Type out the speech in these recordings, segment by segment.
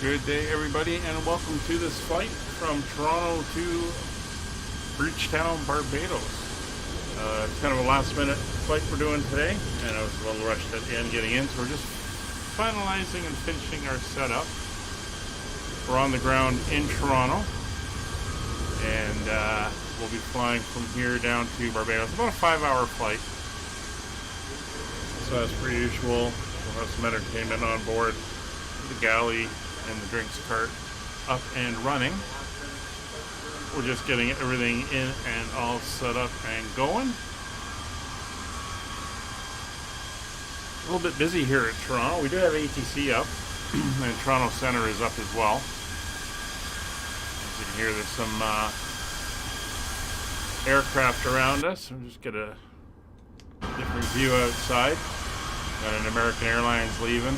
Good day, everybody, and welcome to this flight from Toronto to Bridgetown, Barbados. It's kind of a last-minute flight we're doing today, and I was a little rushed at the end getting in, so we're just finalizing and finishing our setup. We're on the ground in Toronto, and we'll be flying from here down to Barbados. About a 5-hour flight. So as per usual, we'll have some entertainment on board. The galley and the drinks cart up and running. We're just getting everything in and all set up and going. A little bit busy here at Toronto. We do have ATC up, and Toronto Centre is up as well. As you can hear, there's some aircraft around us. We'll just get a different view outside. Got an American Airlines leaving.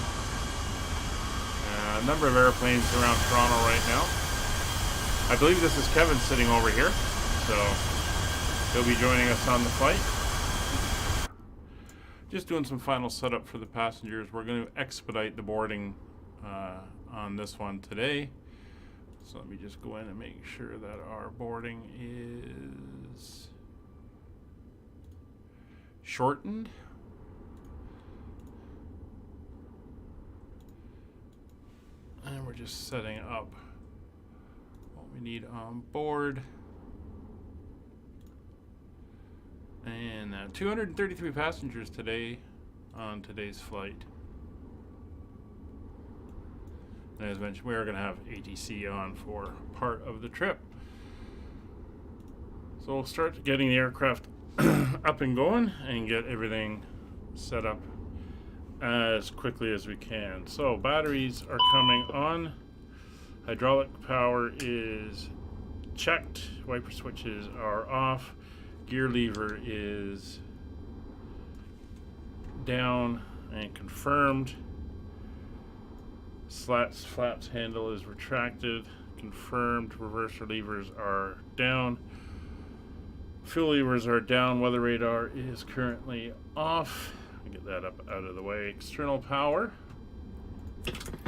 A number of airplanes around Toronto right now. I believe this is Kevin sitting over here, so he'll be joining us on the flight. Just doing some final setup for the passengers. We're going to expedite the boarding on this one today. So let me just go in and make sure that our boarding is shortened. And we're just setting up what we need on board. And 233 passengers today on today's flight. And as mentioned, we are going to have ATC on for part of the trip. So we'll start getting the aircraft up and going and get everything set up as quickly as we can. So batteries are coming on. Hydraulic power is checked. Wiper switches are off. Gear lever is down and confirmed. Flaps handle is retracted, confirmed. Reverser levers are down. Fuel levers are down. Weather radar is currently off. Get that up out of the way. External power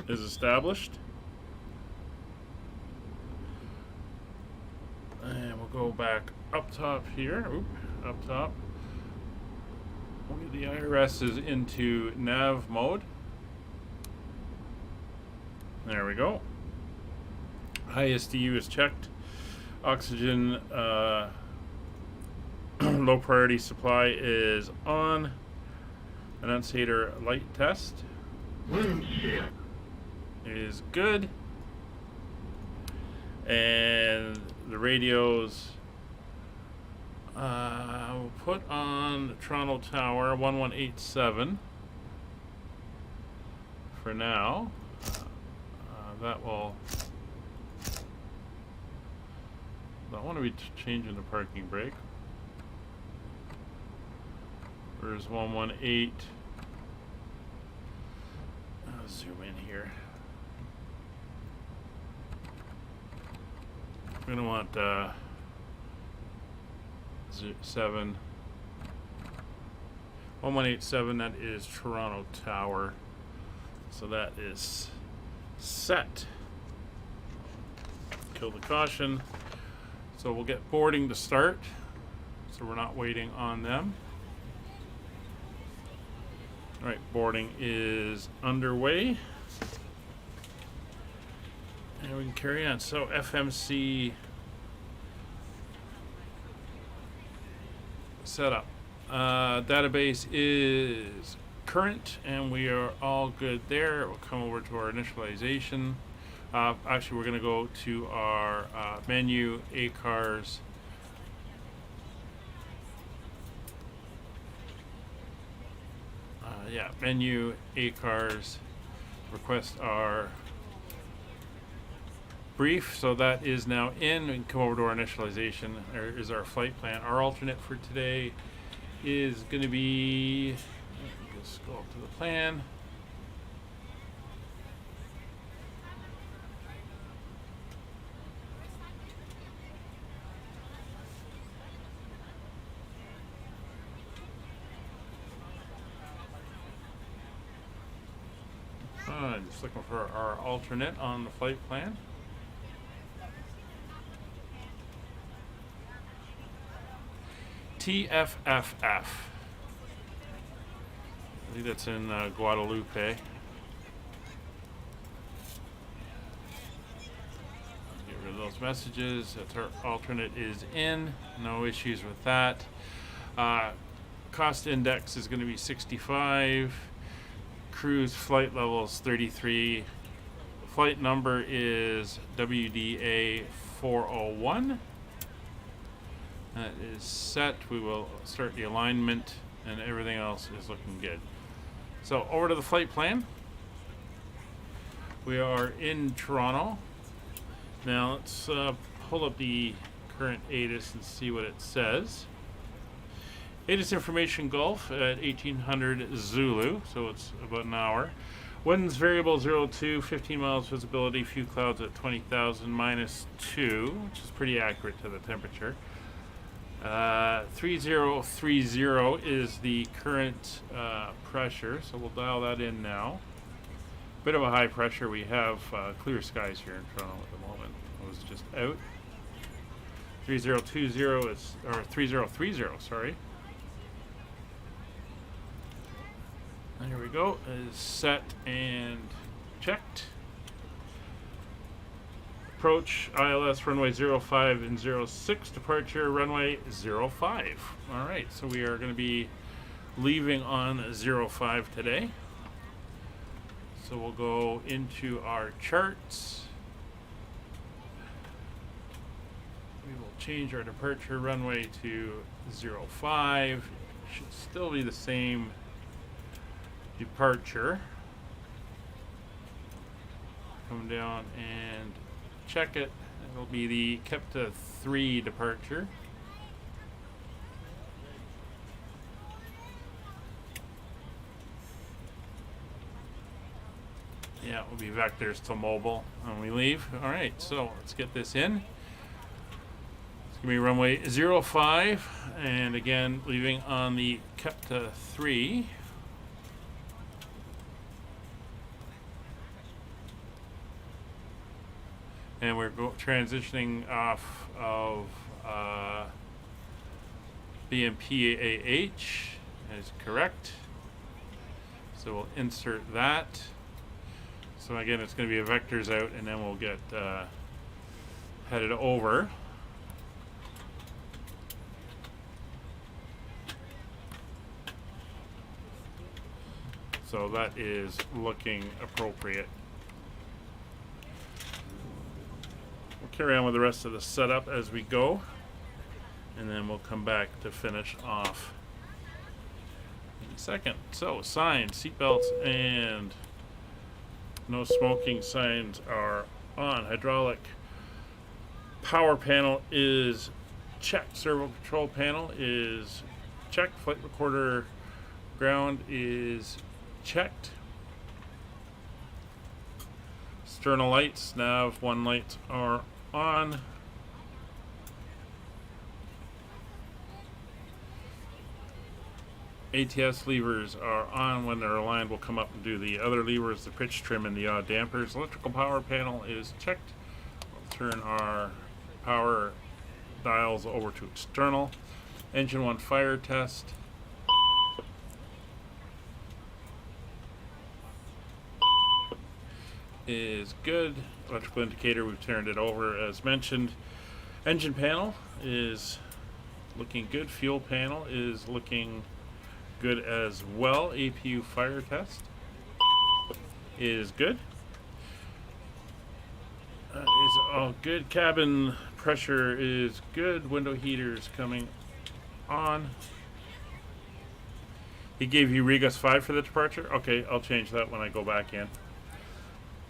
is established. And we'll go back up top here. Up top. The IRS is into nav mode. There we go. ISDU is checked. Oxygen low priority supply is on. Annunciator light test is good, and the radios we'll put on the Toronto Tower 1187 for now. That will. I want to be changing the parking brake. There's 118. I'll zoom in here. We're gonna want 1187. That is Toronto Tower. So that is set. Kill the caution. So we'll get boarding to start. So we're not waiting on them. Alright, boarding is underway. And we can carry on. So FMC setup. Database is current and we are all good there. We'll come over to our initialization. Actually, we're going to go to our menu, ACARS. Menu, ACARS, request our brief. So that is now in. We can come over to our initialization. There is our flight plan. Our alternate for today is going to be, let's go up to the plan. Just looking for our alternate on the flight plan. TFFF. I think that's in Guadalupe. Get rid of those messages. That's our alternate is in. No issues with that. Cost index is going to be 65. Cruise flight level is 33. Flight number is WDA 401. That is set. We will start the alignment, and everything else is looking good. So over to the flight plan. We are in Toronto. Now let's pull up the current ATIS and see what it says. ATIS information Gulf at 1800 Zulu, so it's about an hour. Winds variable 02, 15 miles visibility, few clouds at 20,000 -2, which is pretty accurate to the temperature. 3030 is the current pressure, so we'll dial that in now. Bit of a high pressure. We have clear skies here in Toronto at the moment. It was just out. 3020 is, or 3030, sorry. There we go. Is set and checked. Approach ILS runway 05 and 06, departure runway 05. All right, so we are going to be leaving on 05 today. So we'll go into our charts. We will change our departure runway to 05. It should still be the same departure. Come down and check it. It'll be the KEPTA 3 departure. Yeah, it will be vectors to mobile when we leave. All right, so let's get this in. It's going to be runway 05, and again, leaving on the KEPTA 3. And we're transitioning off of BMPAH is correct. So we'll insert that. So again, it's going to be a vectors out, and then we'll get headed over. So that is looking appropriate. We'll carry on with the rest of the setup as we go, and then we'll come back to finish off in a second. So signs, seatbelts, and no smoking signs are on. Hydraulic power panel is checked. Servo control panel is checked. Flight recorder ground is checked. External lights, nav 1 lights are on. ATS levers are on. When they're aligned, we'll come up and do the other levers, the pitch trim and the yaw dampers. Electrical power panel is checked. We'll turn our power dials over to external. Engine 1 fire test. Is good. Electrical indicator, we've turned it over as mentioned. Engine panel is looking good. Fuel panel is looking good as well. APU fire test is good. Is all good. Cabin pressure is good. Window heaters coming on. He gave you Regus 5 for the departure? Okay, I'll change that when I go back in.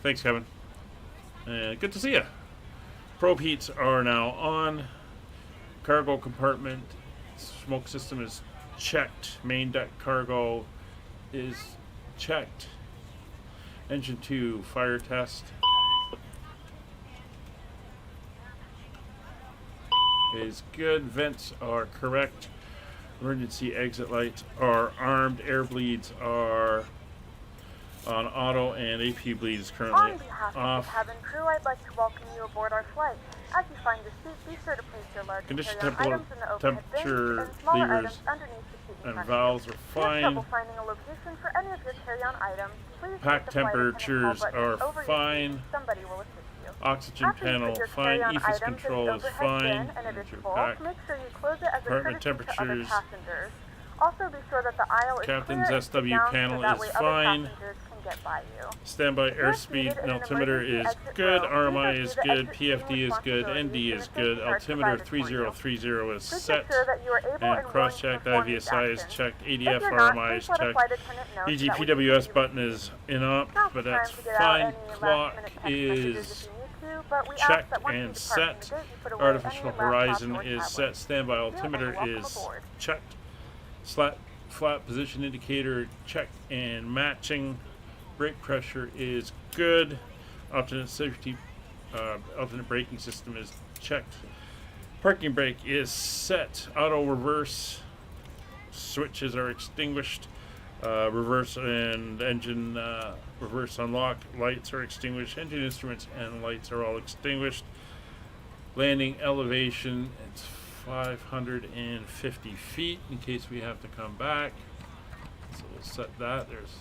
Thanks, Kevin. Good to see you. Probe heats are now on. Cargo compartment smoke system is checked. Main deck cargo is checked. Engine 2 fire test is good. Vents are correct. Emergency exit lights are armed. Air bleeds are on auto, and AP bleed is currently On behalf of the cabin crew, I'd like to welcome you aboard our flight. As you find your seat, be sure to place your large condition carry-on items in the overhead bins temperature and smaller levers items underneath the seat in and front valves of are you. If you have fine. trouble finding a location for any of your carry-on items, please Pack hit the flight attendant temperatures call button are over fine. your seat. Somebody will assist you. Oxygen After you panel put your fine. carry-on EFIS items in control the is overhead fine. bin and it is There's your full, pack. make sure you close it as a Compartment courtesy to other temperatures. passengers. Also, be sure that the aisle is Captain's clear and SW sit down panel so that is way fine. other passengers can get by you. Standby If you're airspeed seated in an altimeter emergency is exit good. row, RMI please is review the good. exit seating PFD is good. responsibilities ND in is the good. safety chart Altimeter provided for you. 3030 is Please make set. sure that you are able And and willing to cross-checked. perform these IVSI is actions. checked. If ADF you're not, RMI please is let a checked. flight attendant know so that we can EGPWS keep you button is in up, Now's but the that's time to get out fine. any Clock last-minute text messages is if you need to, but we ask checked that once you and depart from set. the gate, you put away Artificial any laptops horizon or is tablets. set. Standby Thank you, and altimeter welcome is aboard. checked. Flat position indicator checked and matching. Brake pressure is good. Alternate braking system is checked. Parking brake is set. Auto reverse switches are extinguished. Reverse and engine reverse unlock lights are extinguished. Engine instruments and lights are all extinguished. Landing elevation, it's 550 feet in case we have to come back. So we'll set that. There's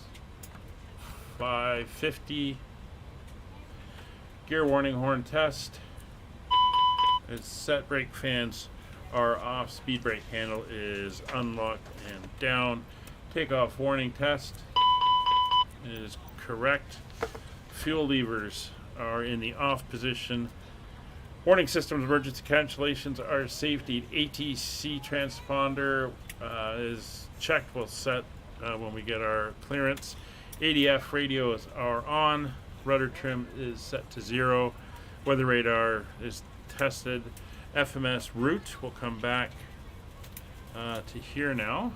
550. Gear warning horn test. It's set. Brake fans are off. Speed brake handle is unlocked and down. Takeoff warning test is correct. Fuel levers are in the off position. Warning systems, emergency cancellations are safety. ATC transponder is checked. We'll set when we get our clearance. ADF radios are on. Rudder trim is set to 0. Weather radar is tested. FMS route will come back to here now.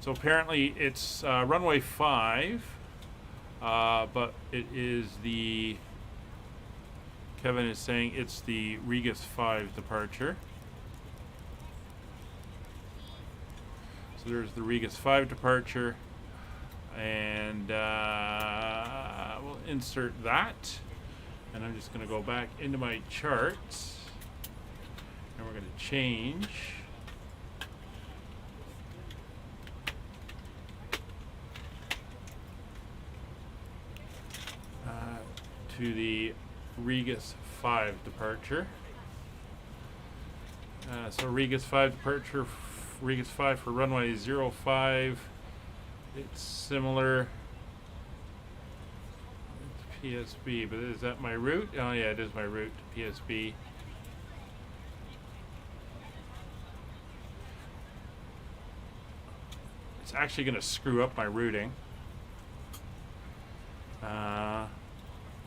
So apparently it's runway 5, but it is the, Kevin is saying it's the Regis 5 departure. So there's the Regis 5 departure, and we'll insert that. And I'm just going to go back into my charts, and we're going to change to the Regis 5 departure. So Regis 5 departure, Regis 5 for runway 05. It's similar. It's PSB, but is that my route? Oh yeah, it is my route to PSB. It's actually going to screw up my routing.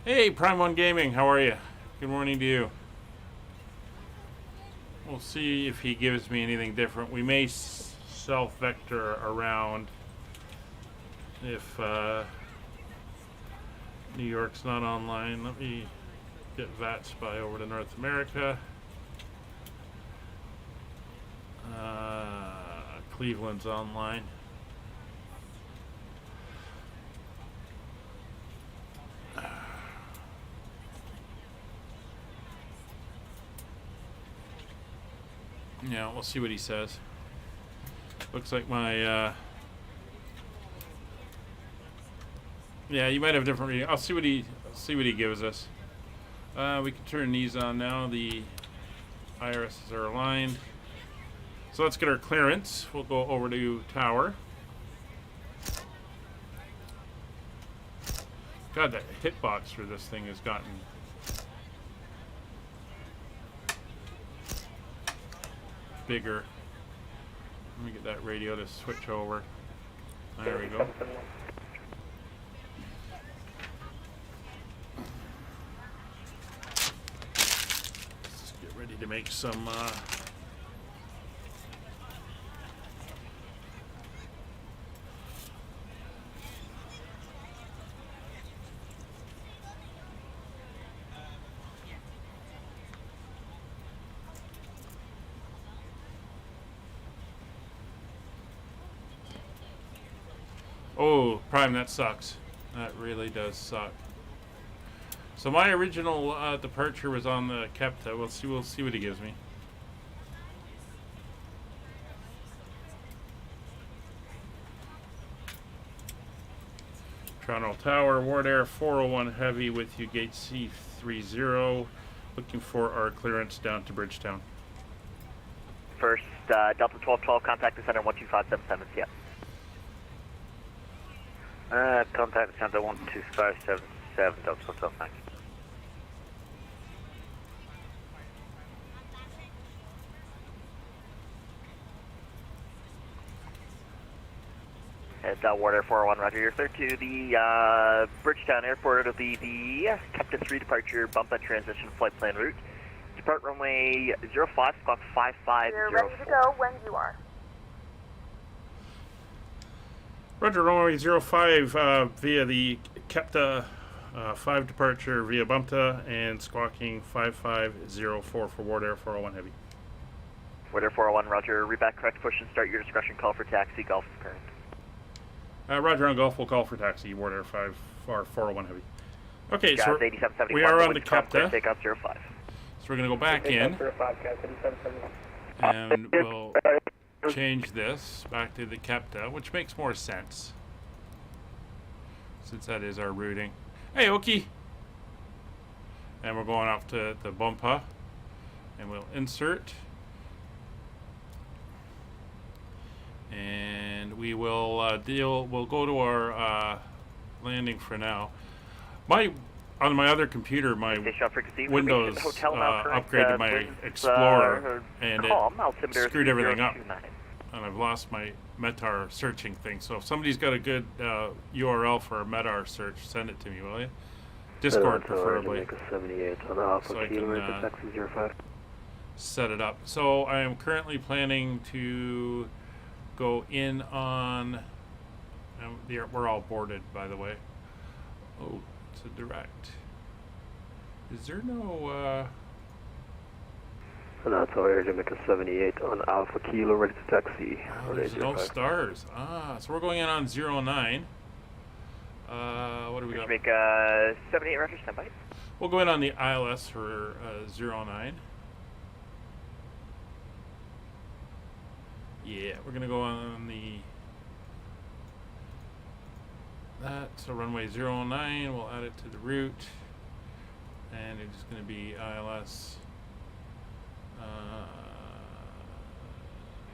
Hey, Prime One Gaming, how are you? Good morning to you. We'll see if he gives me anything different. We may self-vector around if New York's not online. Let me get VAT Spy over to North America. Cleveland's online. Yeah, we'll see what he says. Looks like my yeah, you might have a different reading. I'll see what he gives us. We can turn these on now. The IRSs are aligned. So let's get our clearance. We'll go over to tower. God, that hitbox for this thing has gotten bigger. Let me get that radio to switch over. There we go. Let's get ready to make some oh, Prime, that sucks. That really does suck. So my original departure was on the Kepta. We'll see what he gives me. Toronto Tower, WardAir 401 Heavy with you, gate C30. Looking for our clearance down to Bridgetown. First, Delta 1212, contact the center 12577, yeah. Contact the center 12577, Delta 1212, thanks. WardAir 401, roger. You're clear to the Bridgetown Airport. It'll be the Captain 3 departure bump and transition flight plan route. Depart runway 05, squawk 5504. You're ready to go when you are. Roger, runway 05 via the Kepta 5 departure via Bumpta and squawking 5504 for WardAir 401 Heavy. WardAir 401, roger. Reback correct, push and start your discretion. Call for taxi, Golf current. Roger on Golf, we'll call for taxi, WardAir 5 or 401 Heavy. Okay, so 8771, we are on the Kepta. Take off 05. So we're going to go back in, and we'll change this back to the Kepta, which makes more sense, since that is our routing. Hey, Okie! And we're going off to the Bumpa, and we'll insert. And we will we'll go to our landing for now. On my other computer, my Windows upgraded my Explorer, and it screwed everything up. And I've lost my METAR searching thing. So if somebody's got a good URL for a METAR search, send it to me, will you? Discord preferably. So I can set it up. So I am currently planning to go in on. We're all boarded, by the way. Oh, it's a direct. Is there no? And that's our Jamaica 78 on Alpha Kilo, ready to taxi. Oh, there's no stars. So we're going in on 09. What do we got? Jamaica 78, roger, standby. We'll go in on the ILS for 09. Yeah, we're gonna go on so runway 09, we'll add it to the route, and it's gonna be ILS.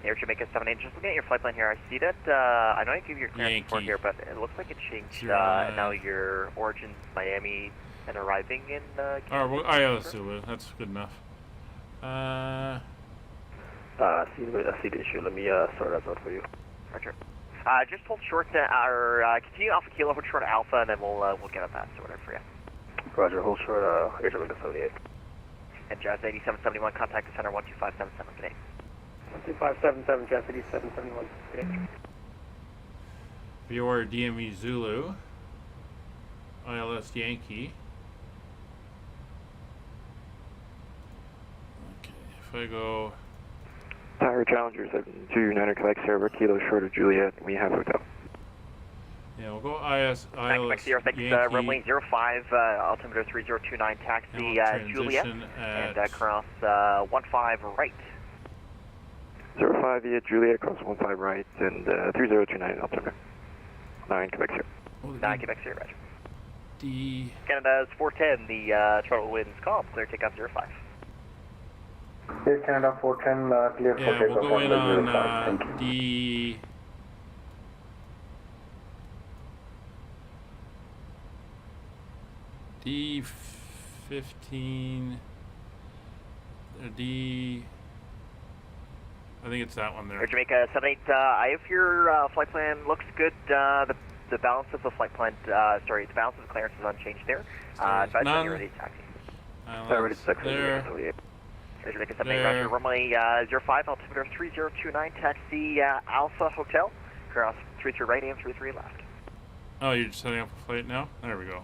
Air Jamaica 78, just looking at your flight plan here, I see that, I know I gave you your clearance before here, but it looks like it changed, and now your origin's Miami and arriving in, well, ILS Zulu, that's good enough. I see the issue. Let me sort that out for you. Roger. Just hold short or continue Alpha Kilo, hold short Alpha, and then we'll get a pass or whatever for you. Roger, hold short Air Jamaica 78. And Jazz 8771, contact the center 12577 today. 12577, Jazz 8771 today. Your DME Zulu, ILS Yankee. Okay, if I go. Tower Challenger 72 United Quebec Server, Kilo short of Juliet, we have hotel. Yeah, we'll go ILS Yankee. Runway 05, altimeter 3029, taxi Juliet, and cross 15 right. 05 via Juliet, cross 15 right, and 3029 altimeter. 9 Quebec Sierra. 9 Quebec Sierra, roger. Canada's 410, the Throttle winds calm, clear takeoff 05. Here's Canada 410, clear for takeoff. Yeah, we'll go in on D15, I think it's that one there. Air Jamaica 78, if your flight plan looks good, the balance of the flight plan, the balance of the clearance is unchanged there. Advise when you're ready to taxi. Ready to taxi. Air Jamaica 78, roger, runway 05, altimeter 3029, taxi Alpha Hotel, cross 33 right and 33 left. Oh, you're just setting up a flight now? There we go.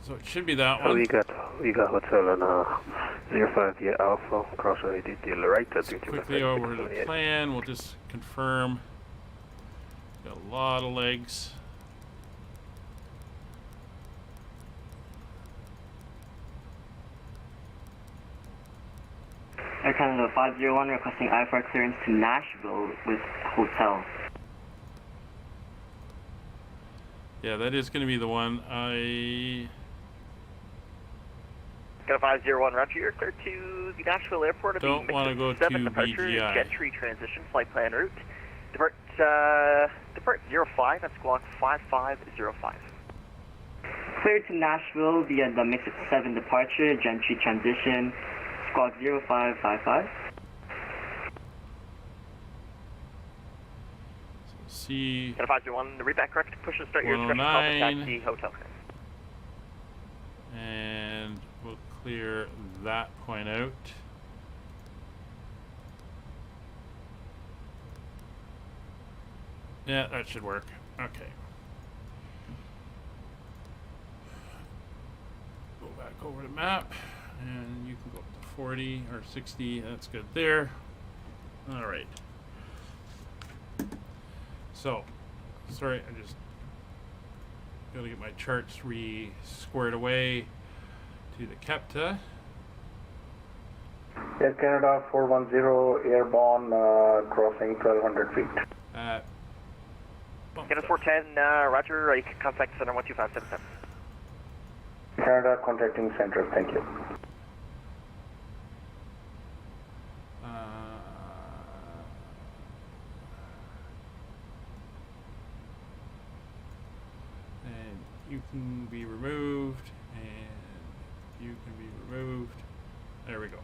So it should be that one. We got hotel on 05 via Alpha, cross runway to the right. Quickly over to the plan, we'll just confirm. Got a lot of legs. Air Canada 501 requesting IFR clearance to Nashville with hotel. Yeah, that is going to be the one. I Got a 501, Roger. You're clear to the Nashville Airport of don't the want to go to 7 departure, BGI. Gentry transition flight plan route. Depart 05 at squawk 5505. Clear to Nashville via the Mix 7 departure, Gentry transition, squawk 0555. See. Got a 501, read that correct. Push and start your discretion call to 109. taxi hotel. And we'll clear that point out. Yeah, that should work. Okay. Go back over the map, and you can go up to 40 or 60. That's good there. All right. So, sorry, I just gotta get my charts squared away to the CAPTA. Air Canada 410 airborne, crossing 1200 feet. Canada 410, Roger. You can contact center 12577. Canada contacting center, thank you. And you can be removed, and you can be removed. There we go.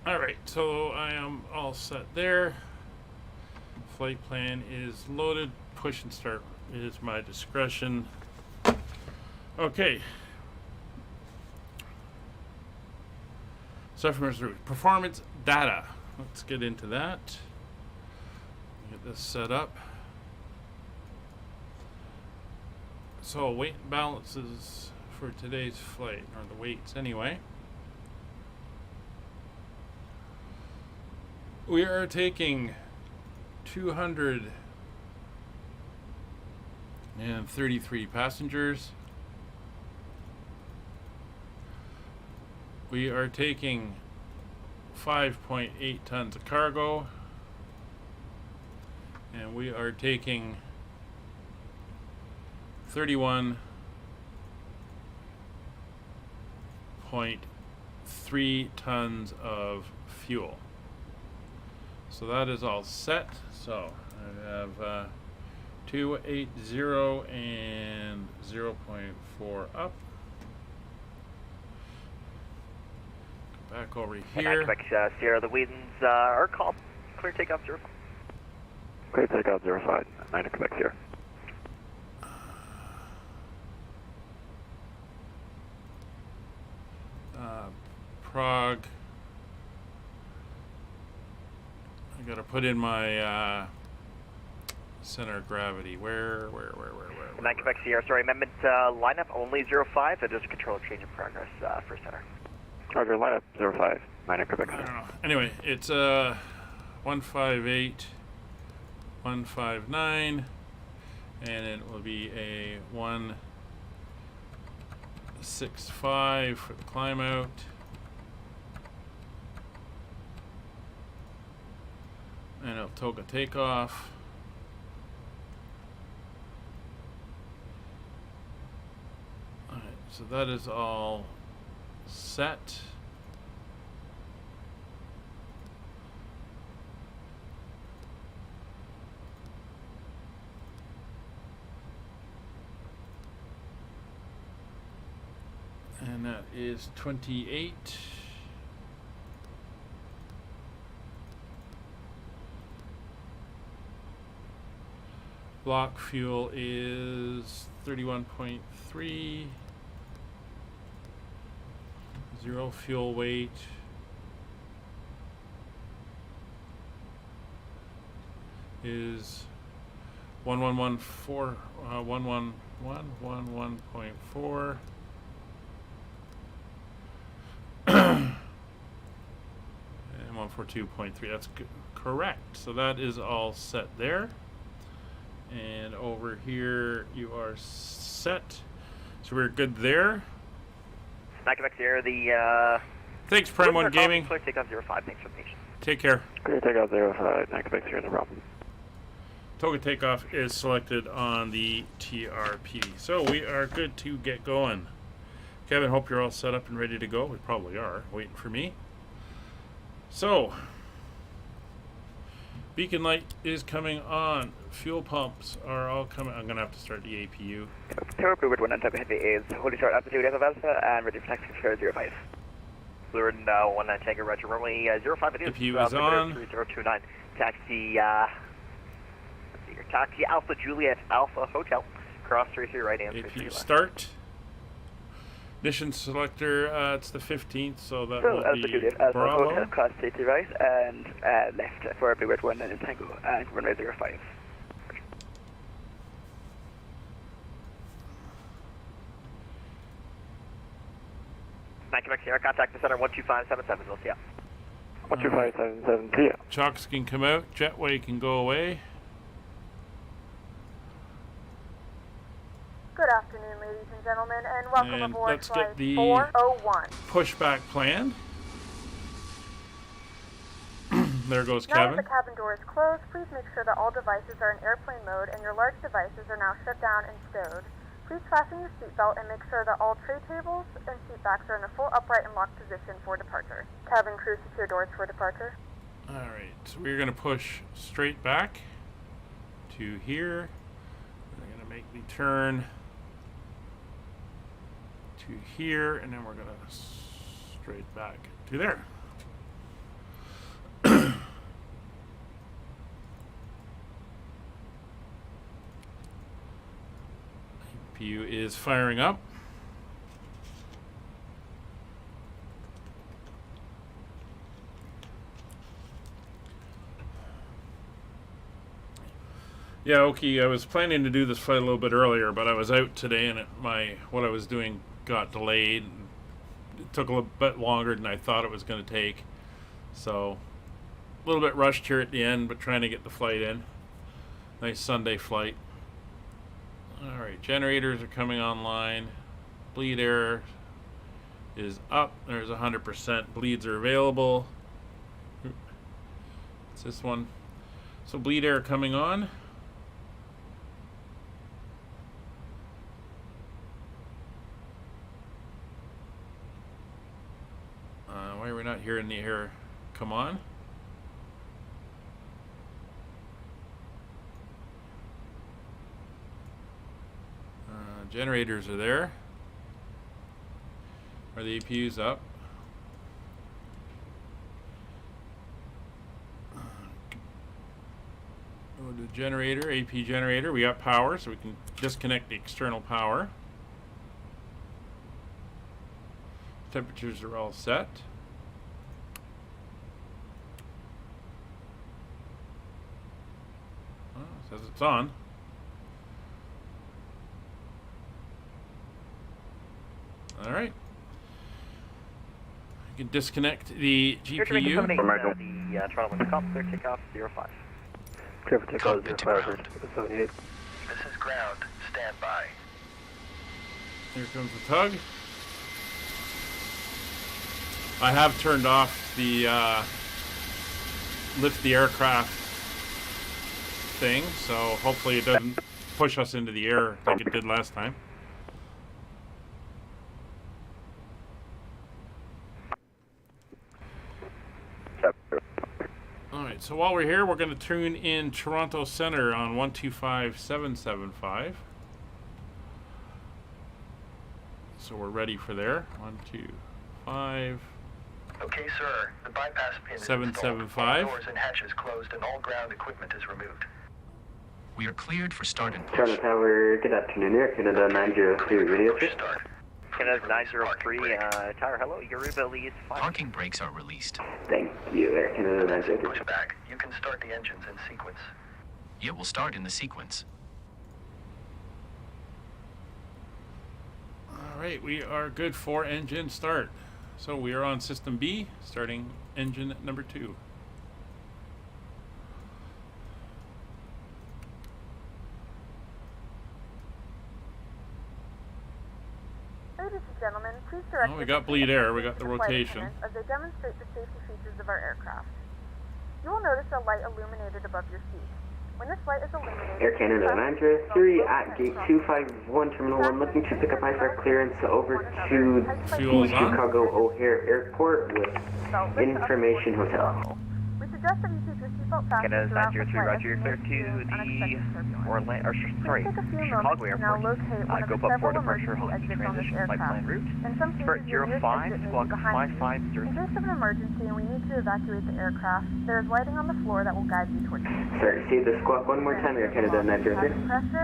Alright, so I am all set there. Flight plan is loaded. Push and start is my discretion. Okay. Suffers route. Performance data. Let's get into that. Get this set up. So weight and balances for today's flight, or the weights anyway. We are taking 233 passengers. We are taking 5.8 tons of cargo, and we are taking 31.3 tons of fuel. So that is all set. So I have 280 and 0.4 up. Go back over here. Quebec Sierra, the winds are calm. Clear takeoff 05. Clear takeoff 05, 9 to Quebec Sierra. Prague. I gotta put in my center of gravity. Where? Nine Quebec Sierra, sorry, amendment lineup only 05. That is a control change in progress for center. Roger, lineup 05, 9 Quebec I don't Sierra. know. Anyway, it's 158, 159, and it will be a 165 for the climb out. And it'll toga takeoff. Alright, so that is all set. And that is 28. Block fuel is 31.3. Zero fuel weight is 1114 111.4. And 142.3. That's correct. So that is all set there. And over here you are set. So we're good there. Nine Quebec Sierra, the Thanks, Prime One Gaming. Clear takeoff 05. Thanks for the patience. Take care. Clear takeoff 05, 9 Quebec 0, no problem. Toga takeoff is selected on the TRP. So we are good to get going. Kevin, hope you're all set up and ready to go. We probably are, waiting for me. So, beacon light is coming on. Fuel pumps are all coming. I'm going to have to start the APU. Tower Bluebird 1 Type Heavy is holding short altitude Alpha and ready for taxi for 05. Bluebird 19 Tango, Roger. Runway 05 it is. APU is on. 3029. Taxi, let's see here. Taxi Alpha Juliet Alpha Hotel. Cross 33 right answer. APU start. Mission selector, it's the 15th, so that So, will Alpha be Juliet Alpha Hotel, Bravo. cross 33 right and left for Bluebird 1 Tango and runway 05. Quebec Sierra, contact the center 12577, we'll see ya. 12577, see ya. Chocks can come out, jetway can go away. Good afternoon, ladies and gentlemen, and welcome And aboard let's flight get the 401. pushback planned. There goes Now that Kevin. the cabin door is closed, please make sure that all devices are in airplane mode and your large devices are now shut down and stowed. Please fasten your seatbelt and make sure that all tray tables and seat backs are in a full upright and locked position for departure. Cabin crew, secure doors for departure. Alright, so we're going to push straight back to here. We're going to make the turn to here, and then we're going to straight back to there. APU is firing up. Yeah, okay, I was planning to do this flight a little bit earlier, but I was out today and what I was doing got delayed. It took a little bit longer than I thought it was going to take. So, a little bit rushed here at the end, but trying to get the flight in. Nice Sunday flight. Alright, generators are coming online. Bleed air is up. There's 100%. Bleeds are available. It's this one. So bleed air coming on. Why are we not hearing the air come on? Generators are there. Are the APUs up? Go to generator, AP generator. We got power, so we can disconnect the external power. Temperatures are all set. Oh, it says it's on. All right. You can disconnect the GPU. The Throttle winds comp, clear takeoff 05. Clear for takeoff 05, 78. This is ground. Stand by. Here comes the tug. I have turned off the lift the aircraft thing, so hopefully it doesn't push us into the air like it did last time. Alright, so while we're here, we're going to tune in Toronto Center on 125775. So we're ready for there. 125. Okay, sir. The bypass pin is 775. installed. All doors and hatches closed and all ground equipment is removed. We are cleared for start and push. Toronto Tower, good afternoon, Air Canada 903 radio. Push start. Canada 903, Tower, hello. Your ability is fine. Parking brakes are released. Thank you, Air Canada 903. Push back. You can start the engines in sequence. It will start in the sequence. Alright, we are good for engine start. So we are on system B, starting engine number 2. Ladies Ladies and gentlemen, please direct we got bleed air, we got the flight rotation. attendants as they demonstrate the safety features of our aircraft. You will notice a light illuminated above your seat. When this light is illuminated, Air Canada 903 at gate 251, Terminal 1, looking to pick up ISAR clearance over to the Fuel's on. Chicago O'Hare Airport with Information Hotel. We suggest that you keep your seatbelt fastened Canada throughout the 903, flight Roger, as we may clear to experience the unexpected turbulence. sorry, Please take a few Chicago moments to now Airport. locate one of Go the up for several departure, emergency Honeycomb exits on this transition flight plan aircraft. route. In some Depart cases, your nearest 05, exit may be squawk behind you. 5503. In case of an emergency and we need to evacuate the aircraft, there is lighting on the floor that will guide you towards the exit. Sorry, say the squawk one more time, Air Canada 903.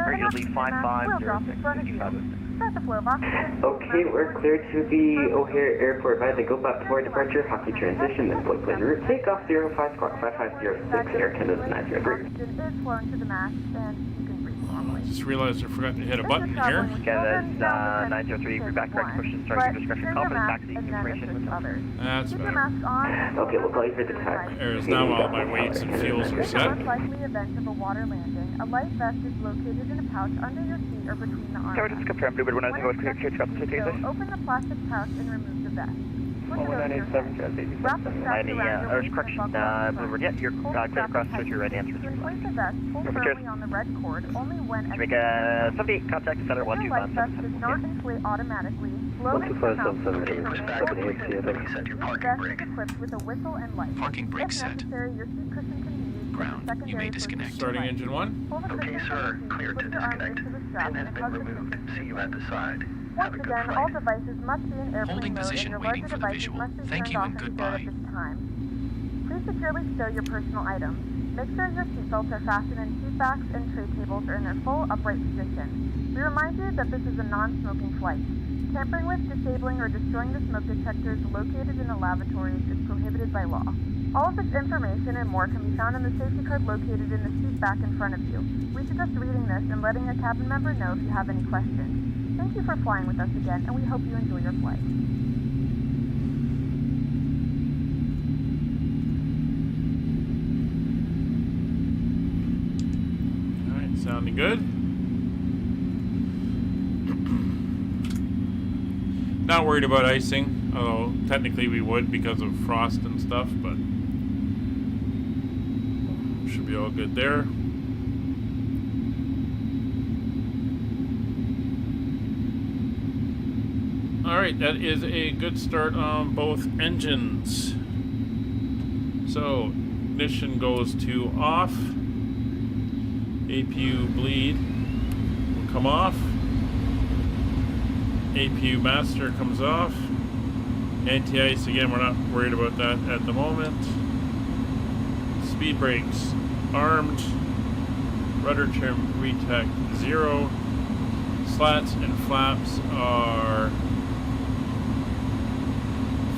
Regularly 5506, Start the flow of oxygen. Okay, we're clear to the O'Hare Airport by the go back to our departure, hockey transition, then flight plan route, takeoff 05, squawk 5506, Air Canada 903. Oxygen is flowing to the mask and you can breathe normally. Just realized I forgot to hit a button here. Canada's 903, for back correct question, start your discretion, confidence, taxi, information with others. That's Keep your better. mask on. Okay, we'll call you for the tax. There's now all my weights and fuels are In the set. most likely event of a water landing, a life vest is located in a pouch under your seat or between the arms. Sorry, just confirm, Bluebird 190, go clear to up to So Taylor. open the plastic pouch and remove the vest. Put it over your head. Wrap the strap around your waist correction, and buckle up the Bluebird, front. yeah, you're Hold the clear strap across tight. to your right answer. To inflate the vest, pull firmly on the red cord only when Make a 78 contact center If your life vest does not inflate automatically, blow into the mouth to Set your This parking vest brake. is equipped with a whistle and light. Parking brake If set. necessary, your seat cushion can be used Ground. as a secondary You may for disconnect. seat Starting light. engine 1. Pull the Okay, cushion sir. from the seat, Clear slip to your arms disconnect. into the strap, Pin has and been hug the removed. cushion. See you at the side. Have Once a good again, flight. all devices must be in airplane Holding mode position, and your waiting larger for the devices visual. must be Thank turned you off and and stowed goodbye. at this time. Please securely stow your personal items. Make sure your seatbelts are fastened and seat backs and tray tables are in their full upright position. We remind you that this is a non-smoking flight. Tampering with, disabling, or destroying the smoke detectors located in the lavatories is prohibited by law. All of this information and more can be found in the safety card located in the seat back in front of you. We suggest reading this and letting a cabin member know if you have any questions. Thank you for flying with us again, and we hope you enjoy your flight. Alright, sounding good. Not worried about icing, although technically we would because of frost and stuff, but should be all good there. Alright, that is a good start on both engines. So, ignition goes to off. APU bleed will come off. APU master comes off. Anti-ice, again, we're not worried about that at the moment. Speed brakes armed. Rudder trim retech 0. Slats and flaps are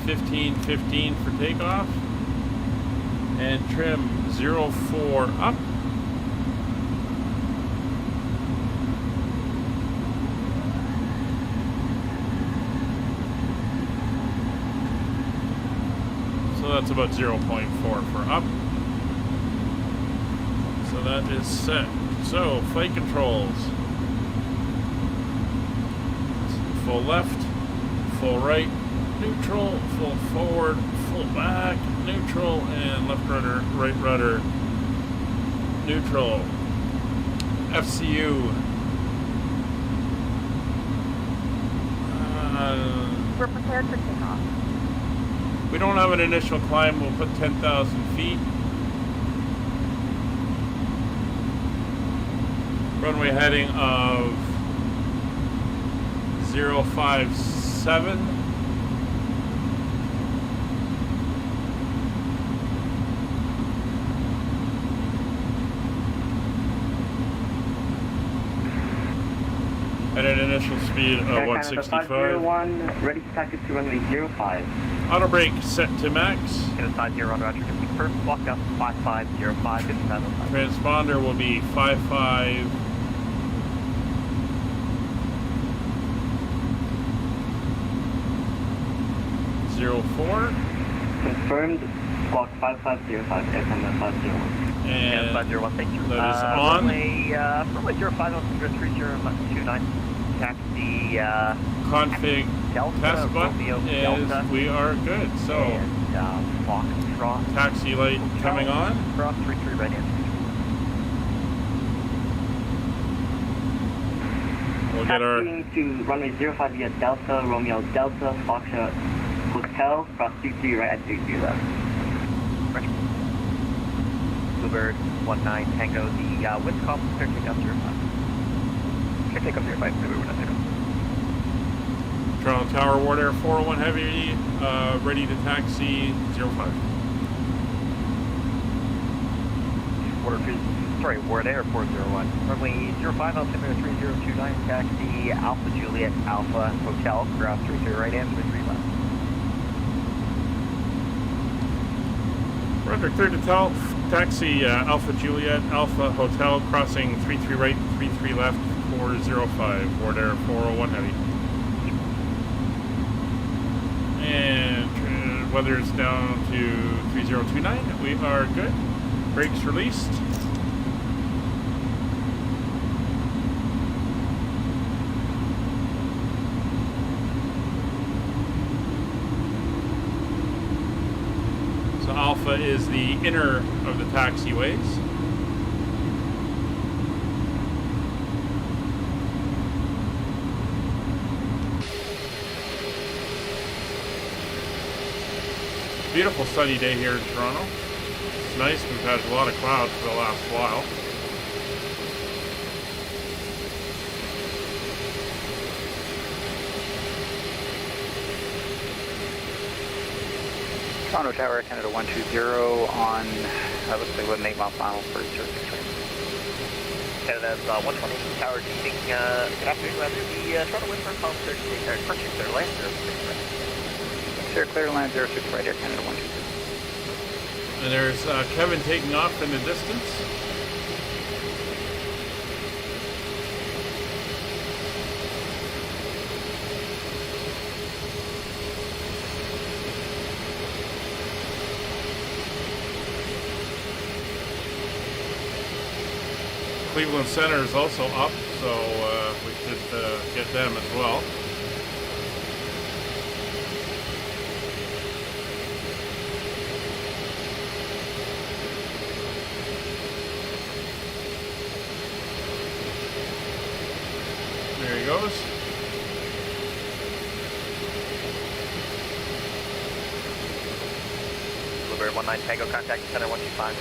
15-15 for takeoff. And trim 04 up. That's about 0.4 for up. So that is set. So, flight controls. Full left, full right, neutral, full forward, full back, neutral, and left rudder, right rudder, neutral. FCU. We're prepared for takeoff. We don't have an initial climb, we'll put 10,000 feet. Runway heading of 057. At an initial speed of 165. 501, ready to taxi to runway 05. Auto brake set to max. Canada 50 on Roger, confirm, walk up 5505, 5505. Transponder will be 55. Confirmed, squawk 5505, Air Canada 501. And 501, thank you. that is on. Runway 05, 30 taxi, Config Delta, test button Romeo, is Delta, we are good. So and Foxtrot. taxi light coming on. Cross 33 right in. We'll get our Taxiing to runway 05 via Delta, Romeo Delta, Foxtrot Hotel, cross 33 right at 33 left. Bluebird 19 Tango, the wind call, clear takeoff 05. Clear takeoff 05, Bluebird 19 Tango. Toronto Tower WardAir 401 Heavy, ready to taxi 05. WardAir 401. Runway 05, altimeter 3029, taxi Alpha Juliet Alpha Hotel, ground 33 right in, 33 left. Rudder clear to taxi Alpha Juliet Alpha Hotel, crossing 33 right, 33 left, 405, WardAir 401 Heavy. And weather's down to 3029. We are good. Brakes released. So Alpha is the inner of the taxiways. Beautiful sunny day here in Toronto. It's nice. We've had a lot of clouds for the last while. Toronto Tower, Canada 120 on, looks like what 8 mile final for 06. Canada's 120 Tower keeping, good afternoon, rather, the Toronto wind farm clear to take our country clear land 06 right. Clear land 06 right here, Canada 120. And there's Kevin taking off in the distance. Cleveland Center is also up, so we should get them as well. There he goes. Bluebird 19 Tango, contact center 125,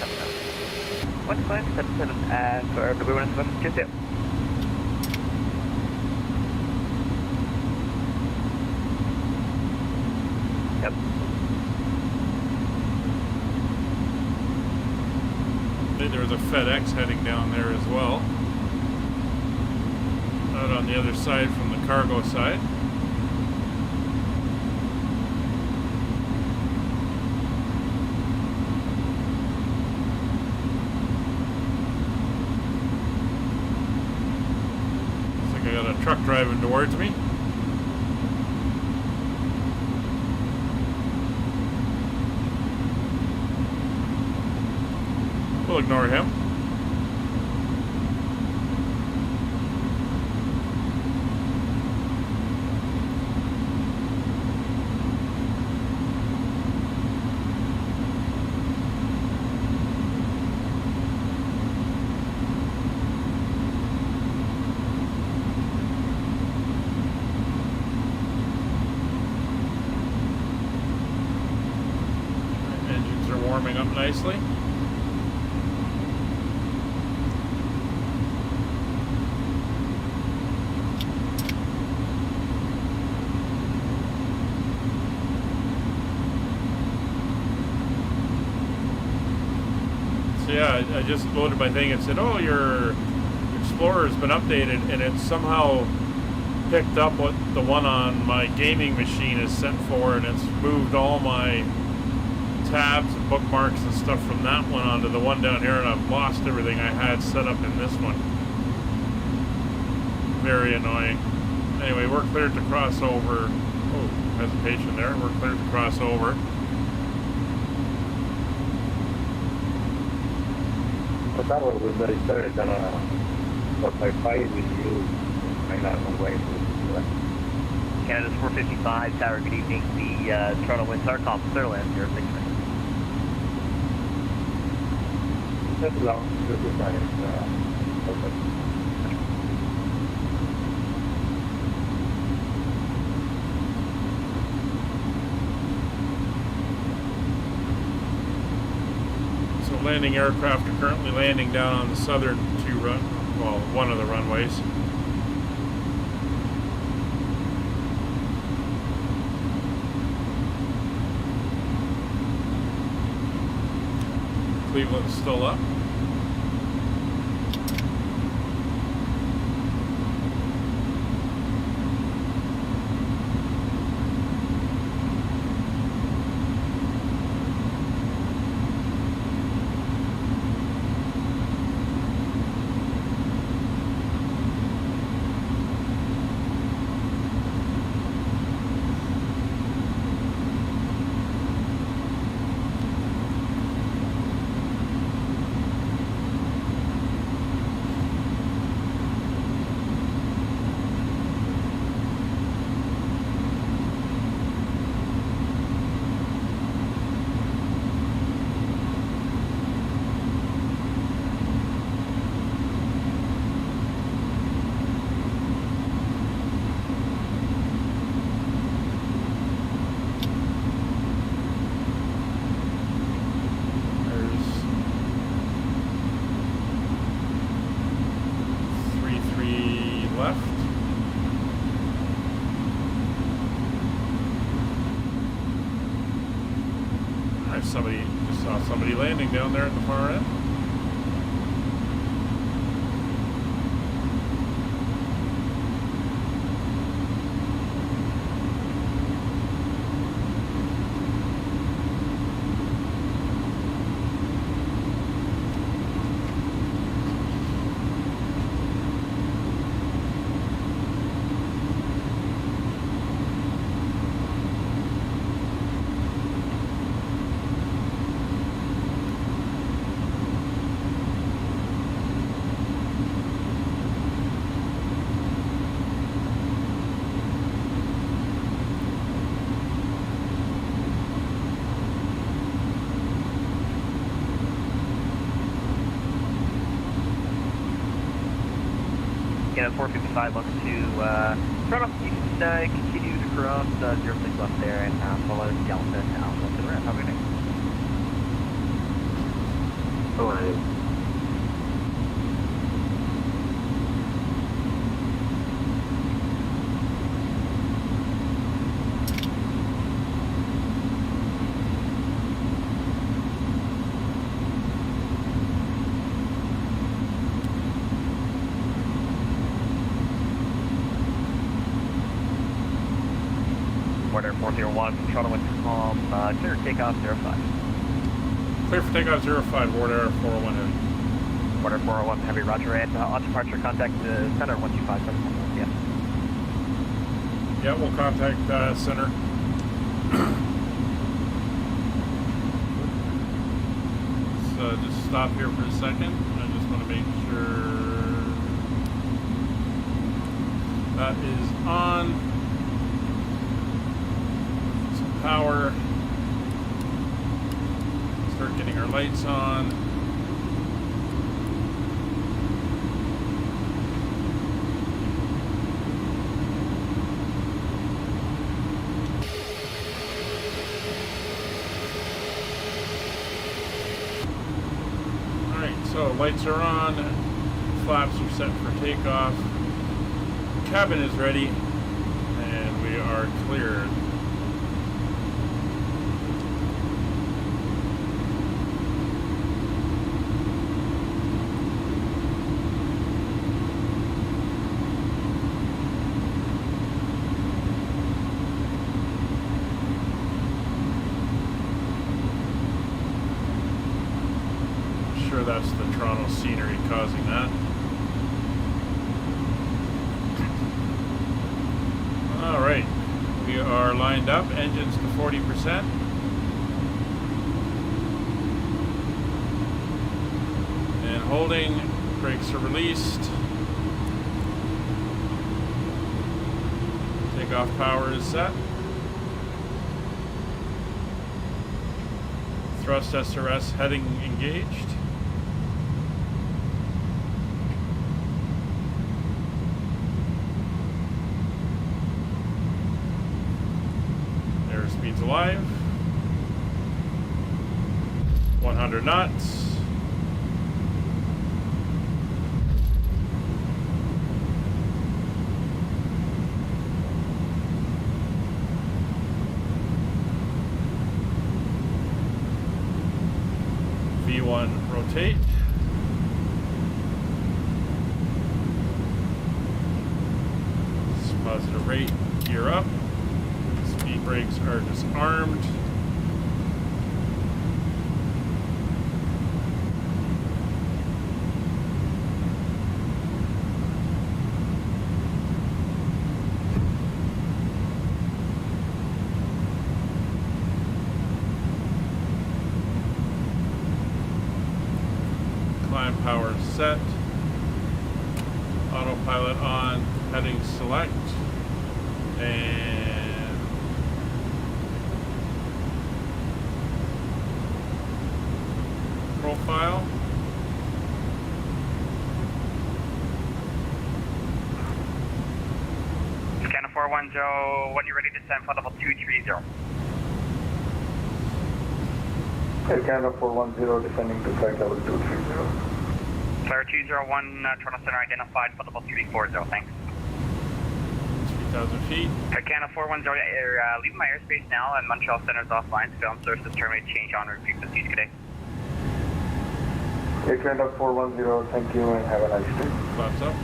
12577 for Bluebird 122. Yep. I think there was a FedEx heading down there as well. Out on the other side from the cargo side. Looks like I got a truck driving towards me. We'll ignore him. Engines are warming up nicely. So yeah, I just loaded my thing and said, oh, your Explorer has been updated, and it somehow picked up what the one on my gaming machine is set for, and it's moved all my tabs and bookmarks and stuff from that one onto the one down here, and I've lost everything I had set up in this one. Very annoying. Anyway, we're cleared to cross over. Oh, hesitation there. We're cleared to cross over. total was very third, 455 with you. I'm not way to Canada's 455 Tower, good evening. The Throttle winds are calm, Sutherland, 069. That's long, this is fine. Okay. So landing aircraft are currently landing down on the southern one of the runways. Cleveland's still up. Just saw somebody landing down there at the far end. Canada 455, welcome to Toronto. You can continue to cross 06 left there and follow Delta to Alpha to the right. Have a good night. Oh, I WardAir 401, Toronto wind calm, clear takeoff 05. Clear for takeoff 05, WardAir 401 Heavy. WardAir 401 Heavy, roger, and on departure contact the center 125 yeah. Yeah, we'll contact center. So just stop here for a second. I just want to make sure that is on. Some power. Start getting our lights on. So lights are on, flaps are set for takeoff, cabin is ready, and we are cleared. That's the Toronto scenery causing that. All right, we are lined up, engines to 40%. And holding, brakes are released. Takeoff power is set. Thrust SRS heading engaged. Airspeed's alive. 100 knots. V1 rotate. Positive rate, gear up. Speed brakes are disarmed. Climb power set. Autopilot on. Heading select. And profile. Scanner 410, when you're ready to descend for level 230. Air Canada 410 descending to flight level 230. Flare 201, Toronto Center identified for level 340, thanks. 3,000 feet. Air Canada 410, leaving my airspace now and Montreal Center is offline. Film sources terminate, change on route frequencies today. Air Canada 410, thank you and have a nice day. Flaps up.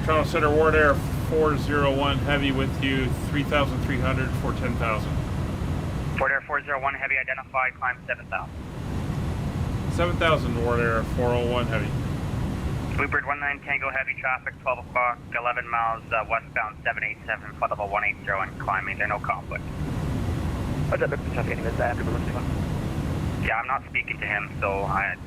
Toronto Center WardAir 401 heavy with you, 3,300 for 10,000. WardAir 401 heavy identified, climb 7,000. 7,000 WardAir 401 heavy. Bluebird 19 Tango heavy traffic, 12 o'clock, 11 miles westbound 787, flight level 180 and climbing, there no conflict. Roger, look for traffic anyways, after the one. Yeah, I'm not speaking to him, so I'm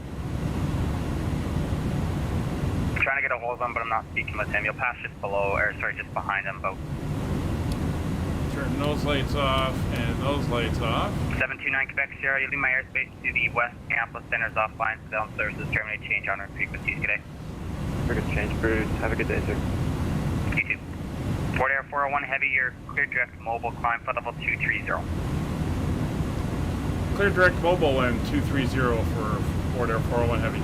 trying to get a hold of him, but I'm not speaking with him. You'll pass just below, or sorry, just behind him, but... Turn those lights off and those lights off. 729 Quebec Sierra, using my airspace to the west campus centers offline, surveillance services terminate, change on route frequencies today. We're good change, Bruce. Have a good day, sir. You too. WardAir 401 heavy, you're clear direct mobile, climb for level 230. Clear direct mobile and 230 for WardAir 401 heavy.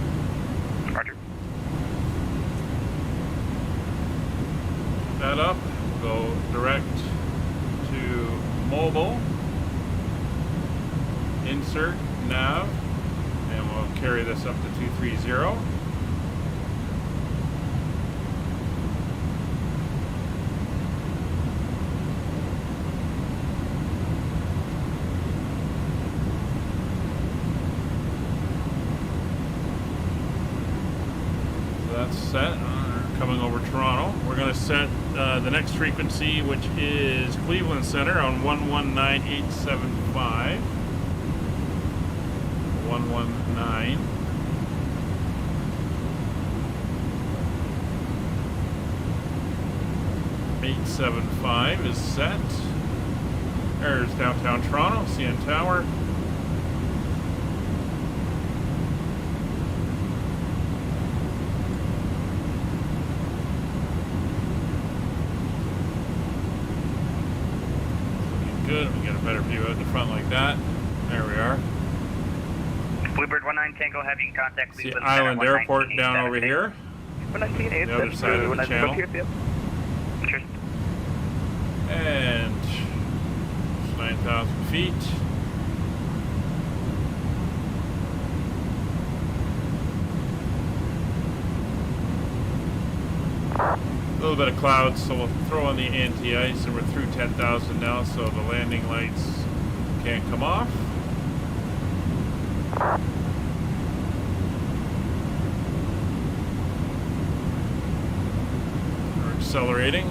Roger. That up, go direct to mobile, insert nav, and we'll carry this up to 230. So that's set. Coming over Toronto. We're going to set the next frequency, which is Cleveland Center on 119.875. 119.875 is set. There's downtown Toronto, CN Tower. Good, we get a better view out the front like that. There we are. Bluebird 19 Tango heavy in contact. See Island Airport down over here. 119.8, The other side of the channel. Cheers. And 9,000 feet. A little bit of clouds, so we'll throw on the anti-ice, and we're through 10,000 now, so the landing lights can't come off. We're accelerating.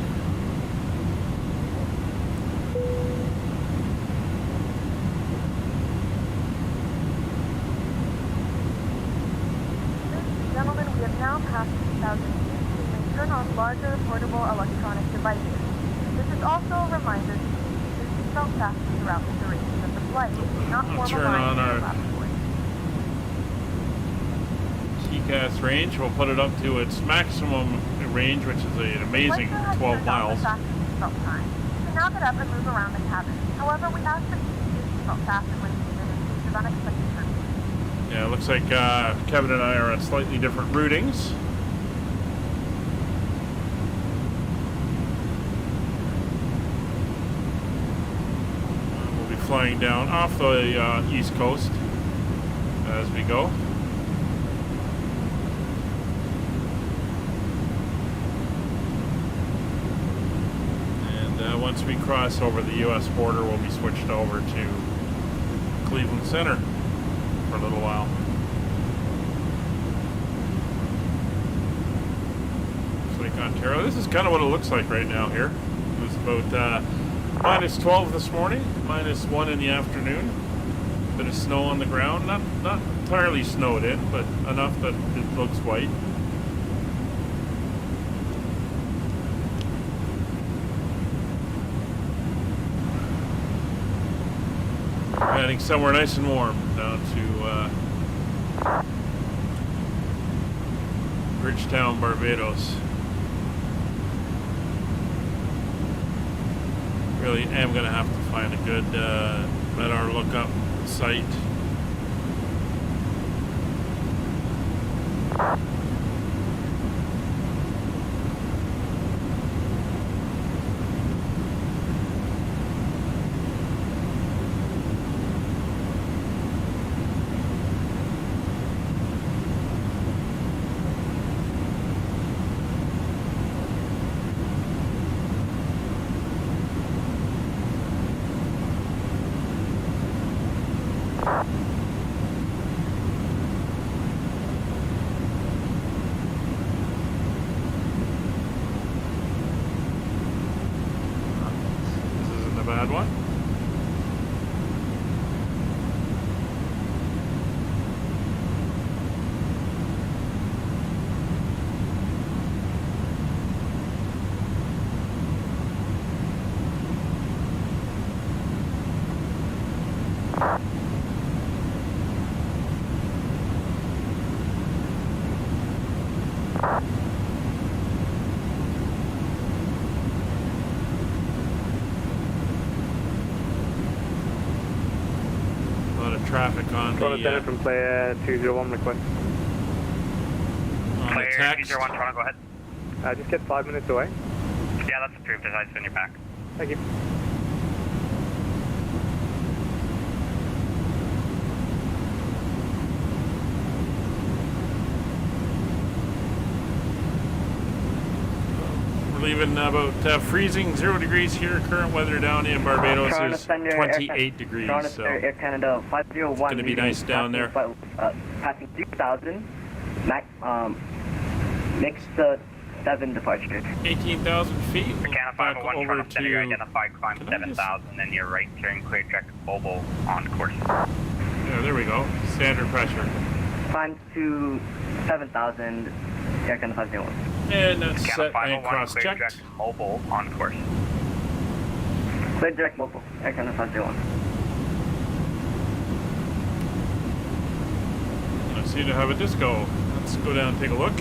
larger portable electronic devices. This is also a reminder to keep your seatbelt fastened throughout the duration of the flight. Not form a turn line on in our the lap point. TCAS range. We'll put it up to its maximum range, which is an amazing 12 miles. You can now get up and move around the cabin. However, we ask that you keep your seatbelt fastened when needed in case of unexpected turbulences. Yeah, it looks like Kevin and I are on slightly different routings. We'll be flying down off the east coast as we go. And once we cross over the U.S. border, we'll be switched over to Cleveland Center for a little while. Looks like Ontario. This is kind of what it looks like right now here. It was about minus 12 this morning, minus 1 in the afternoon. Bit of snow on the ground. Not entirely snowed in, but enough that it looks white. Heading somewhere nice and warm down to Bridgetown, Barbados. Really am going to have to find a good radar lookup site. Bad one. Traffic on the from player 201 request. On the text. 201, Toronto, go ahead. Just get 5 minutes away. Yeah, that's approved. As I send you back. Thank you. We're leaving about freezing 0 degrees here. Current weather down in Barbados is 28 degrees. So Air Canada 501. It's going to be nice down there. Passing 3,000. Next 7 departure. 18,000 feet. Canada Back 501, over Toronto Center, you're to. identified, climb 7,000, and your right turn clear track mobile on course. Yeah, there we go. Standard pressure. Climb to 7,000. Air Canada 501. And that's Canada set and 501, clear cross-checked. direct mobile on course. Clear direct mobile. Air Canada 501. I seem to have a disco. Let's go down and take a look.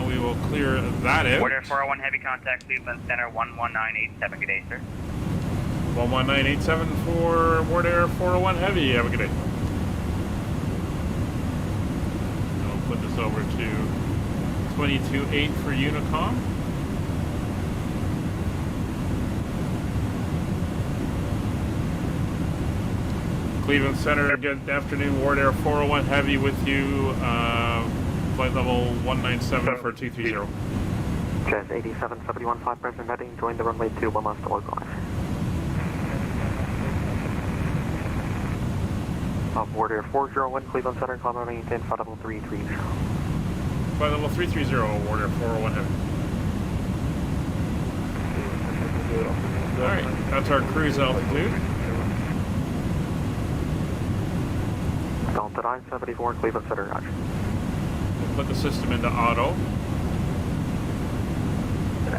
We will clear that out. WardAir 401 heavy contact, Cleveland Center 11987. Good day, sir. 11987 for WardAir 401 heavy. Have a good day. I'll put this over to 22.8 for Unicom. Cleveland Center, good afternoon. WardAir 401 heavy with you. Flight level 197 for 230. Jazz 8771 present heading, join the runway 21 left to localize. WardAir 401 Cleveland Center, climb maintain flight level 330. Flight level 330, WardAir 401 heavy. Alright, that's our cruise altitude. Delta 974 Cleveland Center, roger. We'll put the system into auto.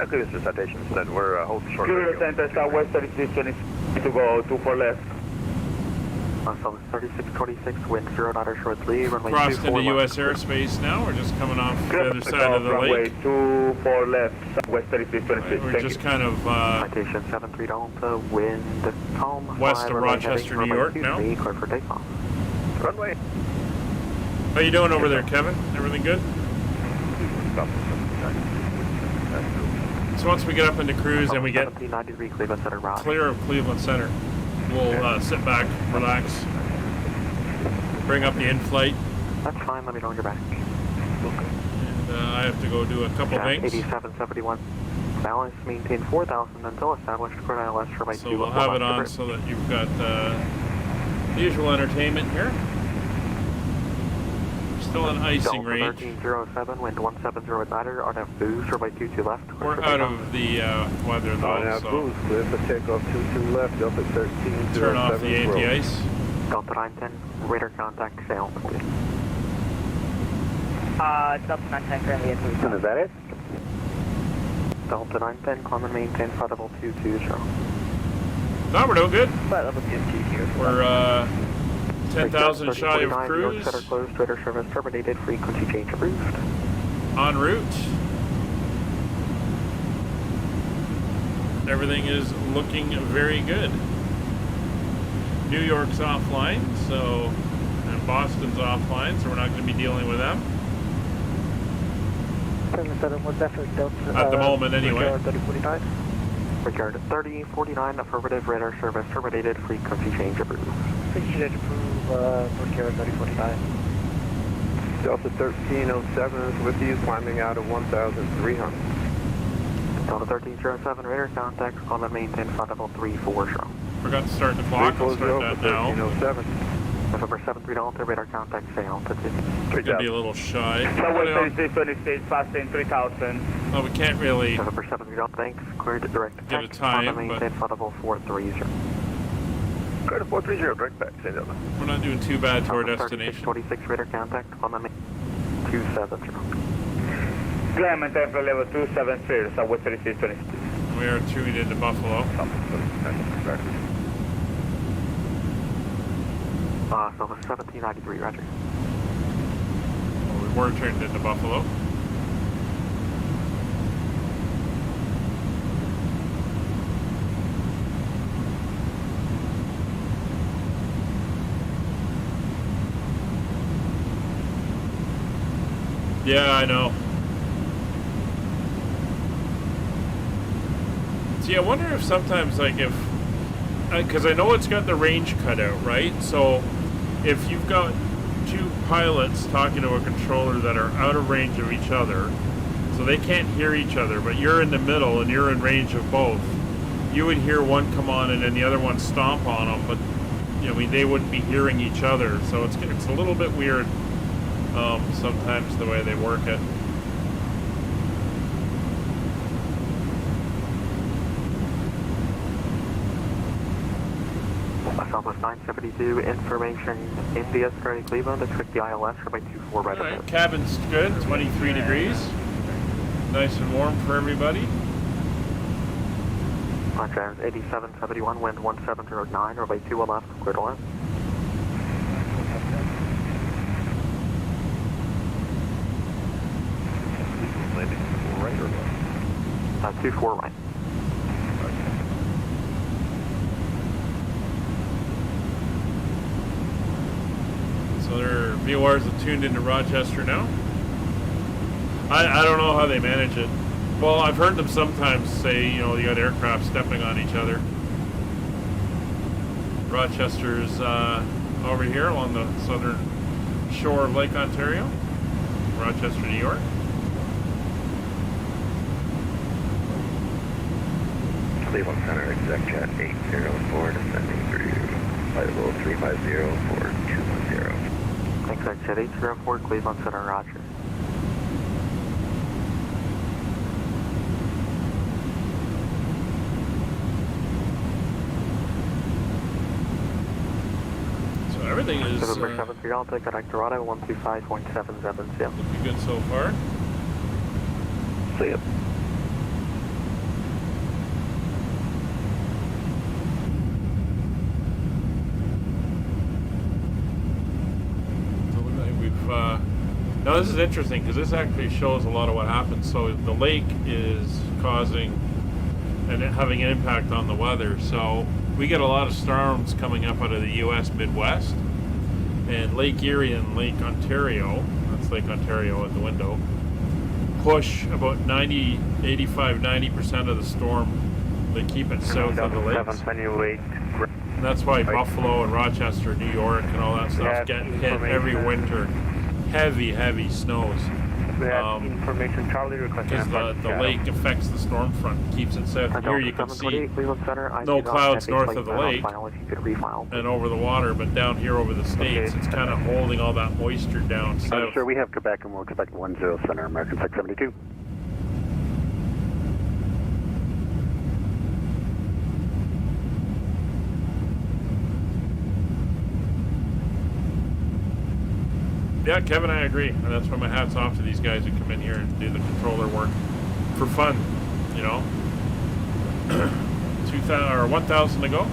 Clear citation said we're hold short. Clear center, southwest 3620 to go 24 left. Southwest 3626, wind 0, short 3, runway Crossed 24 into left. U.S. airspace now. We're just coming off the other side of the runway lake. 24 left, southwest 3626. We're just kind of Citation 73 Delta, wind calm. west of Rochester, New York now. Clear for takeoff. Runway. How you doing over there, Kevin? Everything good? So once we get up into cruise and we get 1793 Cleveland Center route. clear of Cleveland Center, we'll sit back, relax, bring up the in-flight. That's fine, let me know when you're back. And I have to go do a couple things. 8771. Balance, maintain 4,000 until established. Clear ILS for by 2. So we'll have it on so that you've got the usual entertainment here. Still an icing range. 1307, wind 170 at Niner, RNF boost, or by 22 left. We're out of the weather though, so Boost, clear for takeoff 22 left, Delta 1307. turn off the anti-ice. Delta 910, radar contact, say altitude. Delta 910 currently at 3. Is that it? Delta 910, climb and maintain flight level 220. No, we're doing good. Flight level 220. We're 10,000 shy of cruise. Center closed, radar service terminated, frequency change approved. En route. Everything is looking very good. New York's offline, so, and Boston's offline, so we're not going to be dealing with them. 77 was definitely Delta. At the moment, anyway. 3049. Regard 3049, affirmative, radar service terminated, frequency change approved. Frequency change approved, North Carolina 3049. Delta 1307 is with you, climbing out of 1,300. Delta 1307, radar contact, climb and maintain flight level 34. Forgot to start the clock. I'll start that now. 1307. November 73 Delta, radar contact, say altitude. We're going to be a little shy. Southwest 3626, passing 3000. Well, we can't really November 73 Delta, thanks. Cleared direct give attack. it time, Climb and maintain but flight level 430. Clear to 430, direct back, St. Delta. we're not doing too bad to our destination. 3626, radar contact, climb and maintain 270. Climb and temper level 273, southwest 3626. We are tuned into Buffalo. So 1793, roger. Well, we were turned into Buffalo. Yeah, I know. See, I wonder if sometimes, like, if... Because I know it's got the range cut out, right? So, if you've got two pilots talking to a controller that are out of range of each other, so they can't hear each other, but you're in the middle and you're in range of both, you would hear one come on and then the other one stomp on them, but, you know, I mean, they wouldn't be hearing each other. So it's a little bit weird sometimes the way they work it. Southwest 972, information, India, starting Cleveland, expect the ILS for by 24 right Alright, ahead. cabin's good, 23 degrees. Nice and warm for everybody. Contrast 8771, wind 1709, or by 2 left, clear to land. Landing right or left? 24 right. So their VORs have tuned into Rochester now. I don't know how they manage it. Well, I've heard them sometimes say, you know, you got aircraft stepping on each other. Rochester's over here along the southern shore of Lake Ontario. Rochester, New York. Cleveland Center, exec jet 804, descending through flight level 350 for 210. Exec jet 804, Cleveland Center, roger. So everything is November 73 Delta, connect Toronto 125.770. looking good so far. See ya. this is interesting because this actually shows a lot of what happens. So the lake is causing and having an impact on the weather. So we get a lot of storms coming up out of the U.S. Midwest, and Lake Erie and Lake Ontario, that's Lake Ontario at the window, push about 85-90% of the storm. They keep it south of the lakes. And that's why Buffalo and Rochester, New York, and all that stuff's getting hit every winter. Heavy snows. Information, Charlie because the lake affects the storm front, keeps it south. Here you can see no clouds north of the lake and over the water, but down here over the states, it's kind of holding all that moisture down south. Sure, we have Quebec and we'll Quebec 10 Center, American 672. Yeah, Kevin, I agree. And that's why my hat's off to these guys who come in here and do the controller work for fun, you know. 2,000 or 1,000 to go.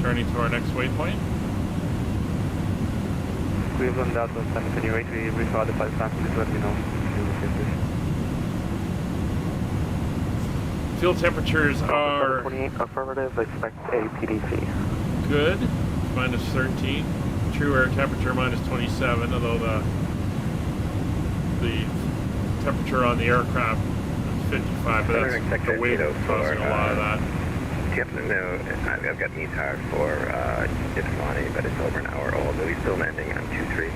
Turning to our next waypoint. Cleveland, that was 728. We resaw the flight plan. Please let me know. Fuel temperatures are 28 affirmative, expect a PDC. Good, minus 13. True air temperature minus 27, although the temperature on the aircraft is 55, but that's the weight causing a lot of that. Yep, no, I've got needs hard for Ypsilanti, but it's over an hour old, but we're still landing on 2-3.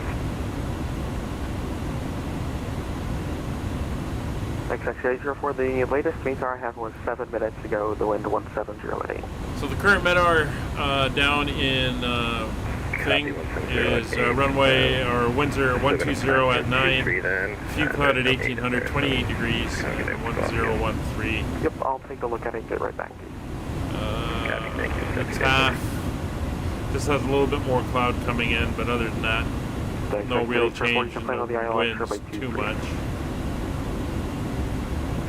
XXA04, the latest METAR I have was 7 minutes ago, the wind 1708. So the current METAR down in thing is runway or Windsor 120 at 9, few cloud at 1800, 28 degrees, 1013. Yep, I'll take a look at it and get right back to you. It's half. This has a little bit more cloud coming in, but other than that, no real change in the winds too much.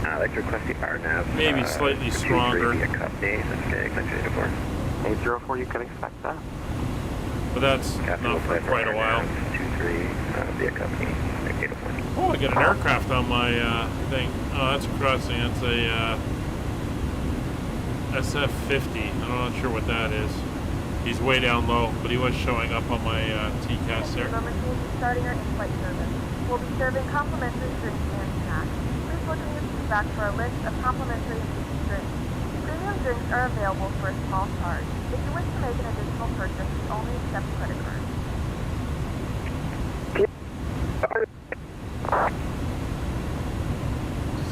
I'd like to request the RNAV. Maybe slightly stronger. 804, you can expect that. But that's not for quite a while. 23, via company. Oh, I get an aircraft on my thing. Oh, that's a crossing. That's a SF-50. I'm not sure what that is. He's way down low, but he was showing up on my TCAS there. Starting our in-flight service. We'll be serving complimentary drinks and snacks. Please look in your feedback for a list of complimentary drinks. Premium drinks are available for a small charge. If you wish to make an additional purchase, we only accept credit cards.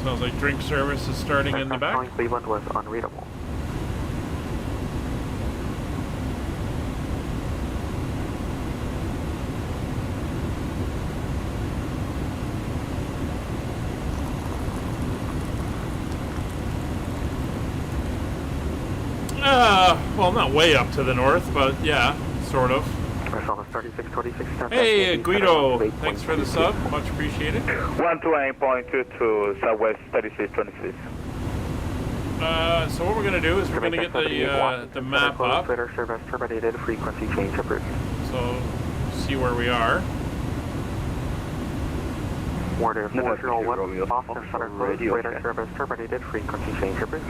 Sounds like drink service is starting in the back. Cleveland was unreadable. Well, not way up to the north, but yeah, sort of. Hey, Guido, thanks for the sub, much appreciated. 128.22, Southwest 3626. So what we're going to do is we're going to get the map up. Service terminated, frequency change approved. So, see where we are. WardAir 401, Boston Center closed, radar service terminated, frequency change approved.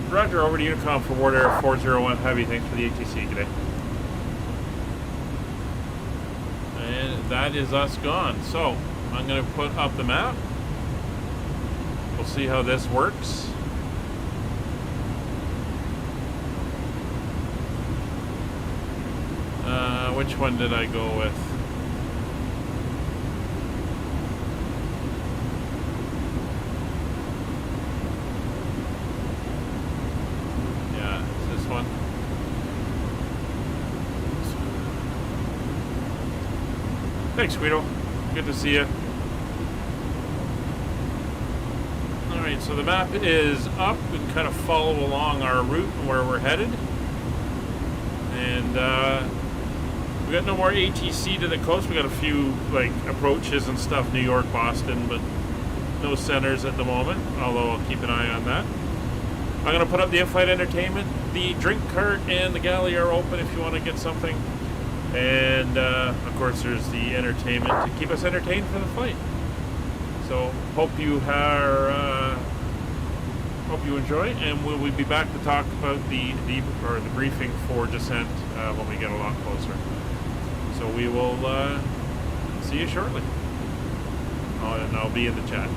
Roger, over to Unicom for WardAir 401 Heavy. Thanks for the ATC today. And that is us gone. So, I'm going to put up the map. We'll see how this works. Which one did I go with? Thanks, Guido. Good to see you. Alright, so the map is up. We can kind of follow along our route and where we're headed. And we got no more ATC to the coast. We got a few like approaches and stuff, New York, Boston, but no centers at the moment, although I'll keep an eye on that. I'm going to put up the in-flight entertainment. The drink cart and the galley are open if you want to get something. And, of course, there's the entertainment to keep us entertained for the flight. So, hope you enjoy, and we'll be back to talk about the briefing for descent when we get a lot closer. So we will see you shortly. And I'll be in the chat.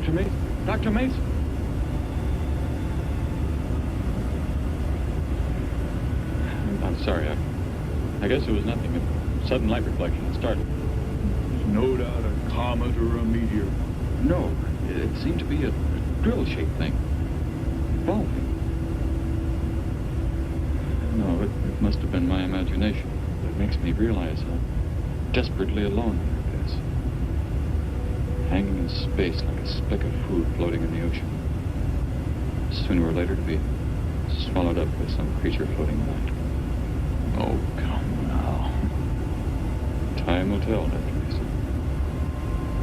Dr. Mason? Dr. Mason? I'm sorry. I guess it was nothing. A sudden light reflection. It started. There's no doubt a comet or a meteor. No, it seemed to be a drill-shaped thing. Evolving. No, it must have been my imagination. It makes me realize how desperately alone I guess. Hanging in space like a speck of food floating in the ocean. Sooner or later to be swallowed up by some creature floating by. Oh, come now. Time will tell, Dr. Mason.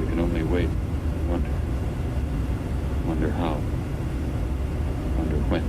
We can only wait and wonder. Wonder how. Wonder when.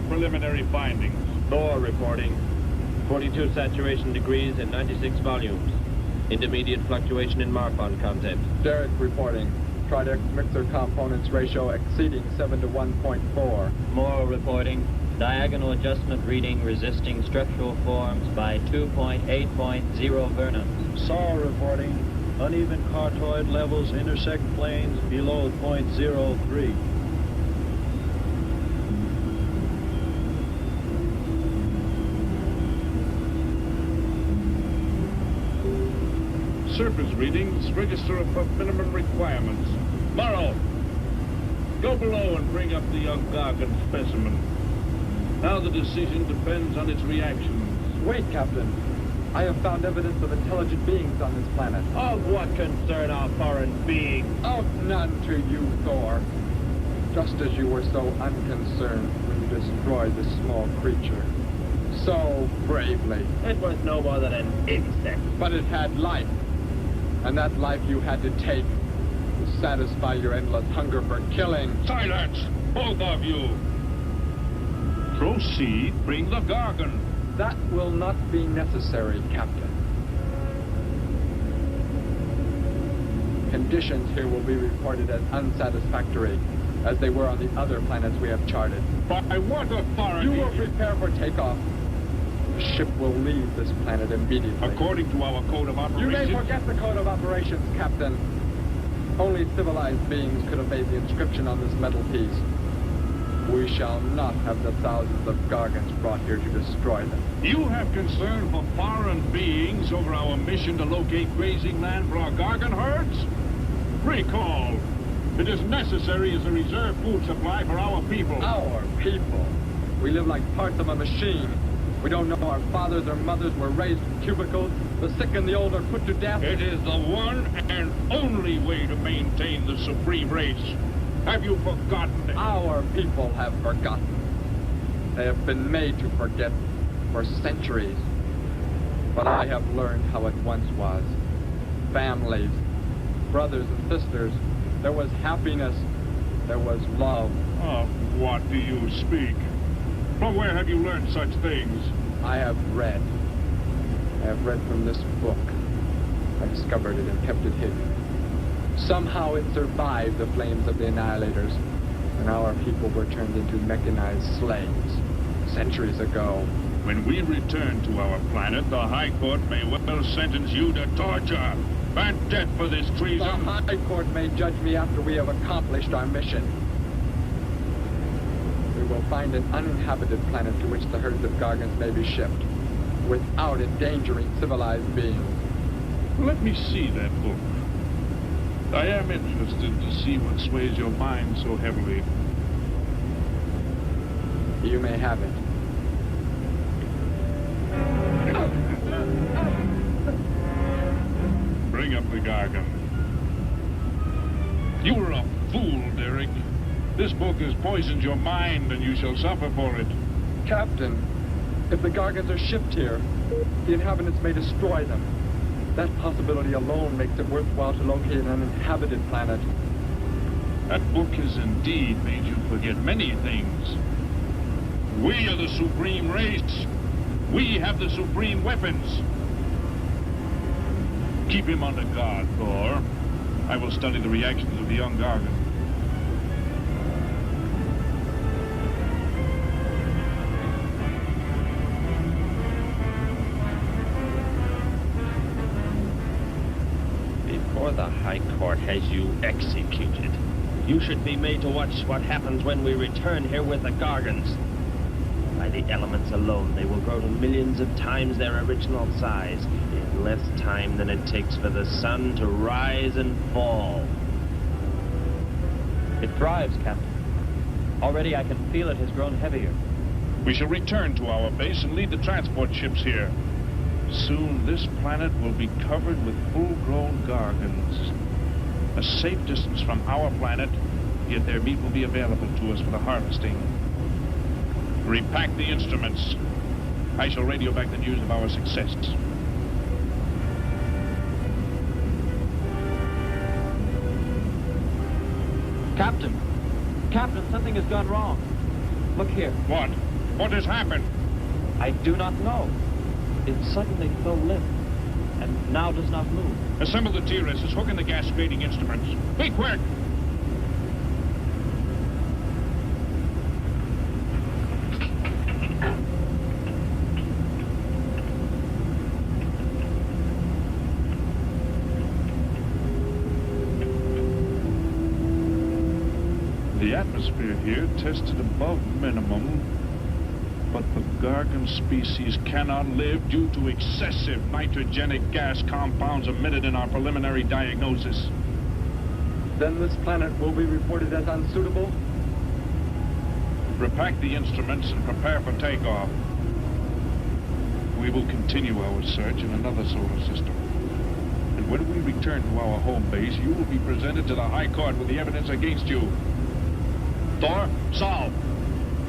Preliminary findings. Thor reporting. 42 saturation degrees and 96 volumes. Intermediate fluctuation in Marfan content. Derek reporting. Tridex mixer components ratio exceeding 7 to 1.4. Morrow reporting. Diagonal adjustment reading resisting structural forms by 2.8.0 Vernon. Saul reporting. Uneven cartoid levels intersect planes below .03. surface readings register above minimum requirements. Morrow, go below and bring up the young Gargan specimen. Now the decision depends on its reactions. Wait, Captain. I have found evidence of intelligent beings on this planet. Of what concern are foreign beings? Of none to you, Thor. Just as you were so unconcerned when you destroyed this small creature. So bravely. It was no more than an insect. But it had life. And that life you had to take to satisfy your endless hunger for killing. Silence! Both of you! Proceed, bring the Gargan. That will not be necessary, Captain. Conditions here will be reported as unsatisfactory, as they were on the other planets we have charted. By what authority? You will prepare for takeoff. The ship will leave this planet immediately. According to our code of operations... You may forget the code of operations, Captain. Only civilized beings could have made the inscription on this metal piece. We shall not have the thousands of Gargans brought here to destroy them. You have concern for foreign beings over our mission to locate grazing land for our Gargan herds? Recall, it is necessary as a reserve food supply for our people. Our people? We live like parts of a machine. We don't know our fathers or mothers were raised in cubicles. The sick and the old are put to death. It is the one and only way to maintain the supreme race. Have you forgotten it? Our people have forgotten. They have been made to forget for centuries. But I have learned how it once was. Families, brothers and sisters. There was happiness. There was love. Of what do you speak? From where have you learned such things? I have read. I have read from this book. I discovered it and kept it hidden. Somehow it survived the flames of the Annihilators, and our people were turned into mechanized slaves centuries ago. When we return to our planet, the High Court may well sentence you to torture and death for this treason. The High Court may judge me after we have accomplished our mission. We will find an uninhabited planet to which the herds of Gargans may be shipped, without endangering civilized beings. Let me see that book. I am interested to see what sways your mind so heavily. You may have it. Bring up the Gargan. You were a fool, Derek. This book has poisoned your mind, and you shall suffer for it. Captain, if the Gargans are shipped here, the inhabitants may destroy them. That possibility alone makes it worthwhile to locate an uninhabited planet. That book has indeed made you forget many things. We are the supreme race. We have the supreme weapons. Keep him under guard, Thor. I will study the reactions of the young Gargan. The High Court has you executed. You should be made to watch what happens when we return here with the Gargans. By the elements alone, they will grow to millions of times their original size in less time than it takes for the sun to rise and fall. It thrives, Captain. Already I can feel it has grown heavier. We shall return to our base and lead the transport ships here. Soon this planet will be covered with full-grown Gargans. A safe distance from our planet, yet their meat will be available to us for the harvesting. Repack the instruments. I shall radio back the news of our success. Captain! Captain, something has gone wrong. Look here. What? What has happened? I do not know. It suddenly fell limp, and now does not move. Assemble the TRSs, hook in the gas grading instruments. Be quick! The atmosphere here tested above minimum, But the Gargan species cannot live due to excessive nitrogenic gas compounds emitted in our preliminary diagnosis. Then this planet will be reported as unsuitable? Repack the instruments and prepare for takeoff. We will continue our search in another solar system. And when we return to our home base, you will be presented to the High Court with the evidence against you. Thor, Saul,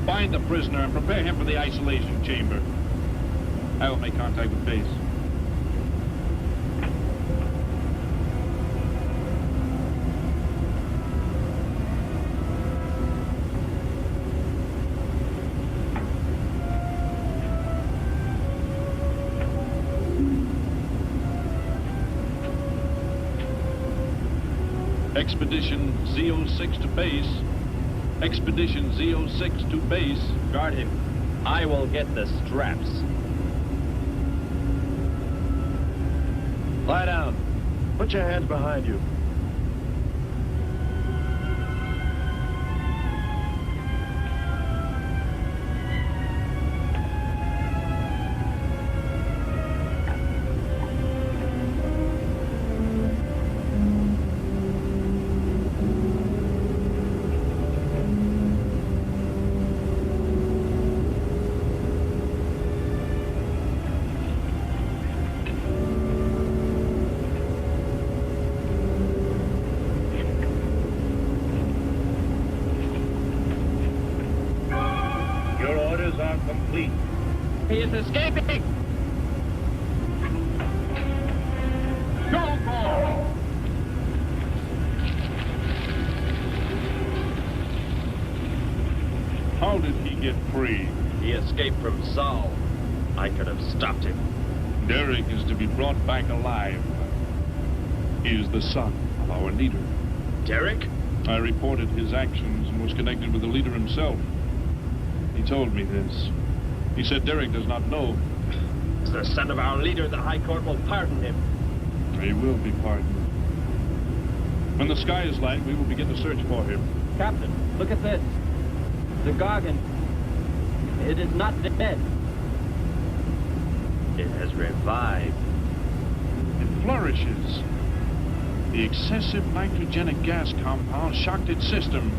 find the prisoner and prepare him for the isolation chamber. I will make contact with base. Expedition Z06 to base. Expedition Z06 to base. Guard him. I will get the straps. Lie down. Put your hands behind you. He is escaping! Go, Paul! How did he get free? He escaped from Saul. I could have stopped him. Derek is to be brought back alive. He is the son of our leader. Derek? I reported his actions and was connected with the leader himself. He told me this. He said Derek does not know. As the son of our leader, the High Court will pardon him. He will be pardoned. When the sky is light, we will begin the search for him. Captain, look at this. The Gargan. It is not dead. It has revived. It flourishes. The excessive nitrogenic gas compound shocked its system.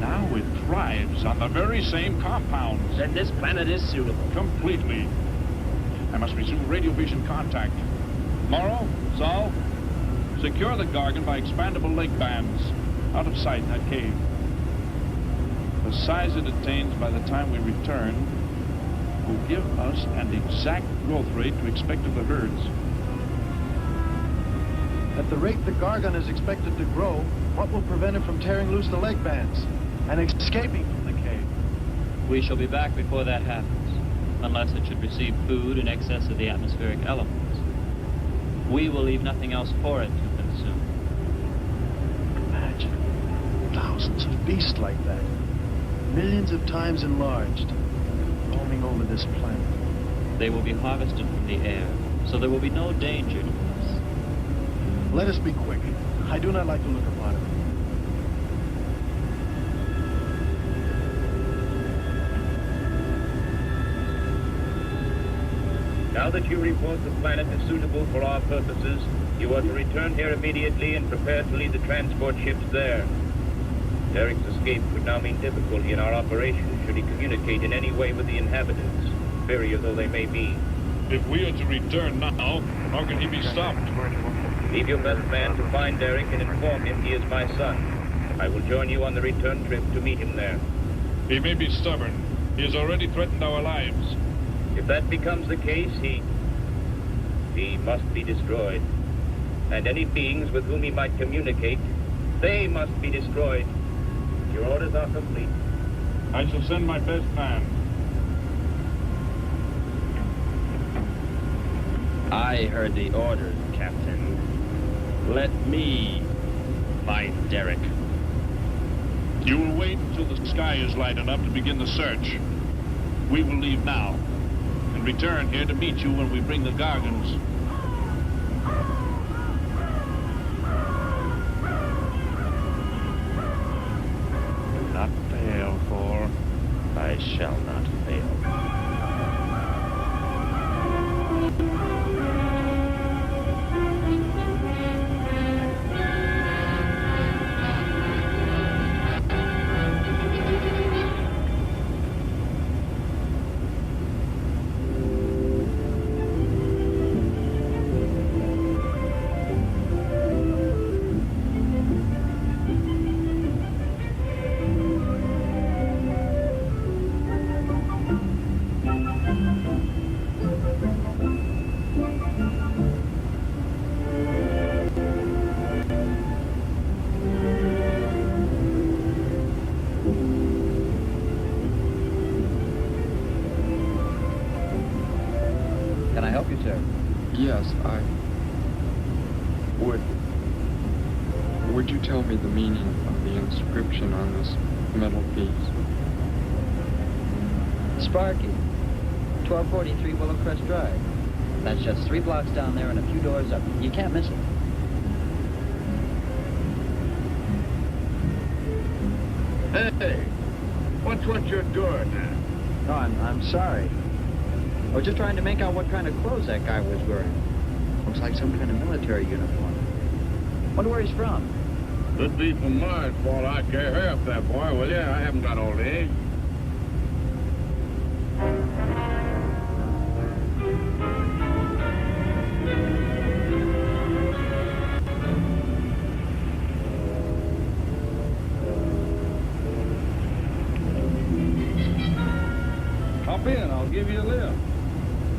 Now it thrives on the very same compounds. Then this planet is suitable. Completely. I must resume radio vision contact. Morrow, Saul, secure the Gargan by expandable leg bands. Out of sight in that cave. The size it attains by the time we return will give us an exact growth rate to expect of the herds. At the rate the Gargan is expected to grow, what will prevent it from tearing loose the leg bands and escaping from the cave? We shall be back before that happens, unless it should receive food in excess of the atmospheric elements. We will leave nothing else for it to consume. Imagine thousands of beasts like that, millions of times enlarged, roaming over this planet. They will be harvested from the air, so there will be no danger to us. Let us be quick. I do not like to look upon it. Now that you report the planet is suitable for our purposes, you are to return here immediately and prepare to lead the transport ships there. Derek's escape would now mean difficulty in our operation should he communicate in any way with the inhabitants, inferior though they may be. If we are to return now, how can he be stopped? Leave your best man to find Derek and inform him he is my son. I will join you on the return trip to meet him there. He may be stubborn. He has already threatened our lives. If that becomes the case, he must be destroyed. And any beings with whom he might communicate, they must be destroyed. Your orders are complete. I shall send my best man. I heard the orders, Captain. Let me find Derek. You will wait until the sky is light enough to begin the search. We will leave now and return here to meet you when we bring the Gargans. Do not fail, Thor. I shall not fail. Yes, Would you tell me the meaning of the inscription on this metal piece? Sparky, 1243 Willowcrest Drive. That's just 3 blocks down there and a few doors up. You can't miss it. Hey, what's what you're doing now? No, I'm sorry. I was just trying to make out what kind of clothes that guy was wearing. Looks like some kind of military uniform. Wonder where he's from. Could be from Mars, for all I care. Hurry up that boy, will you? I haven't got all day. Hop in, I'll give you a lift.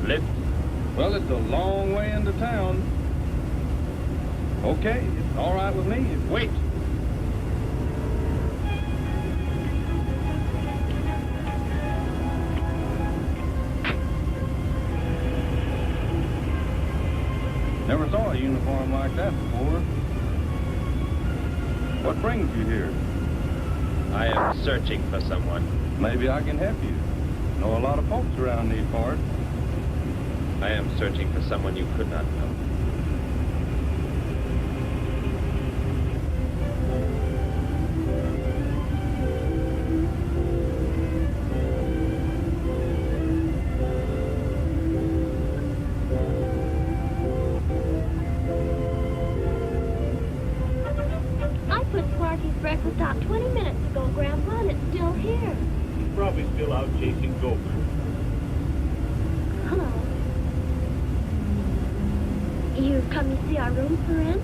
Lift? Well, it's a long way into town. Okay, it's all right with me. Wait! Never saw a uniform like that before. What brings you here? I am searching for someone. Maybe I can help you. Know a lot of folks around these parts. I am searching for someone you could not know. I put Sparky's breakfast out 20 minutes ago, Grandpa, and it's still here. He's probably still out chasing gophers. Hello. You come to see our room for rent?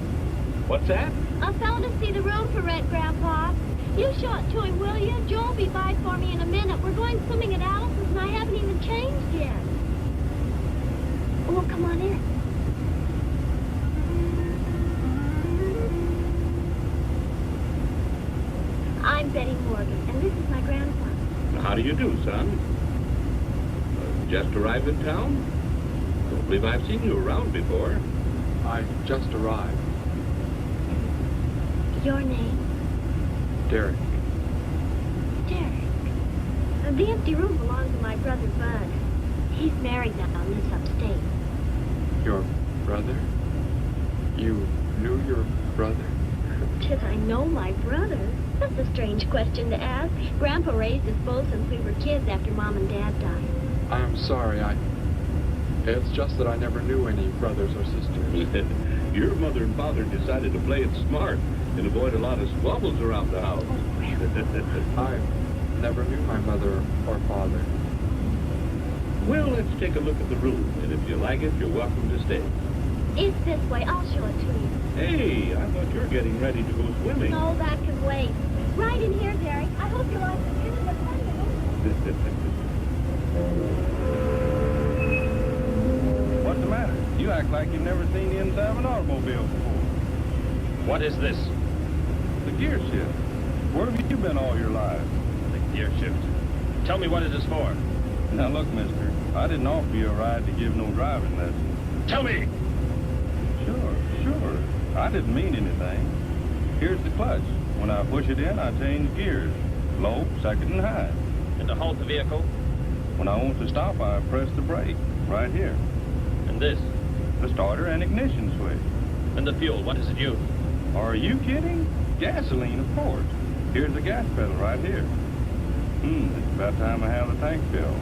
What's that? A fellow to see the room for rent, Grandpa. You show it to him, will you? Joe will be by for me in a minute. We're going swimming at Alice's, and I haven't even changed yet. Oh, come on in. I'm Betty Morgan, and this is my grandpa. How do you do, son? Just arrived in town? Don't believe I've seen you around before. I just arrived. Your name? Derek. Derek. The empty room belongs to my brother, Bud. He's married now and lives upstate. Your brother? You knew your brother? Did I know my brother? That's a strange question to ask. Grandpa raised us both since we were kids after Mom and Dad died. I'm sorry, It's just that I never knew any brothers or sisters. Your mother and father decided to play it smart and avoid a lot of squabbles around the house. I never knew my mother or father. Well, let's take a look at the room, and if you like it, you're welcome to stay. It's this way. I'll show it to you. Hey, I thought you were getting ready to go swimming. No, that can wait. Right in here, Derek. I hope you like the view. What's the matter? You act like you've never seen the inside of an automobile before. What is this? The gear shift. Where have you been all your life? The gear shift. Tell me what it is for. Now look, mister, I didn't offer you a ride to give no driving lessons. Tell me! Sure. I didn't mean anything. Here's the clutch. When I push it in, I change gears. Low, second, and high. And to halt the vehicle? When I want to stop, I press the brake. Right here. And this? The starter and ignition switch. And the fuel, what does it use? Are you kidding? Gasoline, of course. Here's the gas pedal right here. It's about time I have the tank filled.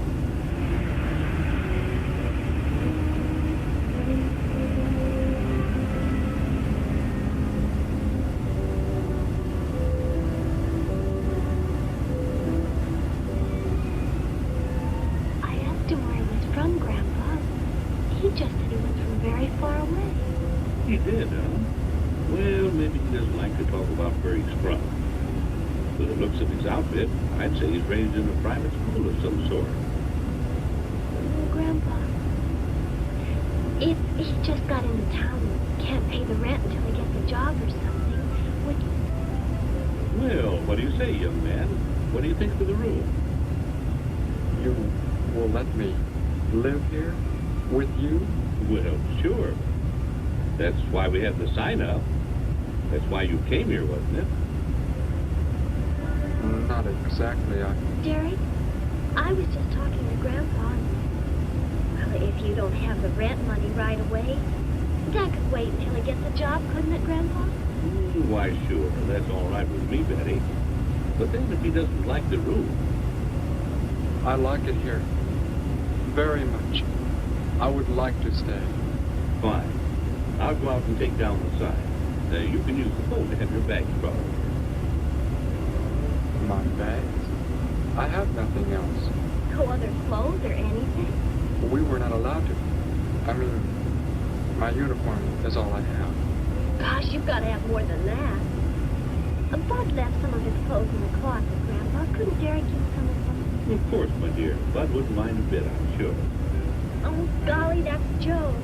I asked him where he was from, Grandpa. He just said he was from very far away. He did, huh? Well, maybe he doesn't like to talk about where he's from. With the looks of his outfit, I'd say he's raised in a private school of some sort. Oh, Grandpa. If he just got into town and can't pay the rent until he gets a job or something, would... Well, what do you say, young man? What do you think of the room? You will let me live here with you? Well, sure. That's why we had the sign up. That's why you came here, wasn't it? Not exactly. Derek, I was just talking to Grandpa, and, well, if you don't have the rent money right away, that could wait until he gets a job, couldn't it, Grandpa? Why, sure. That's all right with me, Betty. But then if he doesn't like the room... I like it here. Very much. I would like to stay. Fine. I'll go out and take down the sign. You can use the phone to have your bags brought over. My bags? I have nothing else. No other clothes or anything? We were not allowed to. I mean, my uniform is all I have. Gosh, you've got to have more than that. Bud left some of his clothes in the closet, Grandpa. Couldn't Derek use some of them? Of course, my dear. Bud wouldn't mind a bit, I'm sure. Oh, golly, that's Joe.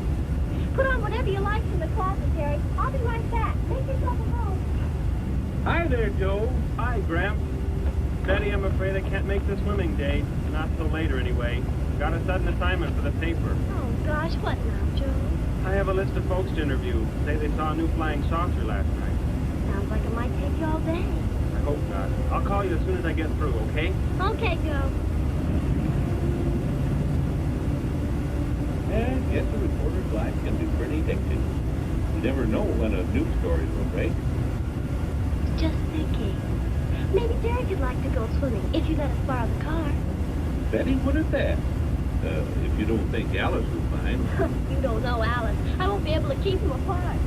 Put on whatever you like from the closet, Derek. I'll be right back. Make yourself at home. Hi there, Joe. Hi, Gramp. Betty, I'm afraid I can't make the swimming date. Not till later, anyway. Got a sudden assignment for the paper. Oh, gosh, what now, Joe? I have a list of folks to interview. Say they saw a new flying saucer last night. Sounds like it might take you all day. I hope not. I'll call you as soon as I get through, okay? Okay, Joe. And yes, a reporter's life can be pretty hectic. You never know when a news story will break. Just thinking. Maybe Derek would like to go swimming if you let us borrow the car. Betty, what is that? If you don't think Alice will mind. You don't know Alice. I won't be able to keep them apart.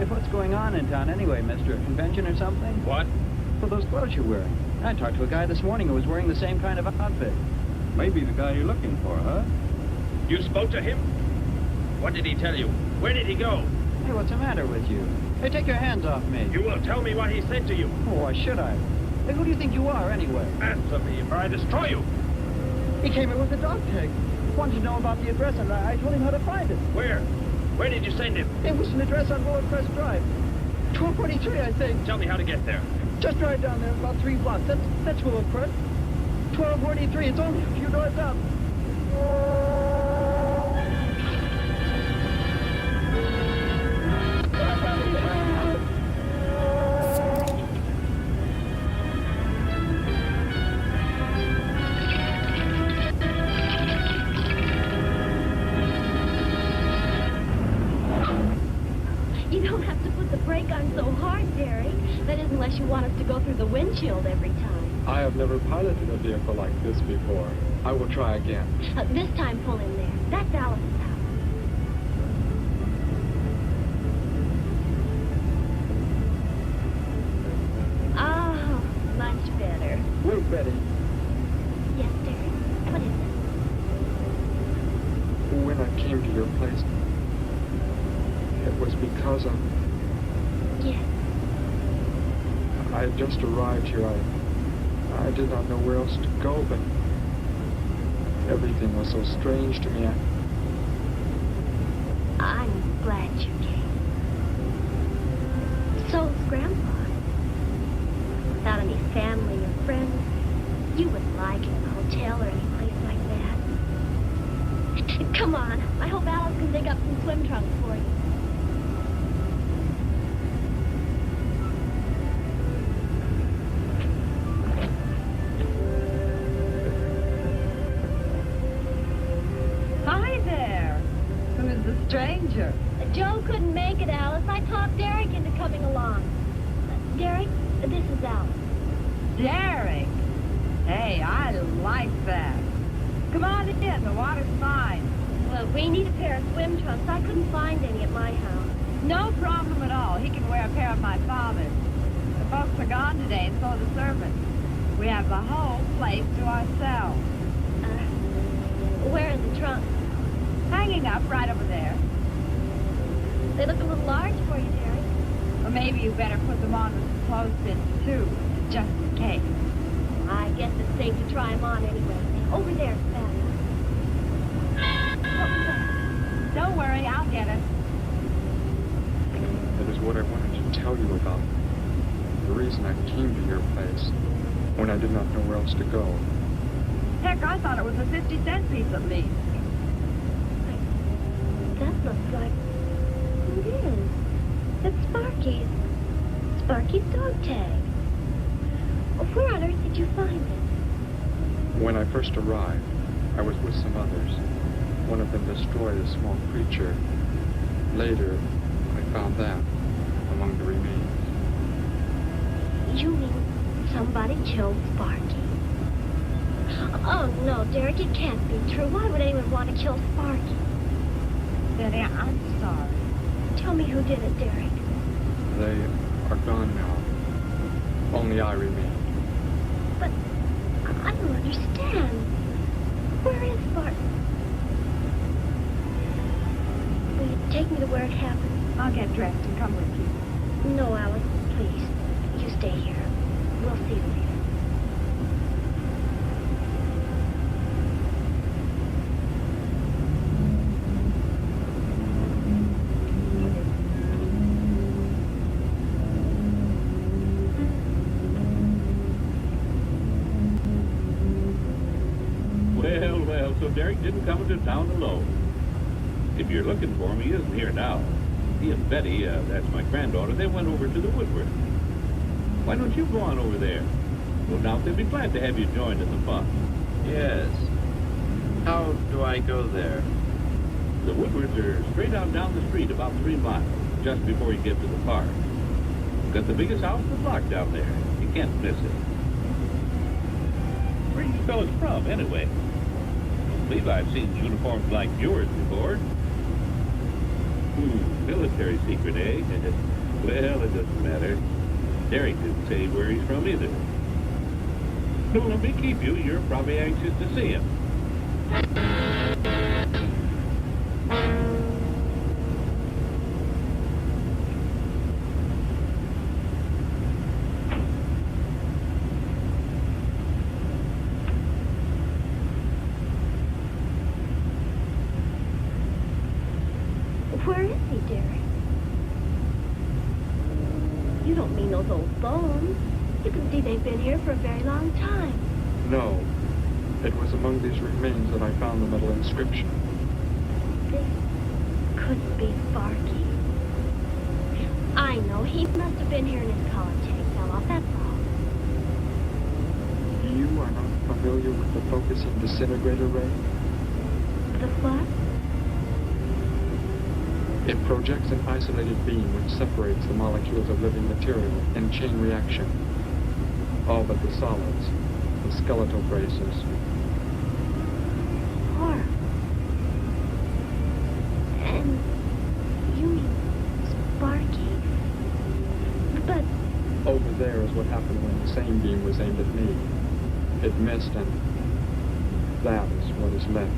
What's going on in town anyway, mister? A convention or something? What? For those clothes you're wearing. I talked to a guy this morning who was wearing the same kind of outfit. Maybe the guy you're looking for, huh? You spoke to him? What did he tell you? Where did he go? Hey, what's the matter with you? Hey, take your hands off me. You will tell me what he said to you. Oh, why should I? Hey, who do you think you are, anyway? Answer me, or I destroy you. He came in with a dog tag. Wanted to know about the address, and I told him how to find it. Where? Where did you send him? It was an address on Lower Crest Drive. 1243, I think. Tell me how to get there. Just drive down there about 3 blocks. That's Lower Crest. 1243. It's only a few doors up. You don't have to put the brake on so hard, Derek. That is, unless you want us to go through the windshield every time. I have never piloted a vehicle like this before. I will try again. This time, pull in there. That's Alice's house. Oh, much better. Look, Betty. Yes, Derek. What is it? When I came to your place, it was because of... Yes. I had just arrived here. I did not know where else to go, but everything was so strange to me. I'm glad you came. So's Grandpa. Without any family or friends, you wouldn't like it in a hotel or any place like that. Come on. I hope Alice can dig up some swim trunks for you. stranger. Joe couldn't make it, Alice. I talked Derek into coming along. Derek, this is Alice. Derek? Hey, I like that. Come on in, the water's fine. Well, we need a pair of swim trunks. I couldn't find any at my house. No problem at all. He can wear a pair of my father's. The folks are gone today, and so are the servants. We have the whole place to ourselves. Where are the trunks? Hanging up right over there. They look a little large for you, Derek. Or maybe you better put them on with some clothespins, too, just in case. I guess it's safe to try them on anyway. Over there, Beth. Don't worry, I'll get it. That is what I wanted to tell you about. The reason I came to your place when I did not know where else to go. Heck, I thought it was a 50-cent piece at least. That looks like... It is. It's Sparky's. Sparky's dog tag. Where on earth did you find it? When I first arrived, I was with some others. One of them destroyed a small creature. Later, I found that among the remains. You mean somebody killed Sparky? Oh, no, Derek, it can't be true. Why would anyone want to kill Sparky? Betty, I'm sorry. Tell me who did it, Derek. They are gone now. Only I remain. But I don't understand. Where is Sparky? Will you take me to where it happened? I'll get dressed and come with you. No, Alice, please. You stay here. We'll see you later. Well, so Derek didn't come into town alone. If you're looking for him, he isn't here now. He and Betty, that's my granddaughter, they went over to the Woodward. Why don't you go on over there? No doubt they'd be glad to have you join in the fun. Yes. How do I go there? The Woodwards are straight on down the street, about 3 miles, just before you get to the park. Got the biggest house in the block down there. You can't miss it. Where are you fellas from, anyway? I believe I've seen uniforms like yours before. Military secret, eh? Well, it doesn't matter. Derek didn't say where he's from either. Don't let me keep you. You're probably anxious to see him. Where is he, Derek? You don't mean those old bones. You can see they've been here for a very long time. No. It was among these remains that I found the metal inscription. This couldn't be Sparky. I know. He must have been here and his collar tank fell off, that's all. You are not familiar with the focusing disintegrator ray? The what? It projects an isolated beam which separates the molecules of living material in chain reaction. All but the solids, the skeletal braces. Horror. And you mean Sparky? But... Over there is what happened when the same beam was aimed at me. It missed, and that is what is left.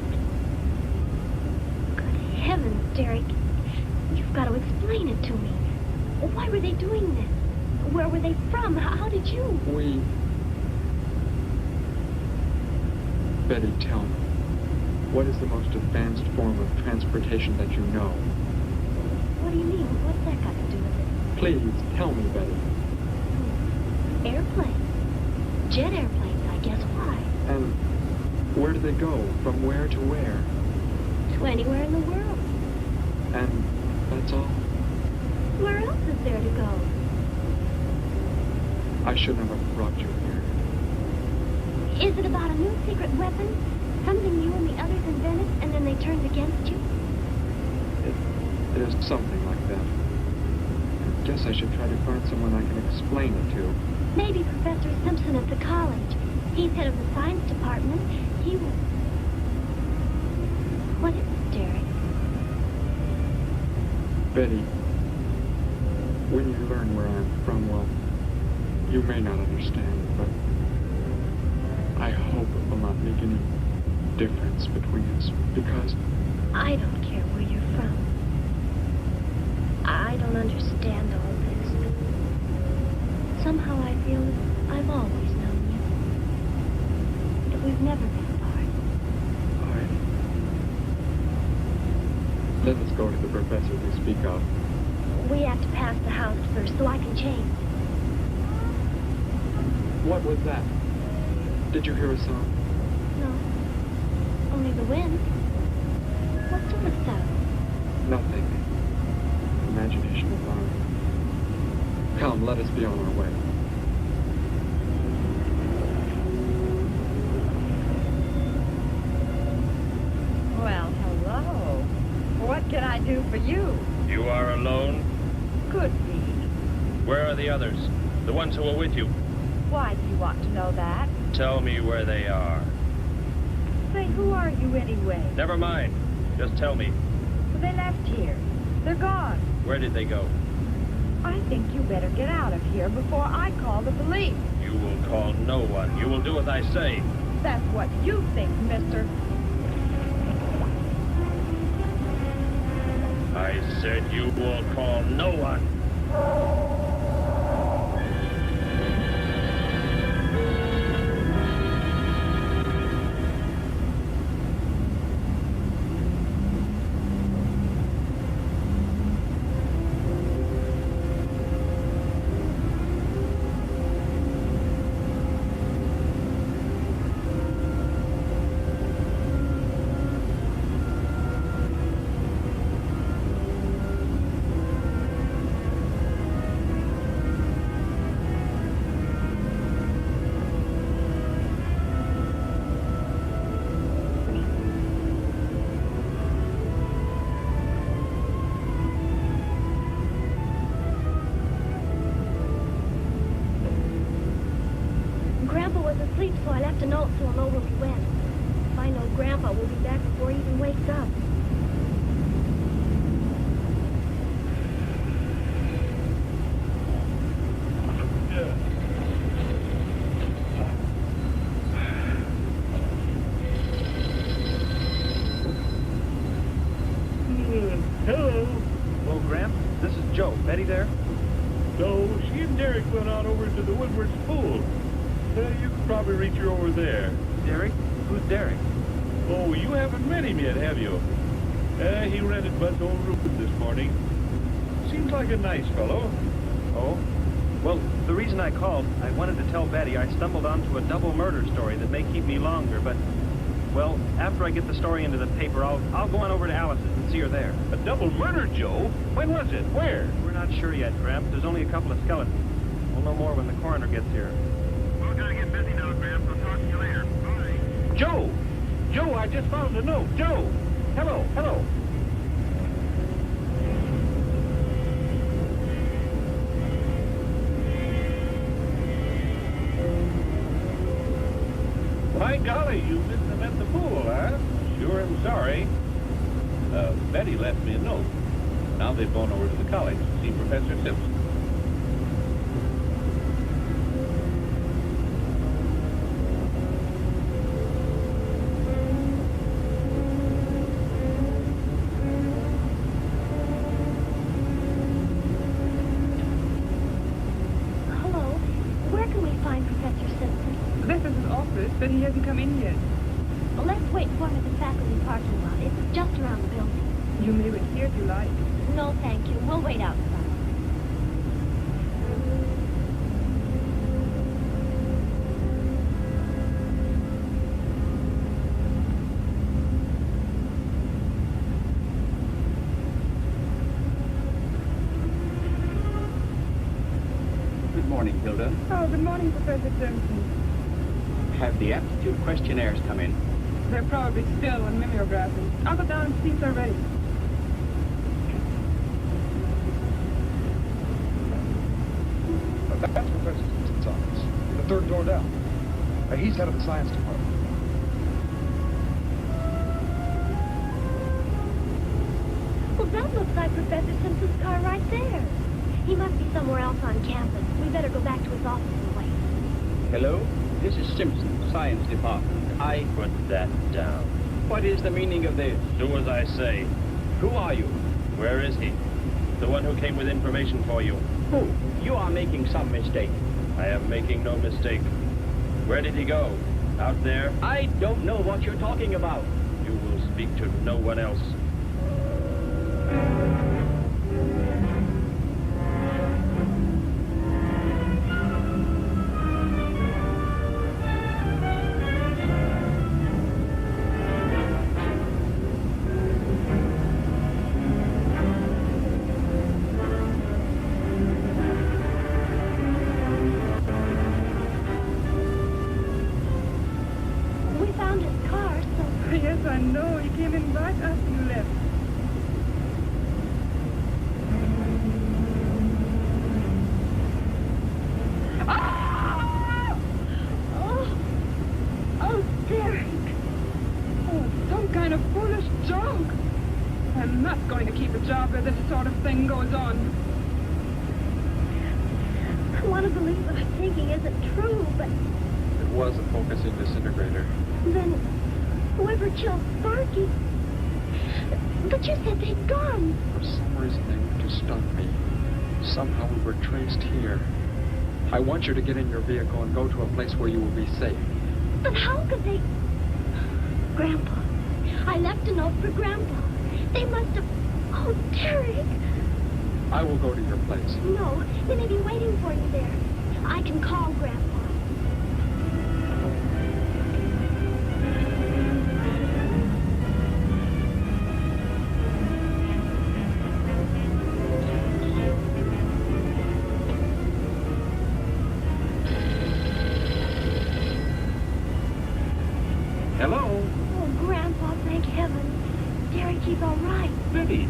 Good heavens, Derek. You've got to explain it to me. Why were they doing this? Where were they from? How did you... Betty, tell me, what is the most advanced form of transportation that you know? What do you mean? What's that got to do with it? Please, tell me, Betty. Airplanes. Jet airplanes, I guess. Why? And where do they go? From where to where? To anywhere in the world. And that's all? Where else is there to go? I shouldn't have brought you here. Is it about a new secret weapon? Something you and the others invented, and then they turned against you? It It is something like that. I guess I should try to find someone I can explain it to. Maybe Professor Simpson at the college. He's head of the science department. He will... What is it, Derek? Betty, when you learn where I'm from, well, you may not understand, but I hope it will not make any difference between us, because... I don't care where you're from. I don't understand all this. Somehow I feel that I've always known you. That we've never been apart. Let us go to the professor we speak of. We have to pass the house first so I can change. What was that? Did you hear a sound? No. Only the wind. What sort of sound? Nothing. Imagination of mine. Come, let us be on our way. Well, hello. What can I do for you? You are alone? Could be. Where are the others? The ones who were with you? Why do you want to know that? Tell me where they are. Say, who are you anyway? Never mind. Just tell me. Well, they left here. They're gone. Where did they go? I think you better get out of here before I call the police. You will call no one. You will do as I say. That's what you think, mister. I said you will call no one. So I left a note so I'll know where we went. If I know Grandpa will be back before he even wakes up. Hello. Hello, Gramp. This is Joe. Betty there? So, she and Derek went on over to the Woodward's pool. You could probably reach her over there. Derek? Who's Derek? Oh, you haven't met him yet, have you? He rented Bud's old room this morning. Seems like a nice fellow. Oh? Well, the reason I called, I wanted to tell Betty I stumbled onto a double murder story that may keep me longer, but, well, after I get the story into the paper, I'll go on over to Alice's and see her there. A double murder, Joe? When was it? Where? We're not sure yet, Gramp. There's only a couple of skeletons. We'll know more when the coroner gets here. Well, gotta get busy now, Gramp. I'll talk to you later. Bye. Joe! Joe, I just found a note. Joe! Hello, hello. By golly, you missed them at the pool, huh? Sure am sorry. Betty left me a note. Now they've gone over to the college to see Professor Simpson. Hello. Where can we find Professor Simpson? This is his office, but he hasn't come in yet. Well, let's wait for him at the faculty parking lot. It's just around the building. You may wait here if you like. No, thank you. We'll wait outside. Good morning, Hilda. Oh, good morning, Professor Simpson. Have the aptitude questionnaires come in? They're probably still on mimeographing. I'll go down and see if they're ready. third door down. He's head of the science department. Well, that looks like Professor Simpson's car right there. He must be somewhere else on campus. We better go back to his office and wait. Hello? This is Simpson, Science Department. I put that down. What is the meaning of this? Do as I say. Who are you? Where is he? The one who came with information for you. Who? You are making some mistake. I am making no mistake. Where did he go? Out there? I don't know what you're talking about. You will speak to no one else. I want you to get in your vehicle and go to a place where you will be safe. But how could they... Grandpa. I left a note for Grandpa. They must have... Oh, Derek. I will go to your place. No, they may be waiting for you there. I can call Grandpa.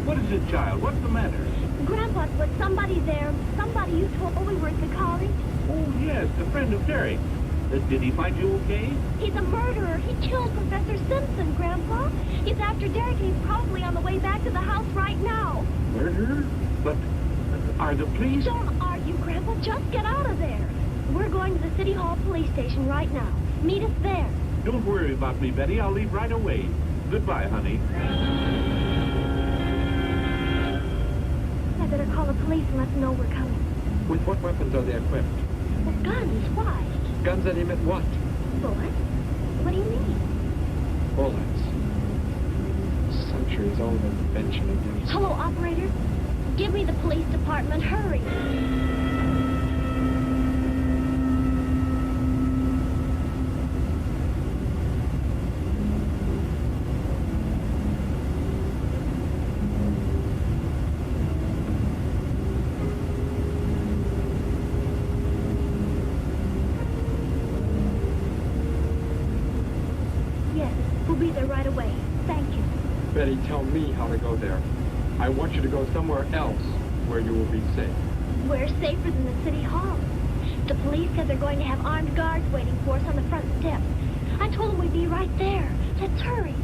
What is it, child? What's the matter? Grandpa, was somebody there? Somebody you told we were at the college? Oh, yes, a friend of Derek. Did he find you okay? He's a murderer. He killed Professor Simpson, Grandpa. He's after Derek, and he's probably on the way back to the house right now. Murderer? But are the police... Don't argue, Grandpa. Just get out of there. We're going to the City Hall police station right now. Meet us there. Don't worry about me, Betty. I'll leave right away. Goodbye, honey. I better call the police and let them know we're coming. With what weapons are they equipped? With guns. Why? Guns that emit what? Bullets? What do you mean? Bullets. Centuries-old invention against... Hello, operator. Give me the police department. Hurry. Betty, tell me how to go there. I want you to go somewhere else where you will be safe. We're safer than the City Hall. The police said they're going to have armed guards waiting for us on the front steps. I told them we'd be right there. Let's hurry.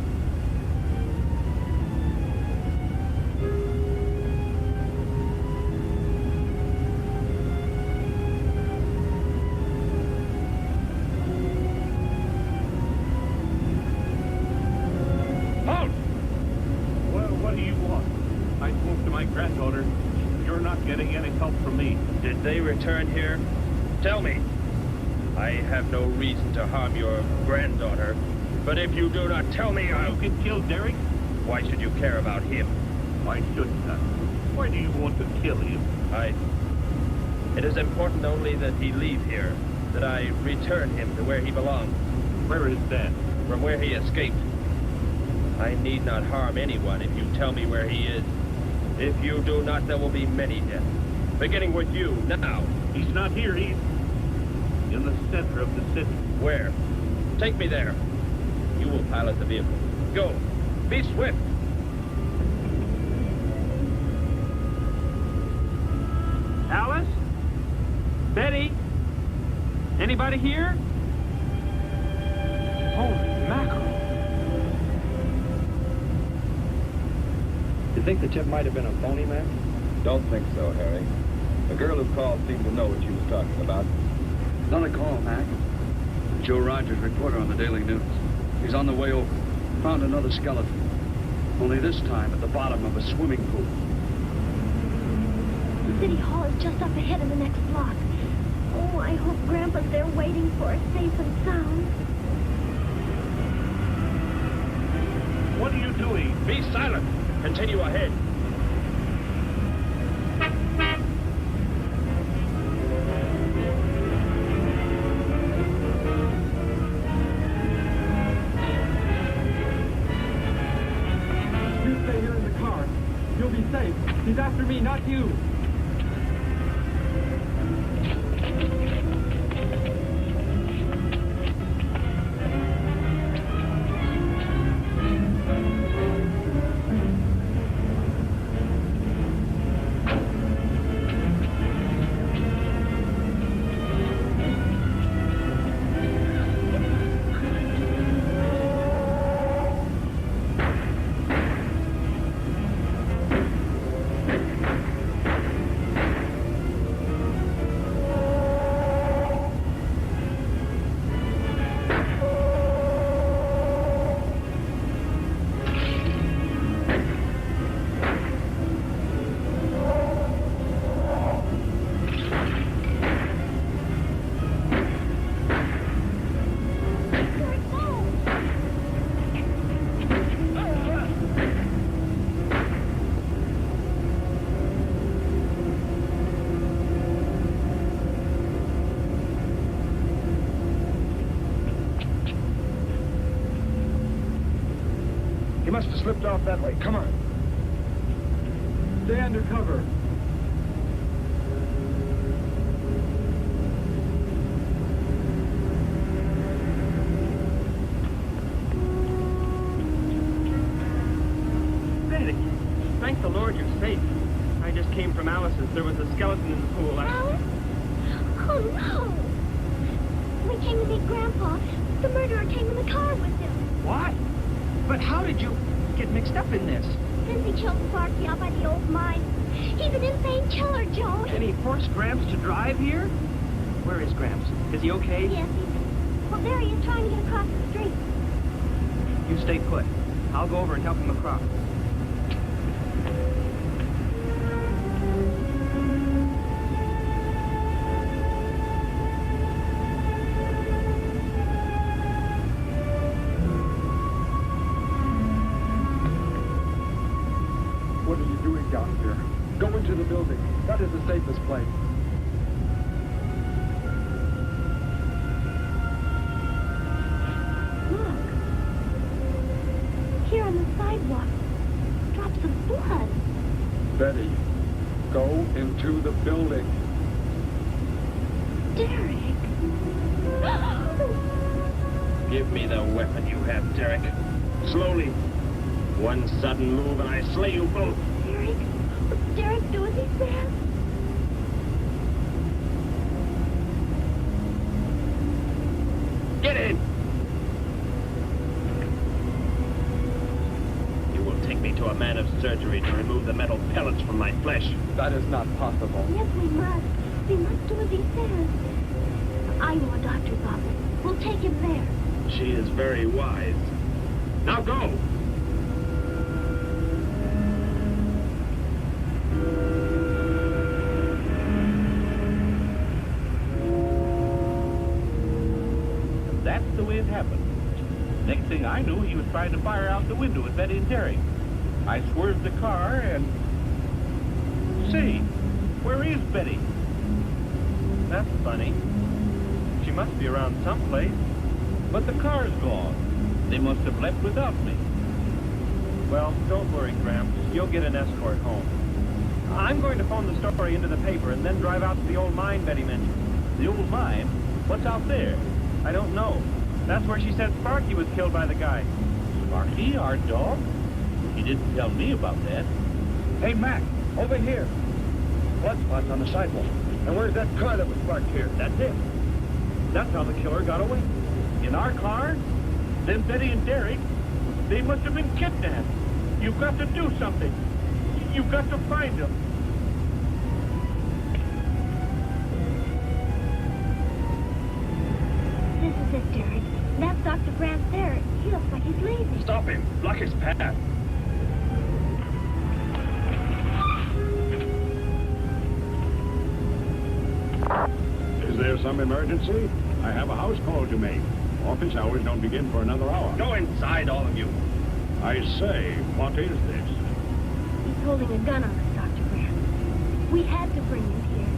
Did they return here? Tell me. I have no reason to harm your granddaughter, but if you do not tell me, You can kill Derek? Why should you care about him? Why shouldn't I? Why do you want to kill him? It is important only that he leave here, that I return him to where he belongs. Where is that? From where he escaped. I need not harm anyone if you tell me where he is. If you do not, there will be many deaths. Beginning with you, now. He's not here. He's in the center of the city. Where? Take me there. You will pilot the vehicle. Go. Be swift. Alice? Betty? Anybody here? Holy mackerel. You think the tip might have been a phony, Mac? Don't think so, Harry. The girl who called seemed to know what she was talking about. Another call, Mac. Joe Rogers, reporter on the Daily News. He's on the way over. Found another skeleton. Only this time at the bottom of a swimming pool. The city hall is just up ahead in the next block. Oh, I hope Grandpa's there waiting for us safe and sound. What are you doing? Be silent. Continue ahead. You stay here in the car. You'll be safe. He's after me, not you. He must have slipped off that way. Come on. Stay under cover. Betty, thank the Lord you're safe. I just came from Alice's. There was a skeleton in the pool. Oh, no! We came to meet Grandpa. The murderer came in the car with him. What? But how did you get mixed up in this? Since he killed Sparky out by the old mine. He's an insane killer, Joe. And he forced Gramps to drive here? Where is Gramps? Is he okay? Yes, he's... Well, there he is trying to get across the street. You stay put. I'll go over and help him across. What are you doing down here? Go into the building. That is the safest place. Look. Here on the sidewalk. Drops of blood. Betty, go into the building. Derek. Give me the weapon you have, Derek. Slowly. One sudden move and I slay you both. Derek? What's Derek do as he says? Get in! You will take me to a man of surgery to remove the metal pellets from my flesh. That is not possible. Yes, we must. We must do as he says. I know a doctor's office. We'll take him there. She is very wise. Now go! That's the way it happened. Next thing I knew, he was trying to fire out the window at Betty and Derek. I swerved the car and... Say, where is Betty? That's funny. She must be around someplace. But the car's gone. They must have left without me. Well, don't worry, Gramps. You'll get an escort home. I'm going to phone the story into the paper and then drive out to the old mine Betty mentioned. The old mine? What's out there? I don't know. That's where she said Sparky was killed by the guy. Sparky, our dog? He didn't tell me about that. Hey, Mac, over here. Blood spots on the sidewalk. And where's that car that was parked here? That's it. That's how the killer got away. In our car? Then Betty and Derek, they must have been kidnapped. You've got to do something. You've got to find them. This is it, Derek. That's Dr. Grant there. He looks like he's leaving. Stop him. Block his path. Is there some emergency? I have a house call to make. Office hours don't begin for another hour. Go inside, all of you. I say, what is this? He's holding a gun on us, Dr. Grant. We had to bring him here.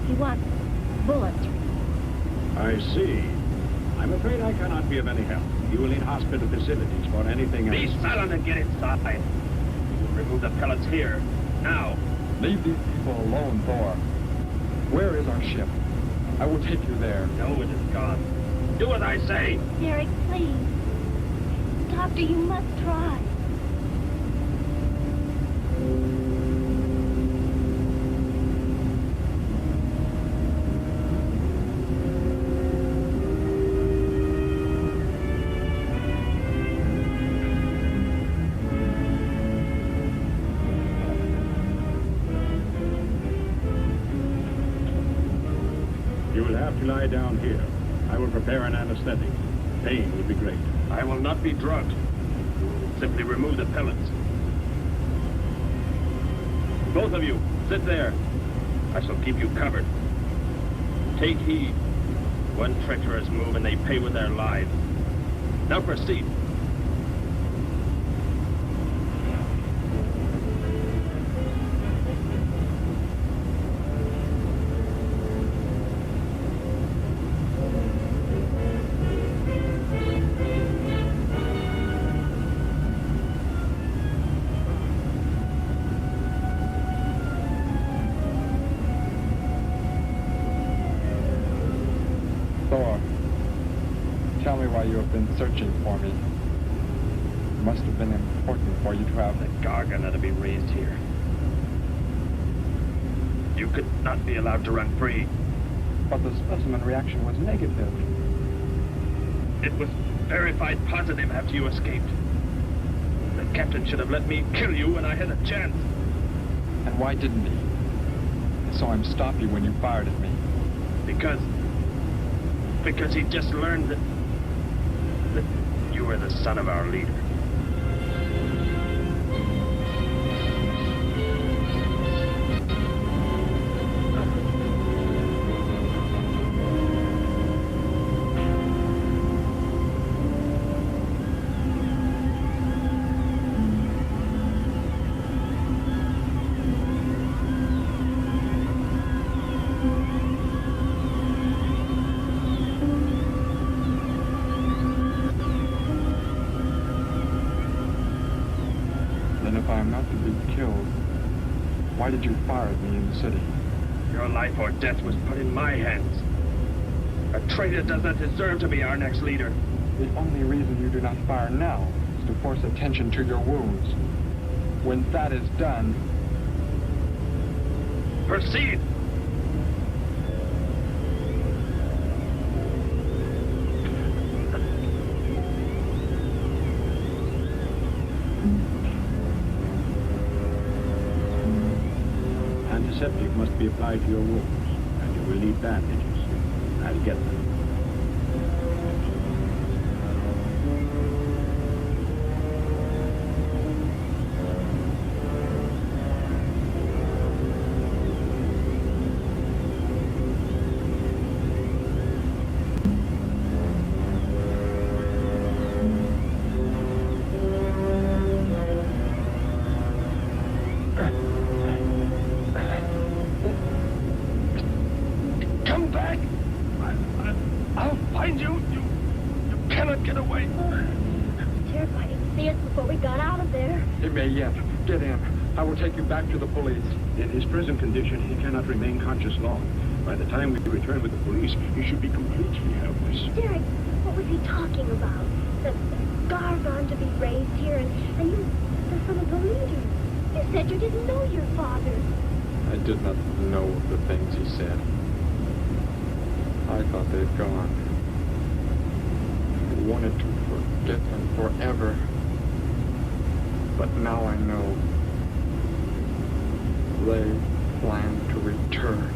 He wants bullets. I see. I'm afraid I cannot be of any help. You will need hospital facilities for anything else. Be silent and get inside. We'll remove the pellets here. Now. Leave these people alone, Thor. Where is our ship? I will take you there. No, it is gone. Do as I say. Derek, please. Doctor, you must try. You will have to lie down here. I will prepare an anesthetic. Pain will be great. I will not be drugged. Simply remove the pellets. Both of you, sit there. I shall keep you covered. Take heed. One treacherous move and they pay with their lives. Now proceed. Thor, tell me why you have been searching for me. It must have been important for you to have the Gargant to be raised here. You could not be allowed to run free. But the specimen reaction was negative. It was verified positive after you escaped. The captain should have let me kill you when I had a chance. And why didn't he? I saw him stop you when you fired at me. Because he just learned that you were the son of our leader. Why did you fire at me in the city? Your life or death was put in my hands. A traitor does not deserve to be our next leader. The only reason you do not fire now is to force attention to your wounds. When that is done... Proceed! Antiseptic must be applied to your wounds, and you will need bandages. I'll get them. Back to the police. In his present condition, he cannot remain conscious long. By the time we return with the police, he should be completely helpless. Derek, what was he talking about? The Gargant to be raised here, and you, the son of the leader. You said you didn't know your father. I did not know the things he said. I thought they'd gone. I wanted to forget them forever. But now I know. They plan to return.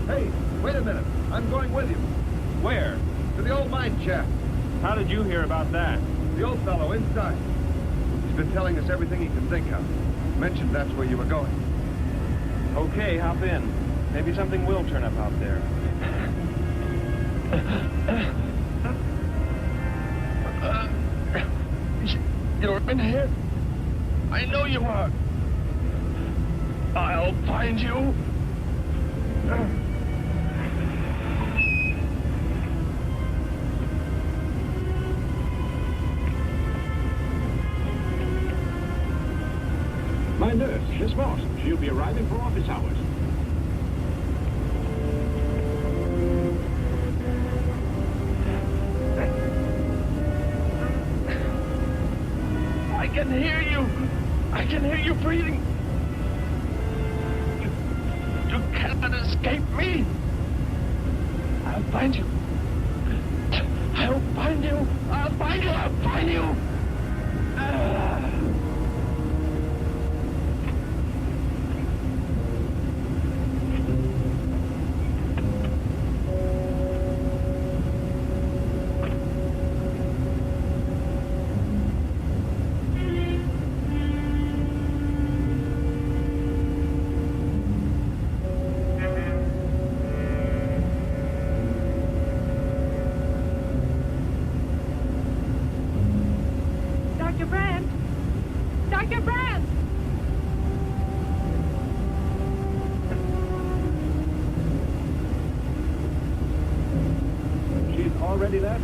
Hey, wait a minute. I'm going with you. Where? To the old mine shaft. How did you hear about that? The old fellow inside. He's been telling us everything he can think of. Mentioned that's where you were going. Okay, hop in. Maybe something will turn up out there. You're in here. I know you are. I'll find you. My nurse, Miss Moss. She'll be arriving for office hours. I can hear you. I can hear you breathing. You cannot escape me. I'll find you. I'll find you. I'll find you. I'll find you. Already left?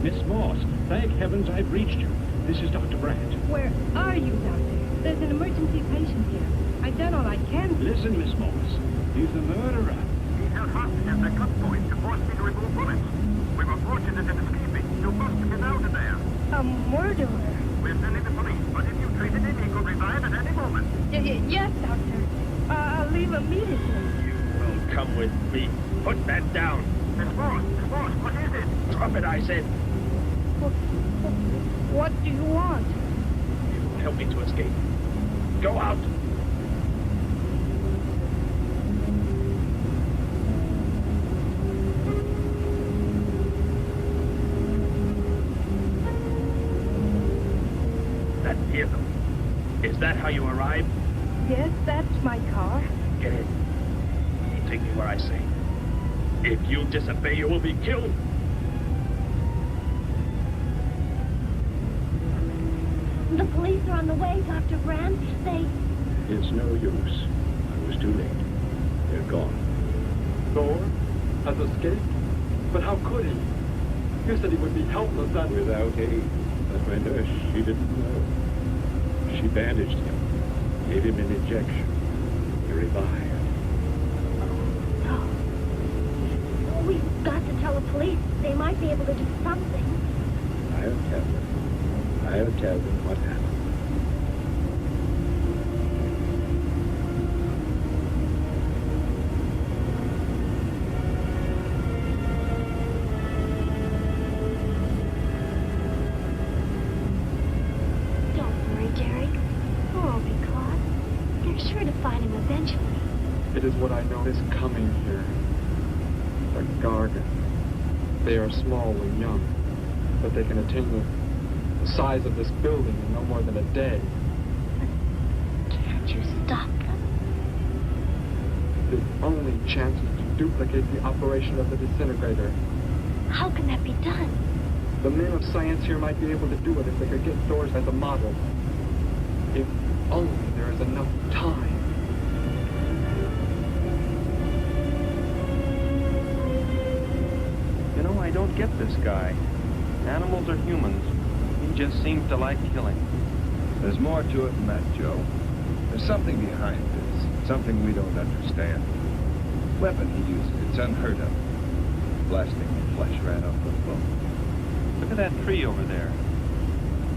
Miss Moss, thank heavens I've reached you. This is Dr. Brandt. Where are you, Doctor? There's an emergency patient here. I've done all I can. Listen, Miss Moss. He's the murderer. He held hostage at the gunpoint to force me to remove bullets. We were fortunate in escaping. You must get out of there. A murderer? We're sending the police, but if you treat it in, he could revive at any moment. Yes, Doctor. I'll leave immediately. You will come with me. Put that down. Miss Moss, what is it? Drop it, I said. What do you want? You will help me to escape. Go out. That vehicle. Is that how you arrived? Yes, that's my car. Get in. You take me where I say. If you disobey, you will be killed. The police are on the way, Dr. Brandt. It's no use. I was too late. They're gone. Thor has escaped? But how could he? You said he would be helpless and... Without aid. But my nurse, she didn't know. She bandaged him. Gave him an injection. He revived. We've got to tell the police. They might be able to do something. I'll tell them. I'll tell them what happened. Don't worry, Jerry. We'll all be caught. They're sure to find him eventually. It is what I noticed coming here. The Gargan. They are small and young, but they can attain the the size of this building in no more than a day. Can't you stop them? The only chance is to duplicate the operation of the disintegrator. How can that be done? The men of science here might be able to do it if they could get Doors as a model. If only there is enough time. You know, I don't get this guy. Animals are humans. He just seems to like killing. There's more to it than that, Joe. There's something behind this. Something we don't understand. Weapon he uses, it's unheard of. Blasting the flesh right off the bone. Look at that tree over there.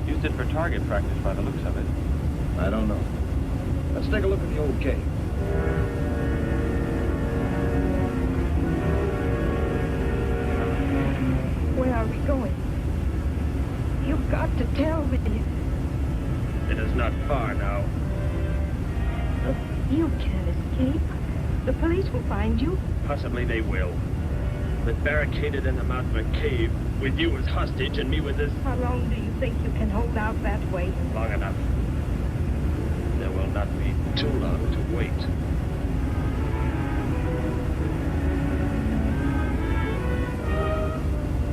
Used it for target practice by the looks of it. I don't know. Let's take a look at the old cave. Where are we going? You've got to tell me. It is not far now. You can't escape. The police will find you. Possibly they will. But barricaded in the mouth of a cave, with you as hostage and me with this... How long do you think you can hold out that way? Long enough. There will not be too long to wait.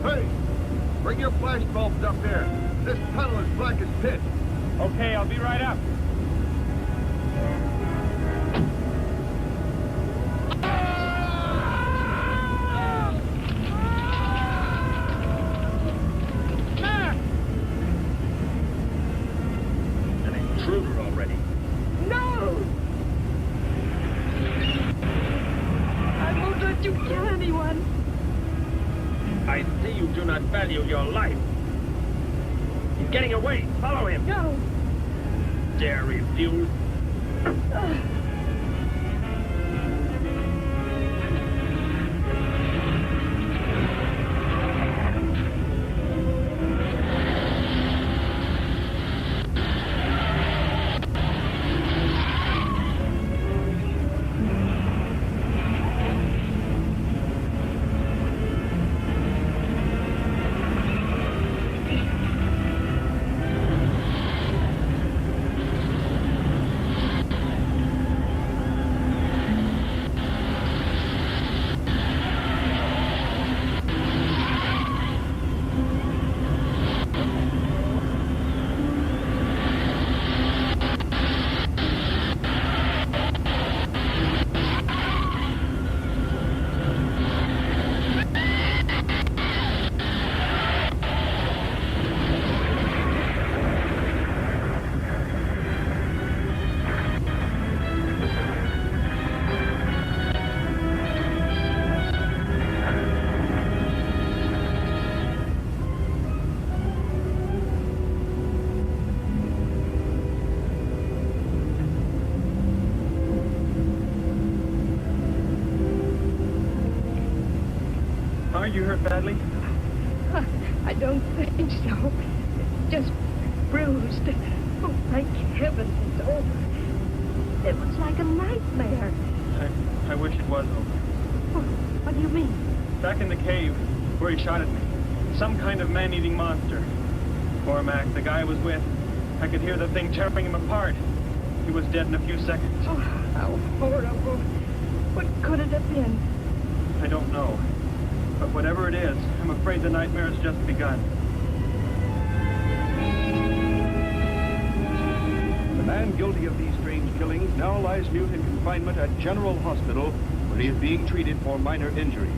Hey! Bring your flash bulbs up here. This tunnel is black as pitch. Okay, I'll be right up. Value your life. He's getting away. Follow him. No. Dare refuse. Are you hurt badly? I don't think so. Just bruised. Oh, thank heaven it's over. It was like a nightmare. I wish it was over. What do you mean? Back in the cave, where he shot at me. Some kind of man-eating monster. Cormac, the guy I was with, I could hear the thing tearing him apart. He was dead in a few seconds. Oh, how horrible. What could it have been? I don't know. But whatever it is, I'm afraid the nightmare has just begun. The man guilty of these strange killings now lies mute in confinement at General Hospital, where he is being treated for minor injuries.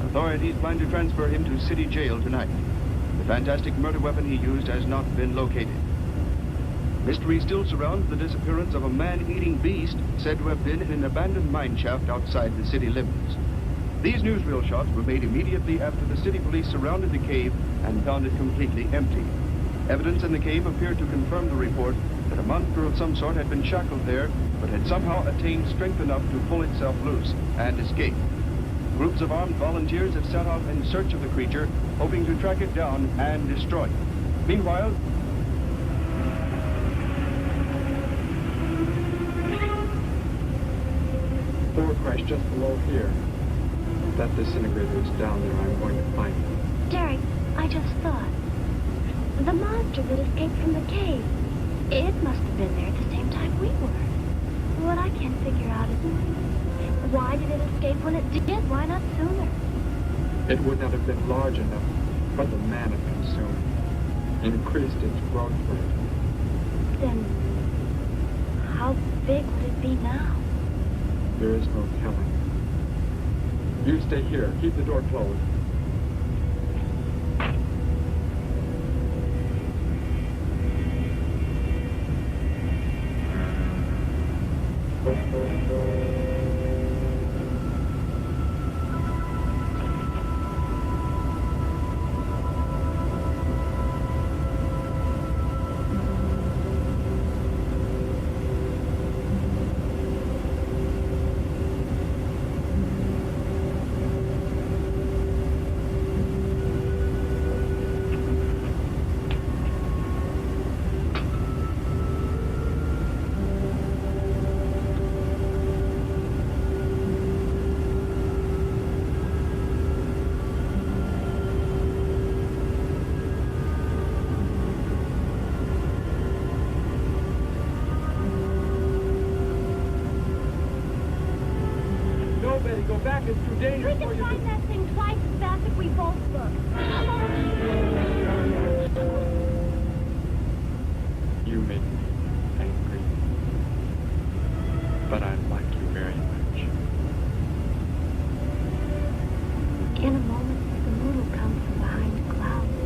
Authorities plan to transfer him to city jail tonight. The fantastic murder weapon he used has not been located. Mystery still surrounds the disappearance of a man-eating beast said to have been in an abandoned mine shaft outside the city limits. These newsreel shots were made immediately after the city police surrounded the cave and found it completely empty. Evidence in the cave appeared to confirm the report that a monster of some sort had been shackled there, but had somehow attained strength enough to pull itself loose and escape. Groups of armed volunteers have set out in search of the creature, hoping to track it down and destroy it. Meanwhile, Door crashed just below here. If that disintegrator is down there, I'm going to find it. Derek, I just thought. The monster that escaped from the cave. It must have been there at the same time we were. What I can't figure out is why did it escape when it did? Why not sooner? It would not have been large enough for the man it consumed. Increased its growth rate. Then how big would it be now? There is no telling. You stay here. Keep the door closed. Go back, it's too dangerous We for can you find that thing twice as fast if we both look. You make me angry. But I like you very much. In a moment, the moon will come from behind the clouds.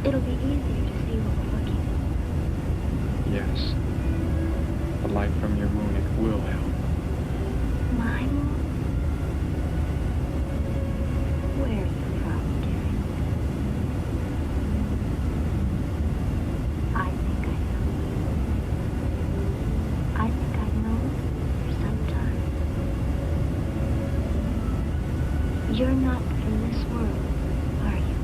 It'll be easier to see what we're looking at. Yes. The light from your moon, it will help. My moon? Where are you from, Gary? I think I know. I think I've known for some time. You're not from this world, are you?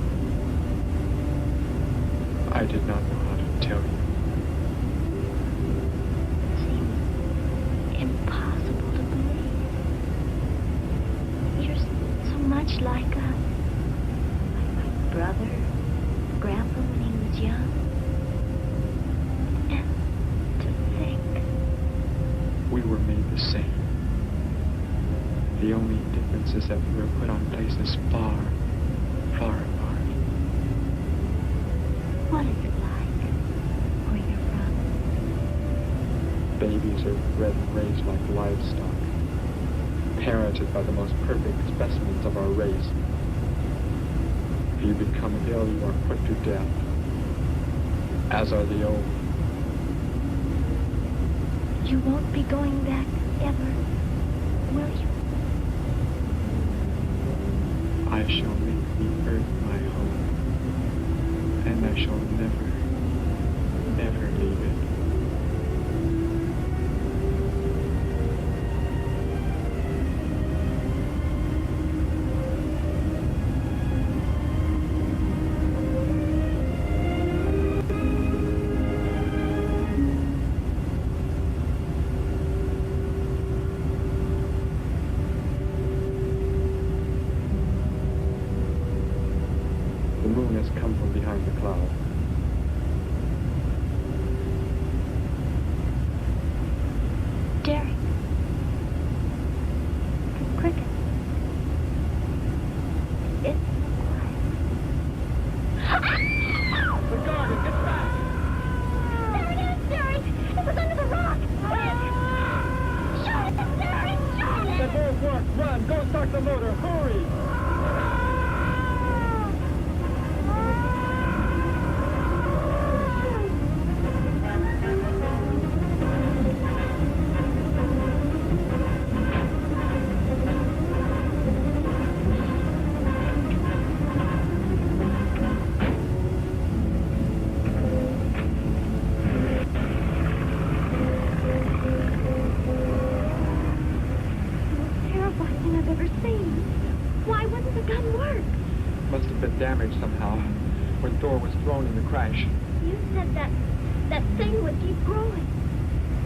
I did not know how to tell you. It seems impossible to believe. You're so much like us. Like my brother, Grandpa when he was young. And to think. We were made the same. The only difference is that we were put on places far, far apart. What is it like where you're from? Babies are bred and raised like livestock, parented by the most perfect specimens of our race. If you become ill, you are put to death, as are the old. You won't be going back ever, will you? I shall make the earth my home, and I shall never, never leave it. The moon has come from behind the cloud. Derek. The cricket. It's so quiet. The garden, get back! There it is, Derek! It was under the rock! Quick! Shoot it, Derek! Shoot it! That won't work. Run, go start the motor. Hurry! Must have been damaged somehow when Thor was thrown in the crash. You said that thing would keep growing.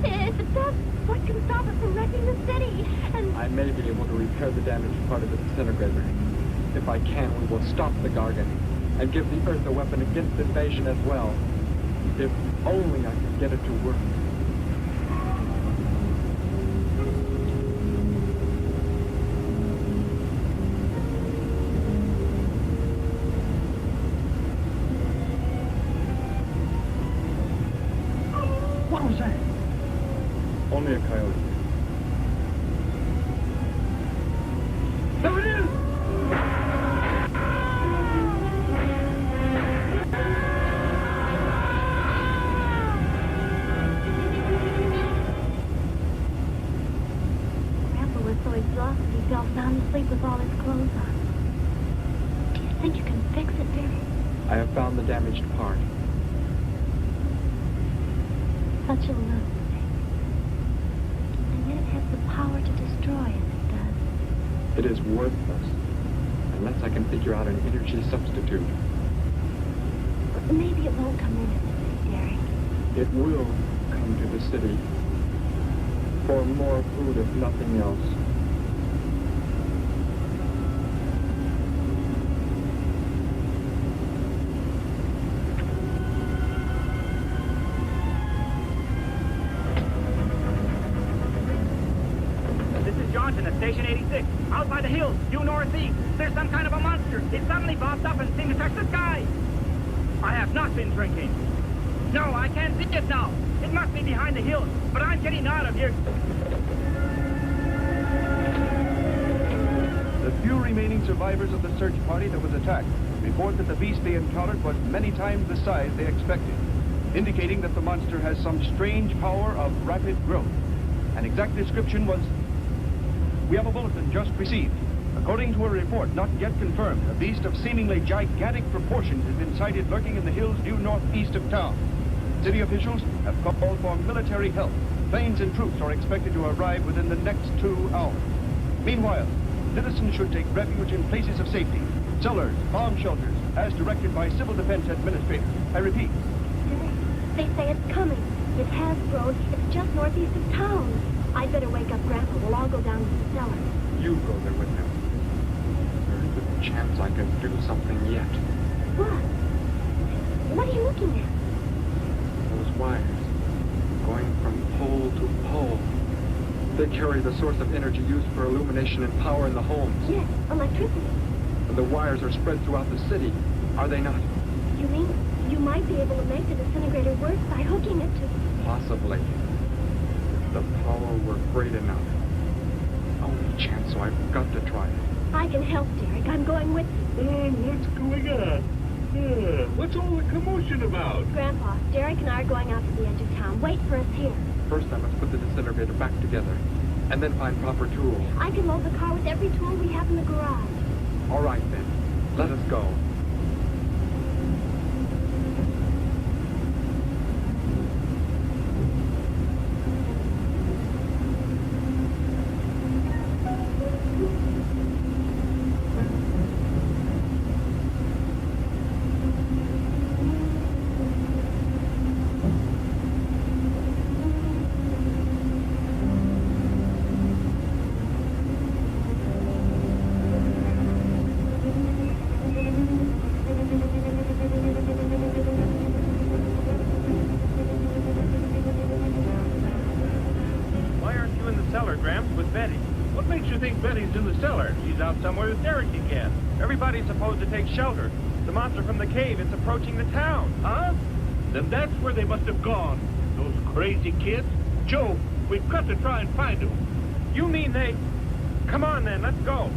If it does, what can stop it from wrecking the city? And I may be able to repair the damaged part of the disintegrator. If I can, we will stop the Gargan and give the Earth a weapon against invasion as well. If only I could get it to work. What was that? Only a coyote. There it is! Grandpa was so exhausted he fell sound asleep with all his clothes on. Do you think you can fix it, Derek? I have found the damaged part. Such a little thing. And yet it has the power to destroy as it does. It is worthless, unless I can figure out an energy substitute. But maybe it won't come into the city, Derek. It will come to the city. For more food, if nothing else. At Station 86, out by the hills, due northeast. There's some kind of a monster. It suddenly popped up and seemed to touch the sky. I have not been drinking. No, I can't see it now. It must be behind the hills, but I'm getting out of here. The few remaining survivors of the search party that was attacked report that the beast they encountered was many times the size they expected, indicating that the monster has some strange power of rapid growth. An exact description was... We have a bulletin just received. According to a report not yet confirmed, a beast of seemingly gigantic proportions has been sighted lurking in the hills due northeast of town. City officials have called for military help. Planes and troops are expected to arrive within the next 2 hours. Meanwhile, citizens should take refuge in places of safety, cellars, bomb shelters, as directed by Civil Defense Administrators. I repeat. They say it's coming. It has grown. It's just northeast of town. I'd better wake up Grandpa. We'll all go down to the cellar. You go there with him. There's a chance I can do something yet. What? What are you looking at? Those wires, going from pole to pole. They carry the source of energy used for illumination and power in the homes. Yes, electricity. And the wires are spread throughout the city, are they not? You mean you might be able to make the disintegrator work by hooking it to... Possibly. The power were great enough. Only chance, so I've got to try it. I can help, Derek. I'm going with you. What's going on? What's all the commotion about? Grandpa, Derek and I are going out to the edge of town. Wait for us here. First, I must put the disintegrator back together, and then find proper tools. I can load the car with every tool we have in the garage. All right, then. Let us go. Somewhere with Derek again. Everybody's supposed to take shelter. The monster from the cave is approaching the town. Huh? Then that's where they must have gone. Those crazy kids. Joe, we've got to try and find them. You mean they... Come on then, let's go.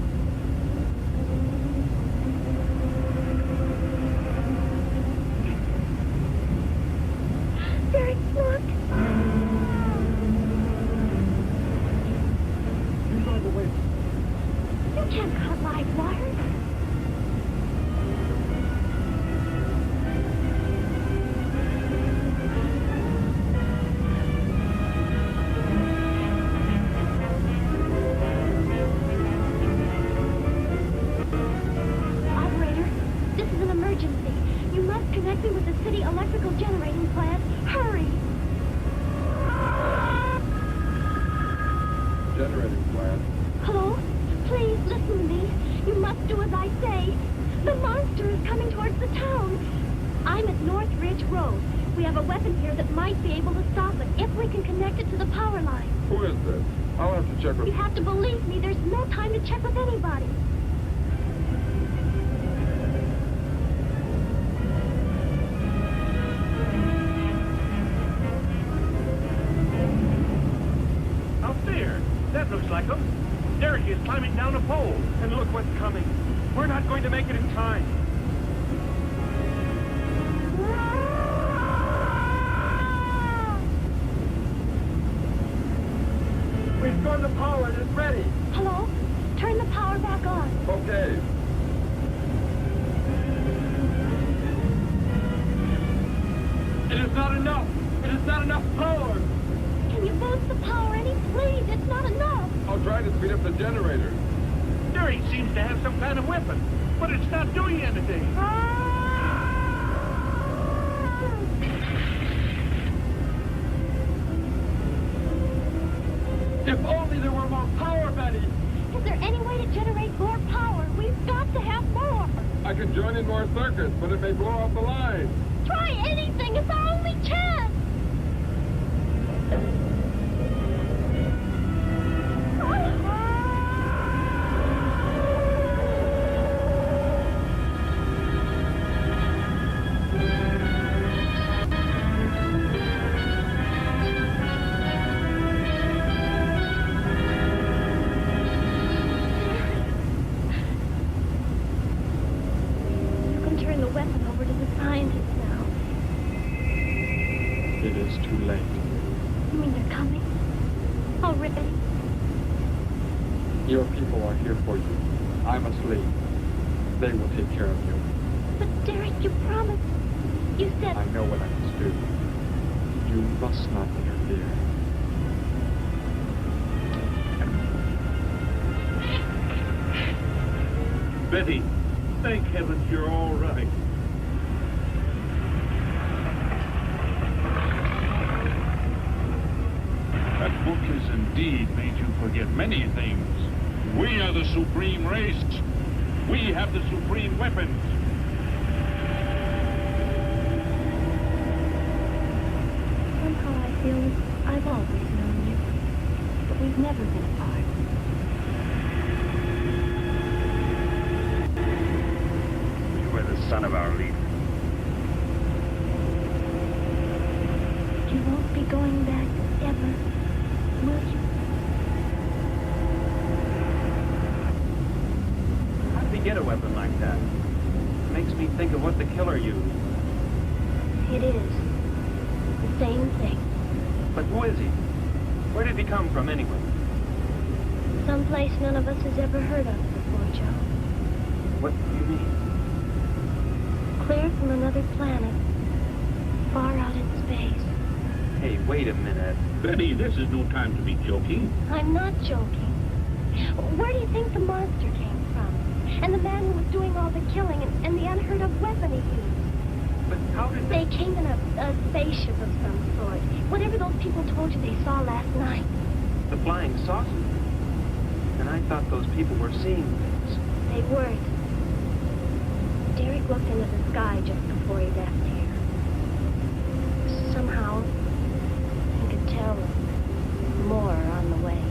Derek, look. You drive away. You can't cut live wires. Operator, this is an emergency. You must connect me with the city electrical generating plant. Hurry! Generating plant. Hello? Please listen to me. You must do as I say. The monster is coming towards the town. I'm at North Ridge Road. We have a weapon here that might be able to stop it if we can connect it to the power line. Who is this? I'll have to check with... You have to believe me. There's no time to check with anybody. Out there. That looks like him. Derek is climbing down a pole. And look what's coming. We're not going to make it in time. We've got the power. It's ready. Hello? Turn the power back on. Okay. It is not enough. It is not enough power. Can you boost the power any? Please, it's not enough. I'll try to speed up the generator. Derek seems to have some kind of weapon, but it's not doing anything. If only there were more power, Betty. Is there any way to generate more power? We've got to have more. I can join in more circuits, but it may blow off the line. Try anything. It's our only chance. Your people are here for you. I'm asleep. They will take care of you. But Derek, you promised. You said... I know what I must do. You must not interfere. Betty, thank heavens you're all right. That book has indeed made you forget many things. We are the supreme race. We have the supreme weapons. Somehow I feel I've always known you, but we've never been apart. You were the son of our leader. You won't be going back ever, will you? How did he get a weapon like that? It makes me think of what the killer used. It is. The same thing. But who is he? Where did he come from, anyway? Someplace none of us has ever heard of before, Joe. What do you mean? Clear from another planet, far out in space. Hey, wait a minute. Betty, this is no time to be joking. I'm not joking. Where do you think the monster came from? And the man who was doing all the killing and the unheard of weapon he used? But how did they came in a spaceship of some sort. Whatever those people told you they saw last night. The flying saucer? And I thought those people were seeing things. They weren't. Derek looked into the sky just before he left here. Somehow, he could tell more on the way.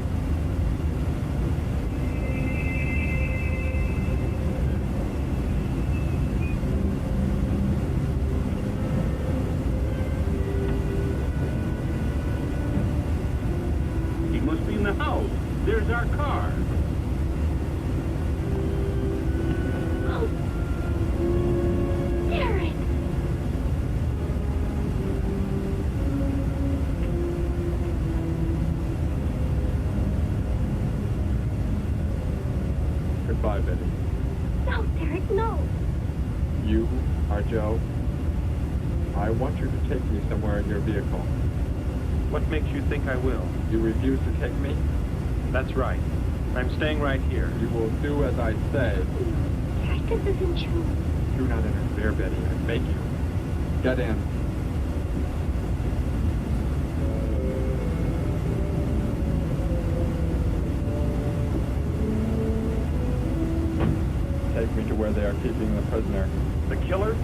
He must be in the house. There's our car. Oh, Derek! Goodbye, Betty. No, Derek, no. You are Joe. I want you to take me somewhere in your vehicle. What makes you think I will? You refuse to take me? That's right. I'm staying right here. You will do as I say. Derek, this isn't true. Do not interfere, Betty. I beg you. Get in. take me to where they are keeping the prisoner. The killer?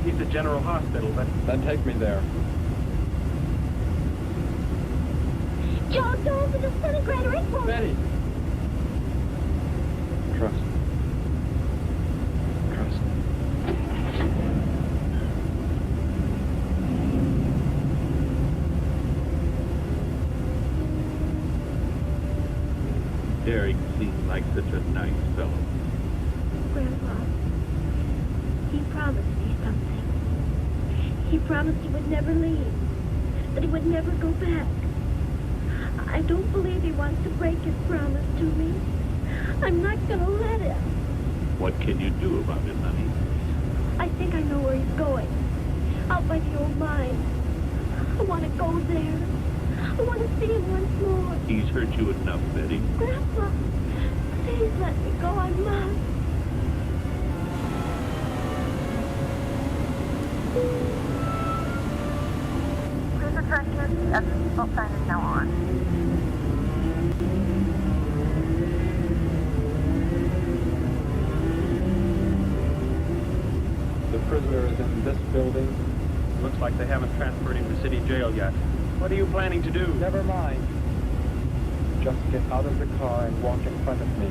He's at General Hospital, but... Then take me there. Joe, don't the disintegrator, it won't... Betty! Trust me. Trust me. Derek seemed like such a nice fellow. Grandpa, he promised me something. He promised he would never leave, that he would never go back. I don't believe he wants to break his promise to me. I'm not gonna let him. What can you do about it, honey? I think I know where he's going. Out by the old mine. I want to go there. I want to see him once more. He's hurt you enough, Betty. Grandpa, please let me go. I must. Please attention as the seatbelt sign is now on. The prisoner is in this building. Looks like they haven't transferred him to city jail yet. What are you planning to do? Never mind. Just get out of the car and walk in front of me.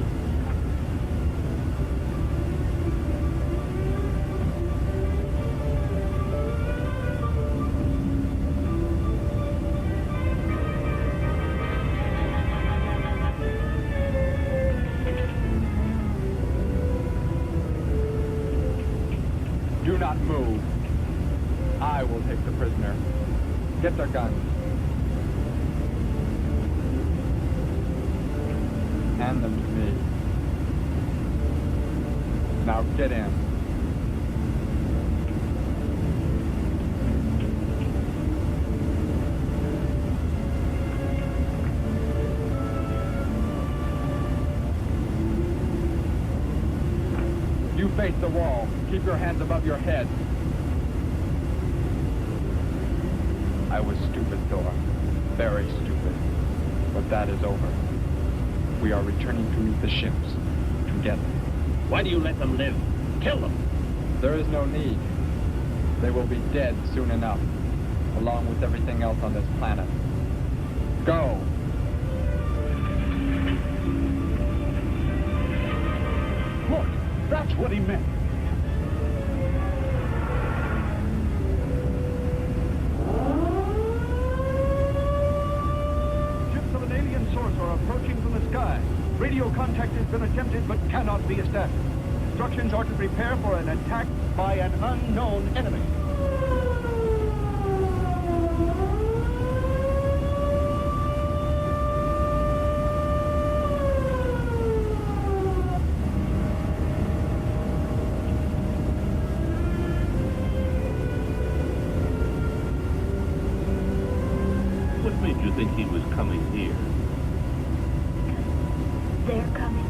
Do not move. I will take the prisoner. Get their guns. Hand them to me. Now get in. You face the wall. Keep your hands above your head. I was stupid, Thor. Very stupid. But that is over. We are returning to meet the ships. Together. Why do you let them live? Kill them! There is no need. They will be dead soon enough, along with everything else on this planet. Go! Look, that's what he meant. Ships of an alien source are approaching from the sky. Radio contact has been attempted but cannot be established. Instructions are to prepare for an attack by an unknown enemy. What made you think he was coming here? They're coming.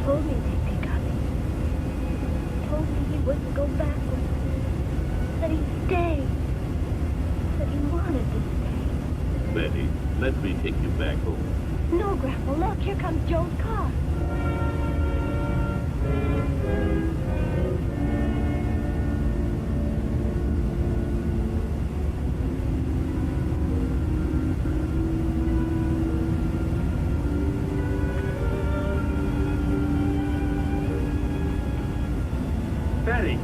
Told me they'd be coming. Told me he wouldn't go backwards. That he'd stay. That he wanted to stay. Betty, let me take you back home. No, Grandpa, look, here comes Joe's car. Betty!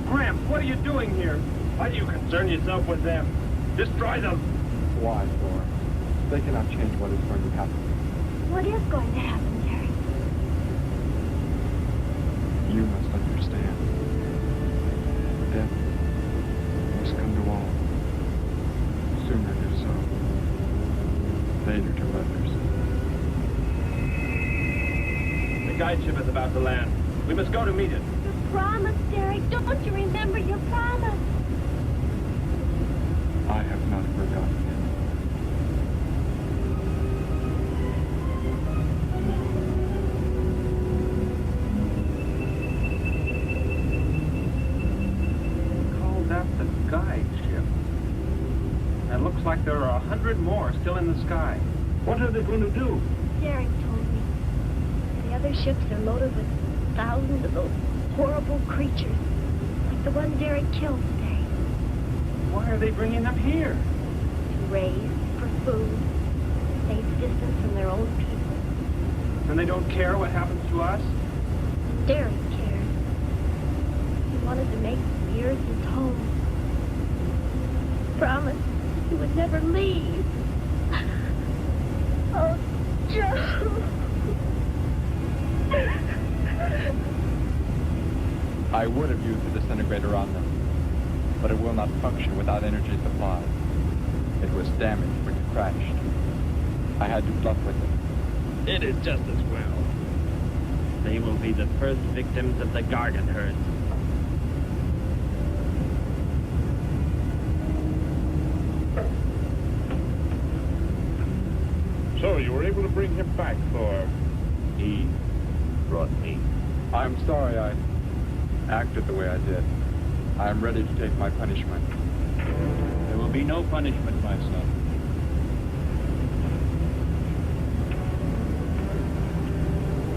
Gramps, what are you doing here? Why do you concern yourself with them? Destroy them! Why, Thor? They cannot change what is going to happen. What is going to happen, Jerry? You must understand. Death must come to all. Sooner to some, later to others. The guide ship is about to land. We must go to meet it. Your promise, Derek. Don't you remember your promise? I have not forgotten it. Call that the guide ship. And looks like there are 100 more still in the sky. What are they going to do? Derek told me. The other ships are loaded with thousands of those horrible creatures, like the one Derek killed today. Why are they bringing them here? To raise, for food, safe distance from their own people. And they don't care what happens to us? Derek cared. He wanted to make the earth his home. Promised he would never leave. Oh, Joe. I would have used the disintegrator on them, but it will not function without energy supply. It was damaged when it crashed. I had to bluff with it. It is just as well. They will be the first victims of the Gargan herd. So you were able to bring him back, Thor. He brought me. I'm sorry I acted the way I did. I am ready to take my punishment. There will be no punishment, my son.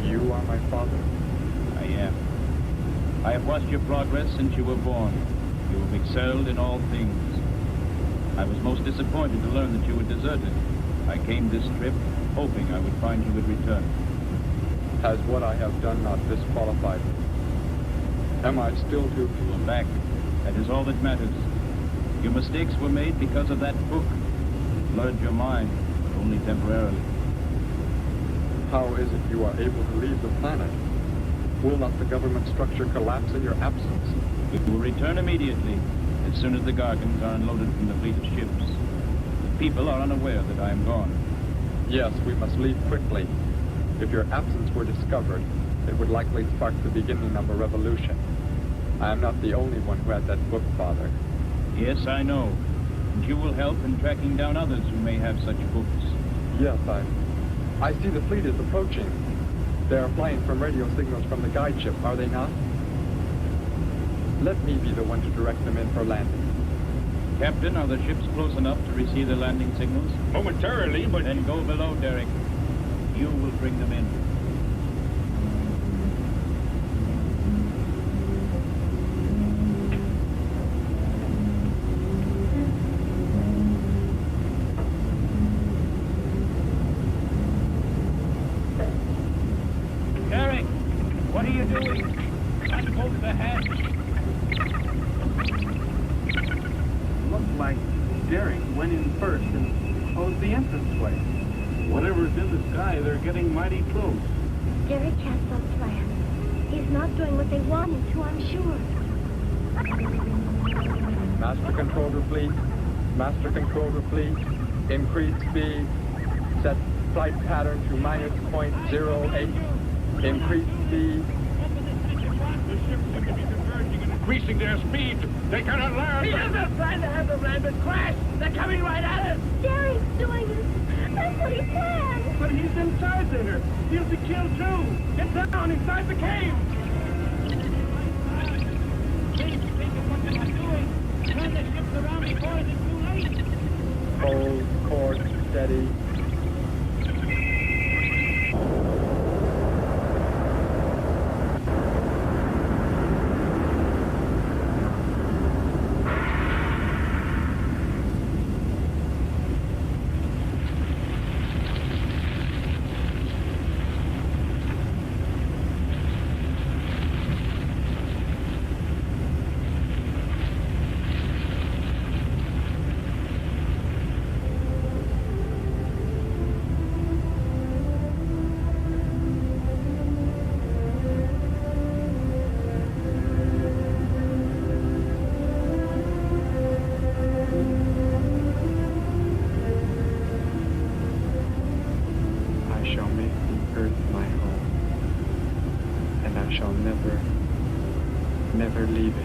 You are my father? I am. I have watched your progress since you were born. You have excelled in all things. I was most disappointed to learn that you had deserted. I came this trip hoping I would find you would return. Has what I have done not disqualified me? Am I still to... You are back. That is all that matters. Your mistakes were made because of that book. It blurred your mind, but only temporarily. How is it you are able to leave the planet? Will not the government structure collapse in your absence? We will return immediately, as soon as the Gargans are unloaded from the fleet of ships. The people are unaware that I am gone. Yes, we must leave quickly. If your absence were discovered, it would likely spark the beginning of a revolution. I am not the only one who had that book, Father. Yes, I know. And you will help in tracking down others who may have such books. Yes, I see the fleet is approaching. They are flying from radio signals from the guide ship, are they not? Let me be the one to direct them in for landing. Captain, are the ships close enough to receive the landing signals? Momentarily, but... Then go below, Derek. You will bring them in. Derek, what are you doing? Unbolt the hatch. Looks like Derek went in first and closed the entranceway. Whatever's in the sky, they're getting mighty close. Derek has some plan. He's not doing what they want him to, I'm sure. Master controller fleet. Master controller fleet. Increase speed. Set flight pattern to -.08. Increase speed. The ships seem to be converging and increasing their speed. They cannot land. He doesn't plan to have them land, but crash. They're coming right at us. Derek's doing this. That's what he planned. But he's inside there. He'll be killed too. Get down inside the cave. Think of what they are doing. Turn the ships around before it's too late. Hold course steady. Never leave it.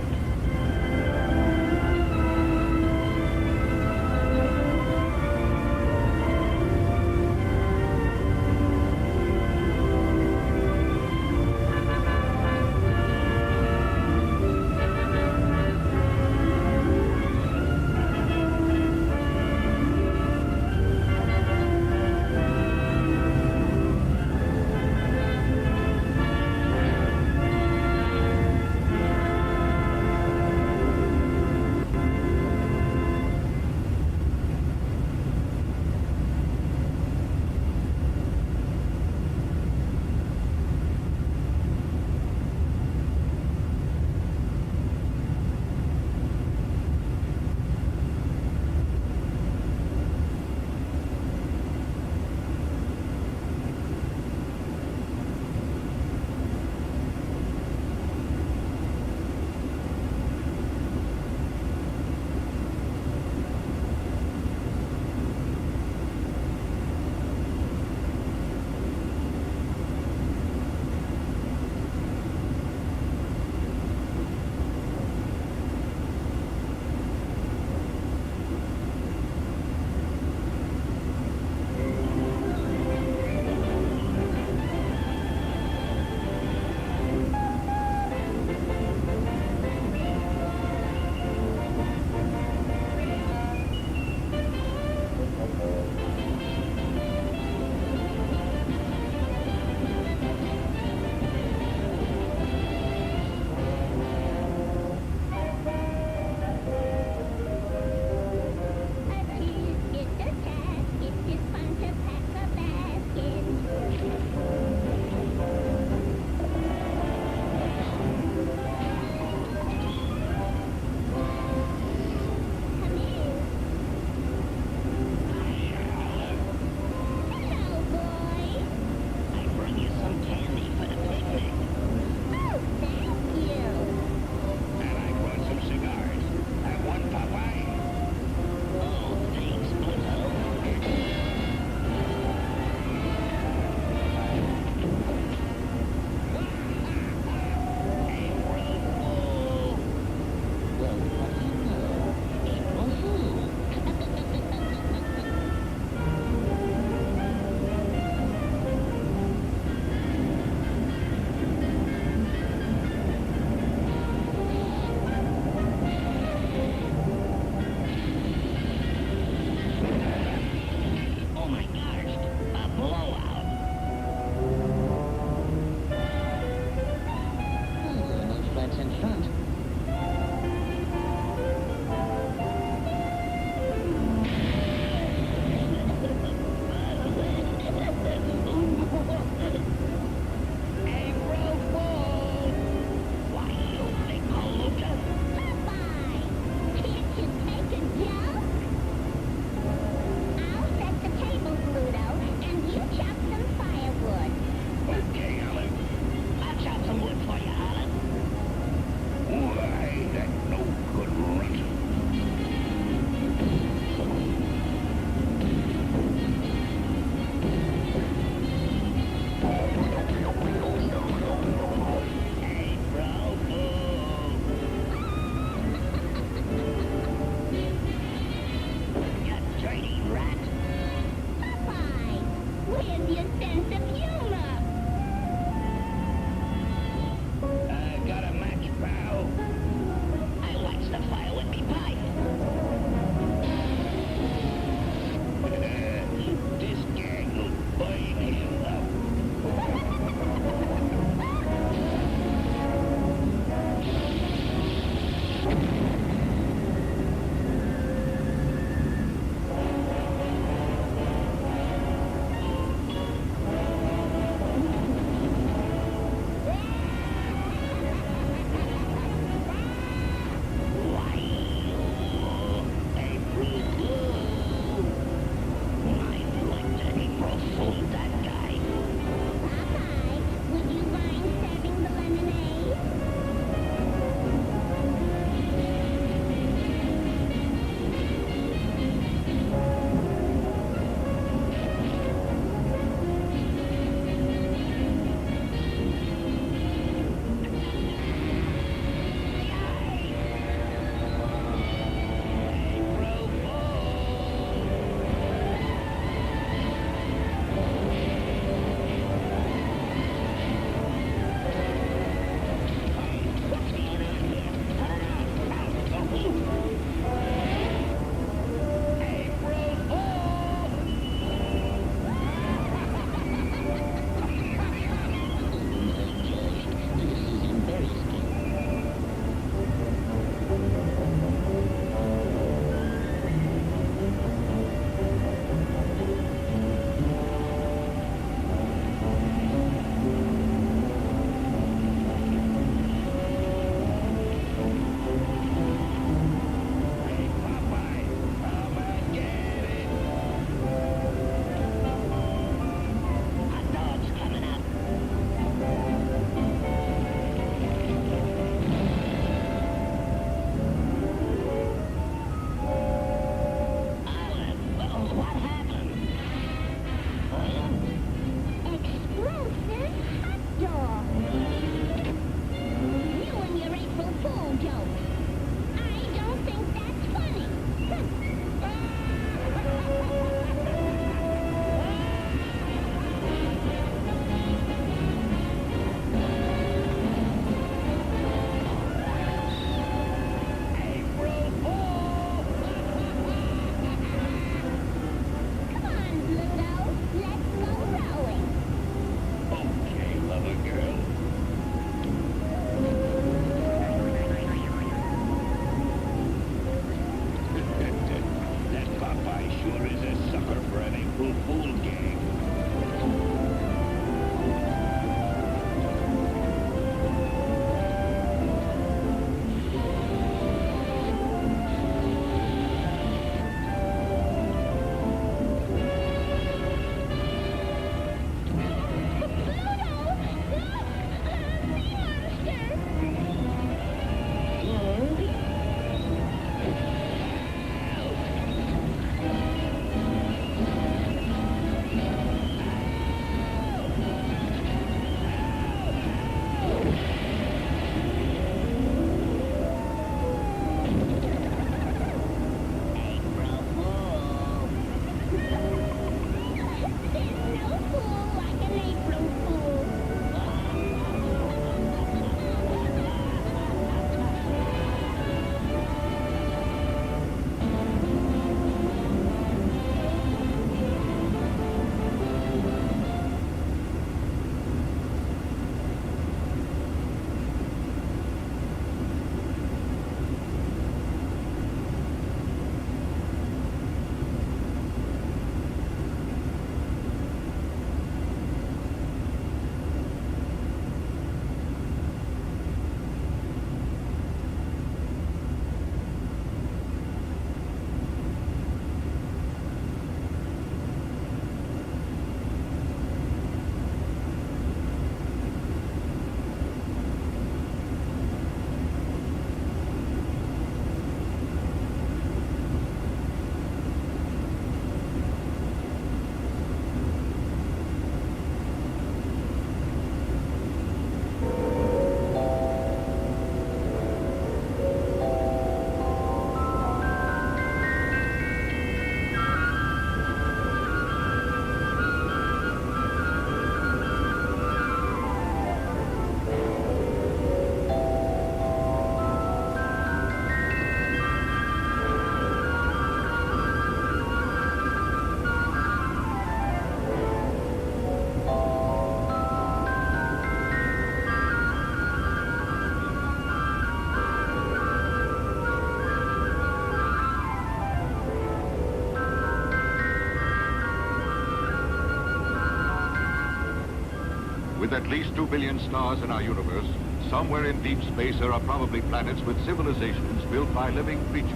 With at least 2 billion stars in our universe, somewhere in deep space there are probably planets with civilizations built by living creatures,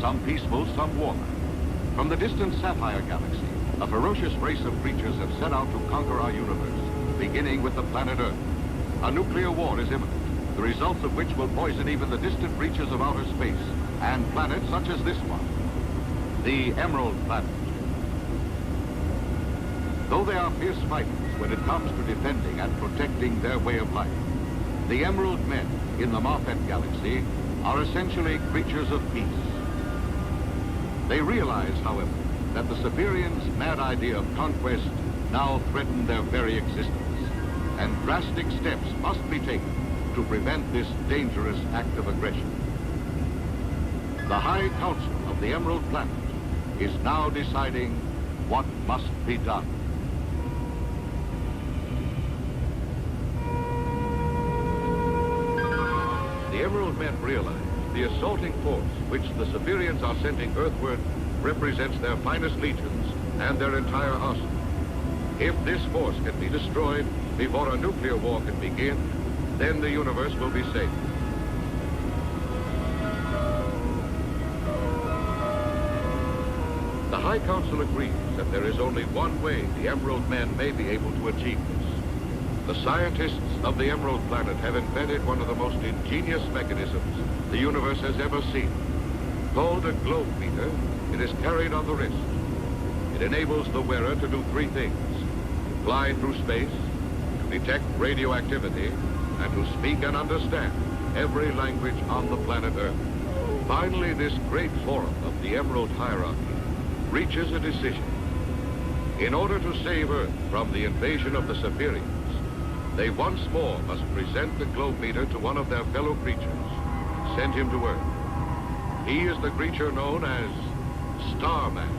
some peaceful, some warlike. From the distant Sapphire Galaxy, a ferocious race of creatures have set out to conquer our universe, beginning with the planet Earth. A nuclear war is imminent, the results of which will poison even the distant reaches of outer space, and planets such as this one, the Emerald Planet. Though they are fierce fighters when it comes to defending and protecting their way of life, the Emerald Men in the Moffat Galaxy are essentially creatures of peace. They realize, however, that the Severians' mad idea of conquest now threaten their very existence, and drastic steps must be taken to prevent this dangerous act of aggression. The High Council of the Emerald Planet is now deciding what must be done. The Emerald Men realize the assaulting force which the Severians are sending earthward represents their finest legions and their entire arsenal. If this force can be destroyed before a nuclear war can begin, then the universe will be safe. The High Council agrees that there is only one way the Emerald Men may be able to achieve this. The scientists of the Emerald Planet have invented one of the most ingenious mechanisms the universe has ever seen. Called a globe meter, it is carried on the wrist. It enables the wearer to do three things: to fly through space, to detect radioactivity, and to speak and understand every language on the planet Earth. Finally, this great forum of the Emerald hierarchy reaches a decision. In order to save Earth from the invasion of the Severians, they once more must present the globe meter to one of their fellow creatures, send him to Earth. He is the creature known as Starman.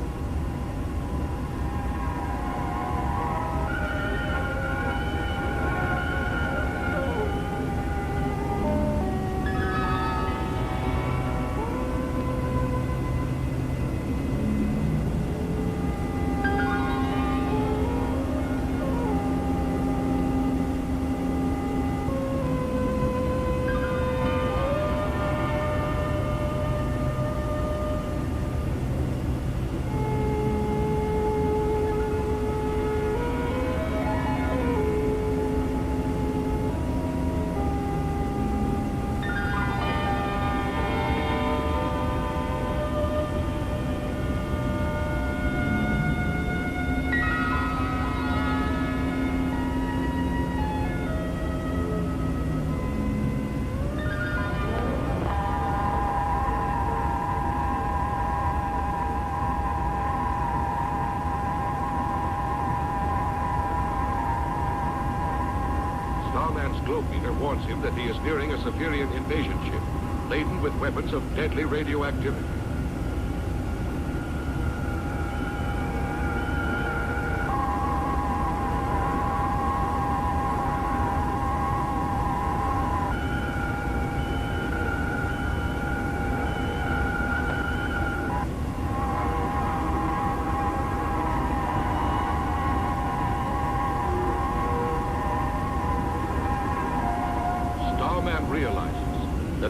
Globe meter warns him that he is nearing a Severian invasion ship, laden with weapons of deadly radioactivity.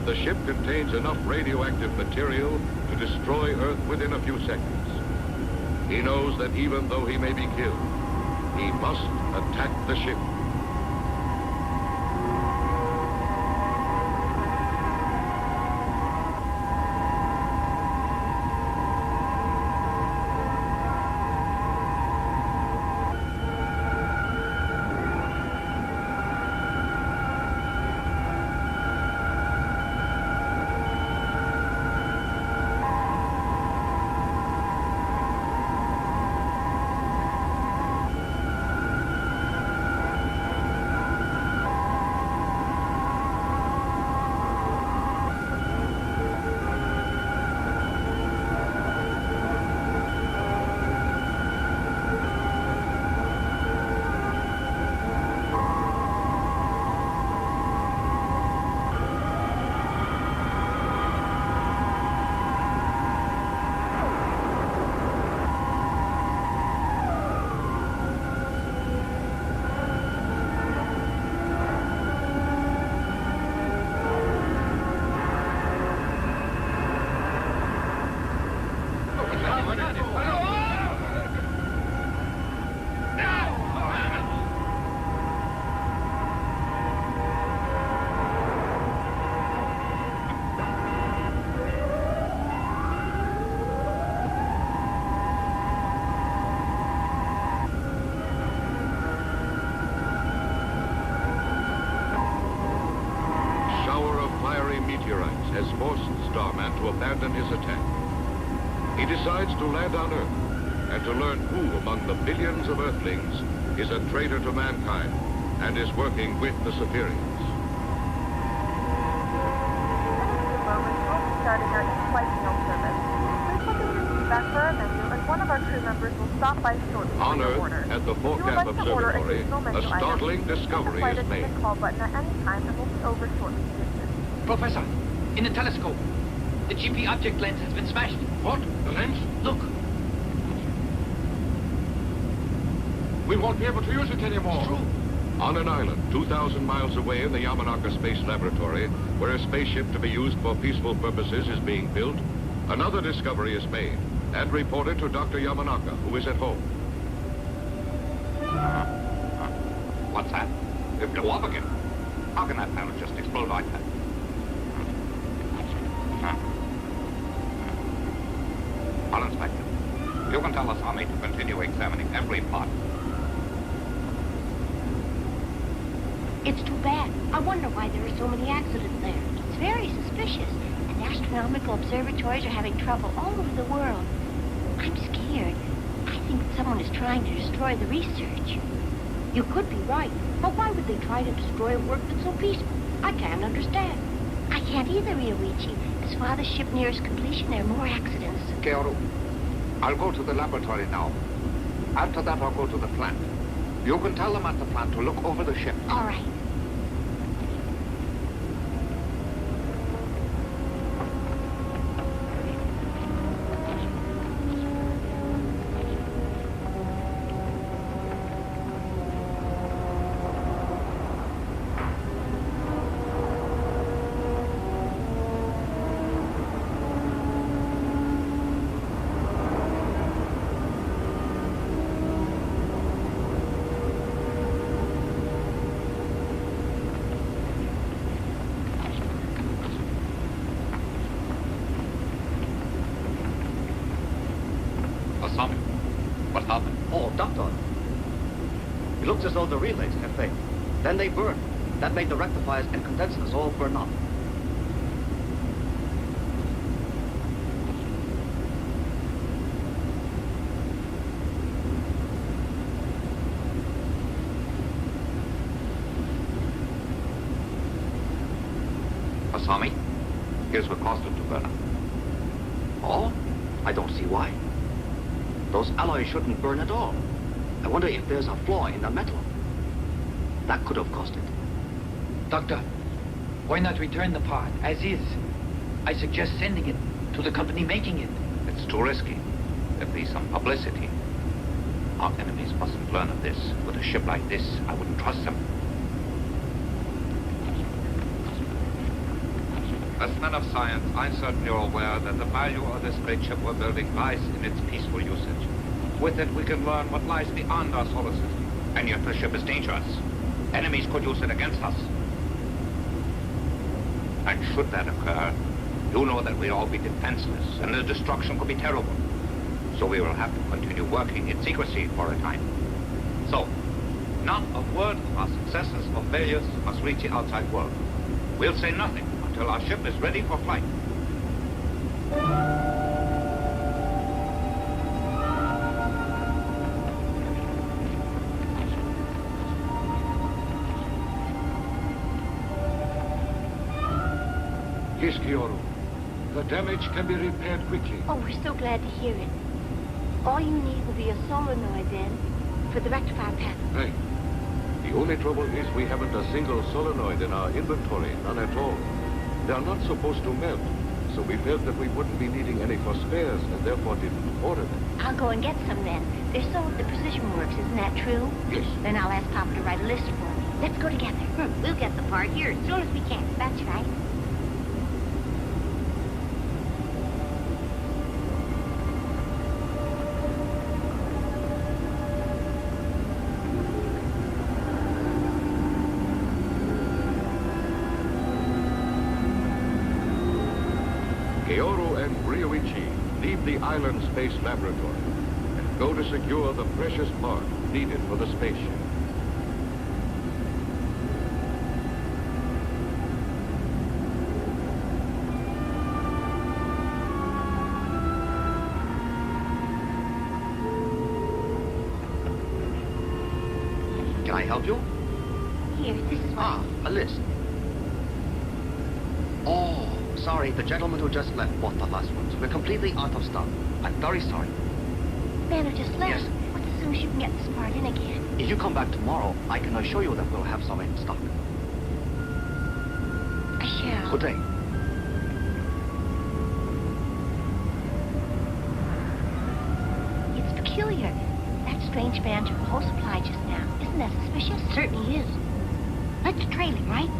The ship contains enough radioactive material to destroy Earth within a few seconds. He knows that even though he may be killed, he must attack the ship. meteorites has forced Starman to abandon his attack. He decides to land on Earth and to learn who among the billions of Earthlings is a traitor to mankind and is working with the Superiors. Starting our in-flight meal service. Please look at your feedback for our menu, and one of our crew members will stop by shortly. On Earth, at the Forecap Observatory, a startling discovery is made. The call button at any time, and we'll be over shortly. Professor, in the telescope, the GP object lens has been smashed. What? The lens? Look. We won't be able to use it anymore. True. On an island 2,000 miles away in the Yamanaka Space Laboratory, where a spaceship to be used for peaceful purposes is being built, another discovery is made and reported to Dr. Yamanaka, who is at home. What's that? It blew up again. How can that panel just explode like that? Well, Inspector, you can tell Asami to continue examining every part. It's too bad. I wonder why there are so many accidents there. It's very suspicious. And astronomical observatories are having trouble all over the world. I'm scared. I think someone is trying to destroy the research. You could be right. But why would they try to destroy work that's so peaceful? I can't understand. I can't either, Ryoichi. As Father's ship nears completion, there are more accidents. Keoru, I'll go to the laboratory now. After that, I'll go to the plant. You can tell them at the plant to look over the ship. All right. What happened? Oh, Doctor. It looks as though the relays had failed. Then they burned. That made the rectifiers and condensers all burn up. Asami, here's what caused them to burn up. Oh? I don't see why. Those alloys shouldn't burn at all. I wonder if there's a flaw in the metal. That could have caused it. Doctor, why not return the pod as is? I suggest sending it to the company making it. It's too risky. There'd be some publicity. Our enemies mustn't learn of this. With a ship like this, I wouldn't trust them. As men of science, I'm certain you're aware that the value of this great ship we're building lies in its peaceful usage. With it, we can learn what lies beyond our solar system. And yet the ship is dangerous. Enemies could use it against us. And should that occur, you know that we'd all be defenseless, and the destruction could be terrible. So we will have to continue working in secrecy for a time. So, not a word of our successes or failures must reach the outside world. We'll say nothing until our ship is ready for flight. Yes, Keoru. The damage can be repaired quickly. Oh, we're so glad to hear it. All you need will be a solenoid then for the rectifier panel. Right. The only trouble is we haven't a single solenoid in our inventory, none at all. They are not supposed to melt, so we felt that we wouldn't be needing any for spares and therefore didn't order them. I'll go and get some then. They're sold at the Precision Works, isn't that true? Yes. Then I'll ask Papa to write a list for me. Let's go together. We'll get the part here as soon as we can. That's right. Keoru and Ryoichi leave the island space laboratory and go to secure the precious part needed for the spaceship. help you? Here, this is what... A list. Oh, sorry, the gentleman who just left bought the last ones. We're completely out of stock. I'm very sorry. Man who just left? Yes. What's as soon as you can get this part in again? If you come back tomorrow, I can assure you that we'll have some in stock. I shall. Good day. It's peculiar. That strange man took the whole supply just now. Isn't that suspicious? Certainly is. Let's trail him, right?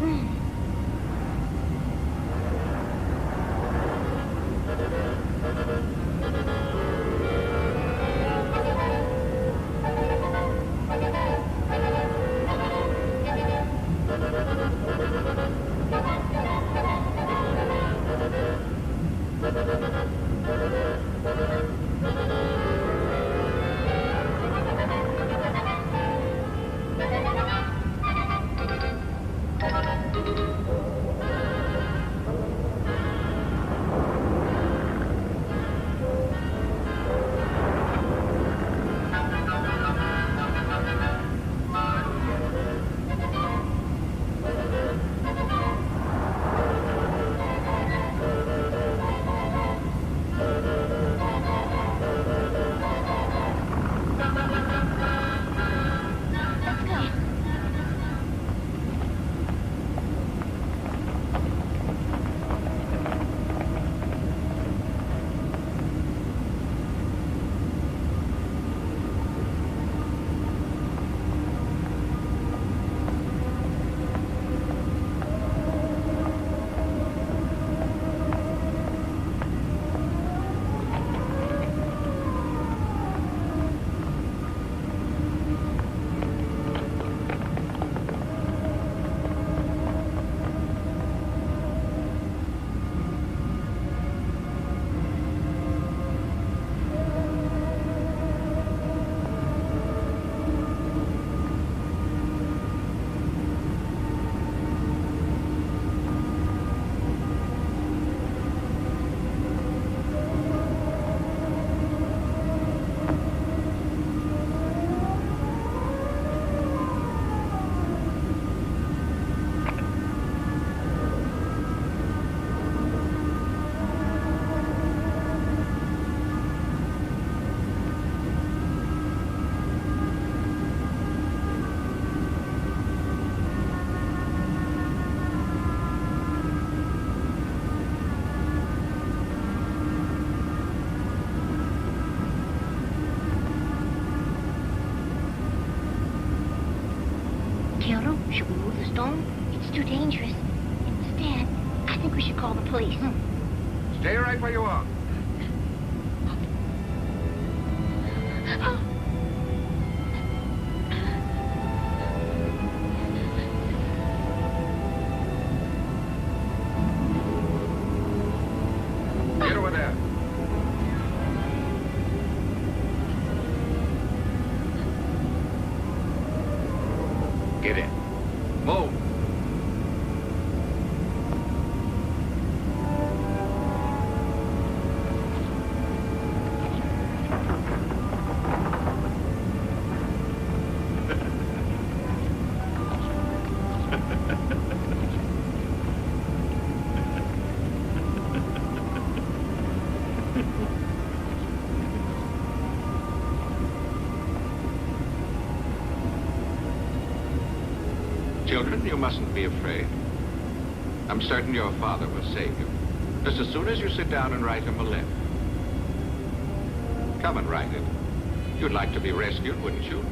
Should we move the stone? It's too dangerous. Instead, I think we should call the police. Stay right where you are. Get over there. Get in. Move. Children, you mustn't be afraid. I'm certain your father will save you. Just as soon as you sit down and write him a letter. Come and write it. You'd like to be rescued, wouldn't you?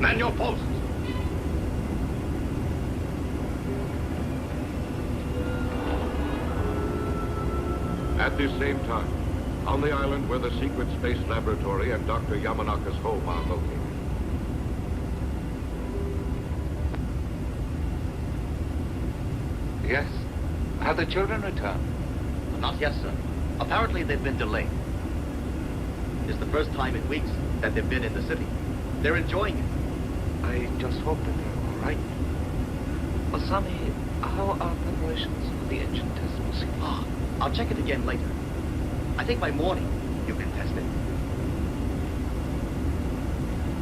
Man your posts. At this same time, on the island where the secret space laboratory and Dr. Yamanaka's home are located. Yes? Have the children returned? Not yet, sir. Apparently they've been delayed. It's the first time in weeks that they've been in the city. They're enjoying it. I just hope that they're all right. Masami, how are preparations for the engine test proceeding? Ah, I'll check it again later. I think by morning you can test it.